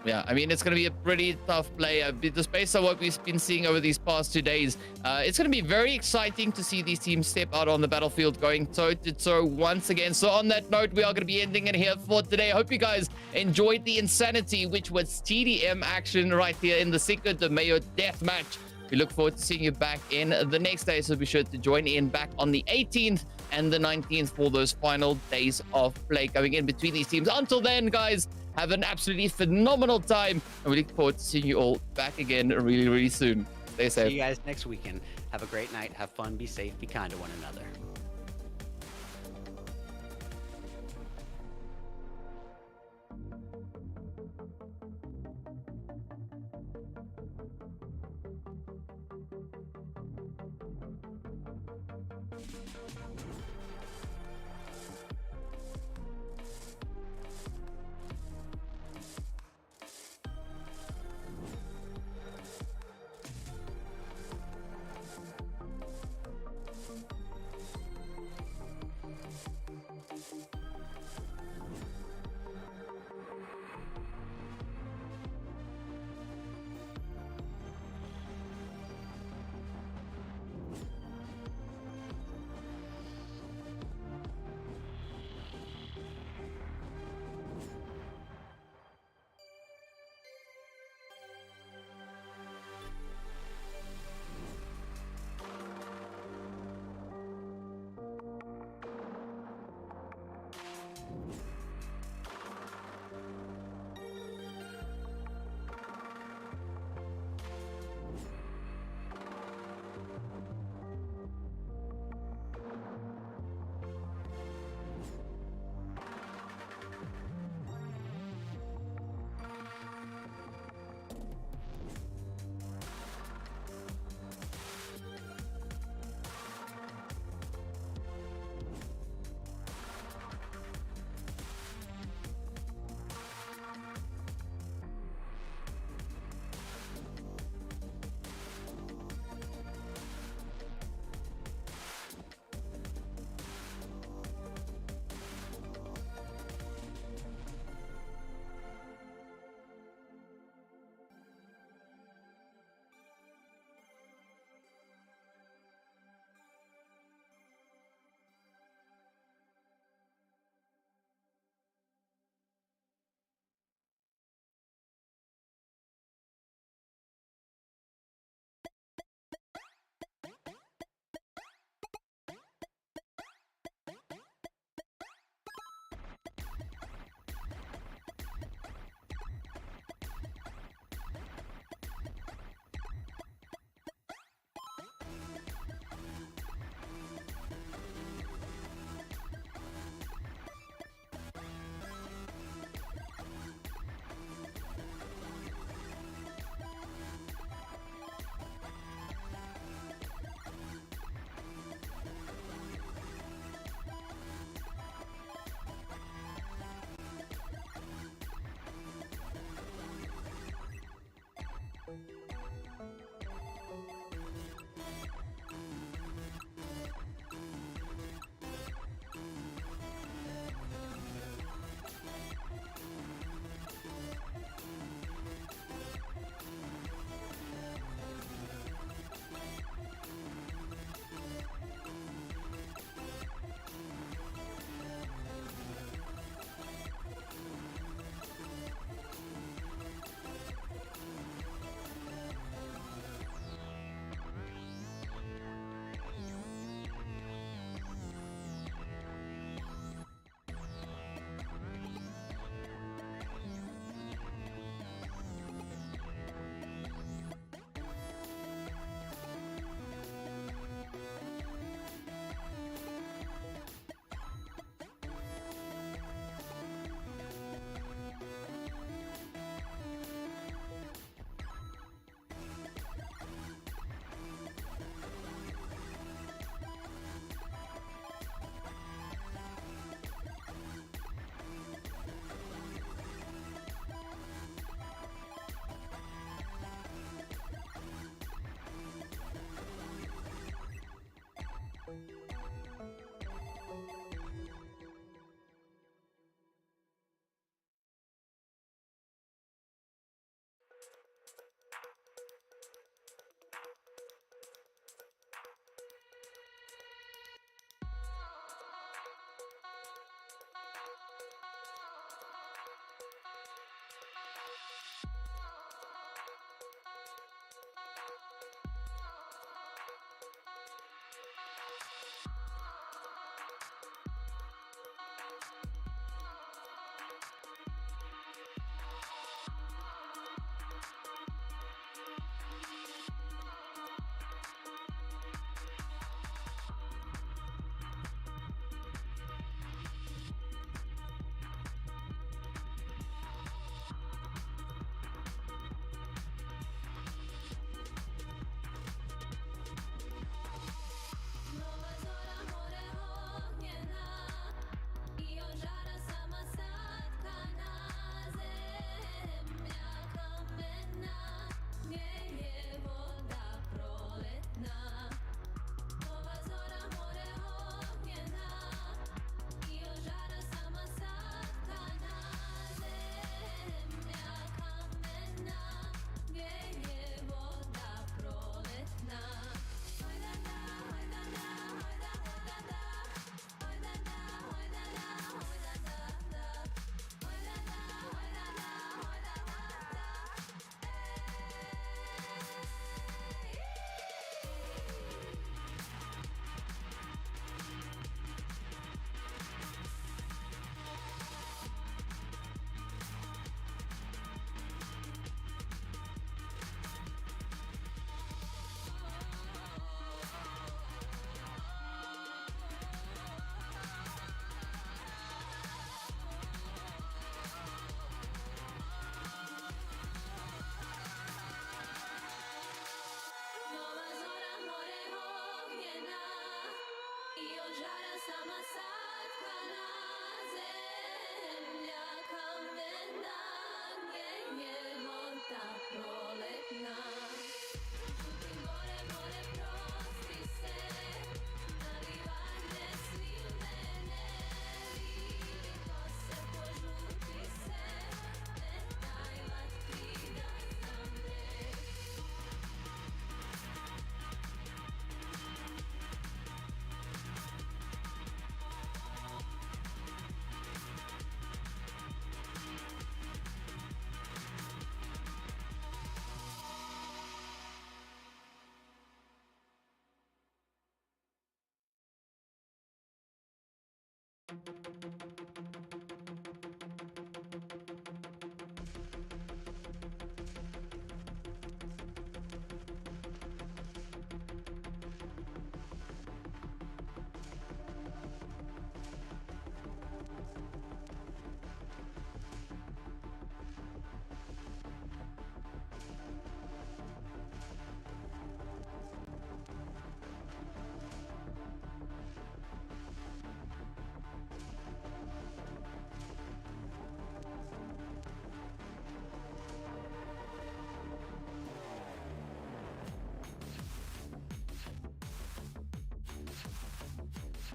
Yeah, I mean, it's going to be a pretty tough play. Just based on what we've been seeing over these past 2 days, it's going to be very exciting to see these teams step out on the battlefield going toe-to-toe once again. So on that note, we are going to be ending it here for today. I hope you guys enjoyed the insanity, which was TDM action right here in the Cinco De Mayo Deathmatch. We look forward to seeing you back in the next day, so be sure to join in back on the 18th and the 19th for those final days of play coming in between these teams. Until then, guys, have an absolutely phenomenal time, and we look forward to seeing you all back again really, really soon. Stay safe. See you guys next weekend. Have a great night. Have fun. Be safe. Be kind to one another. Thank you.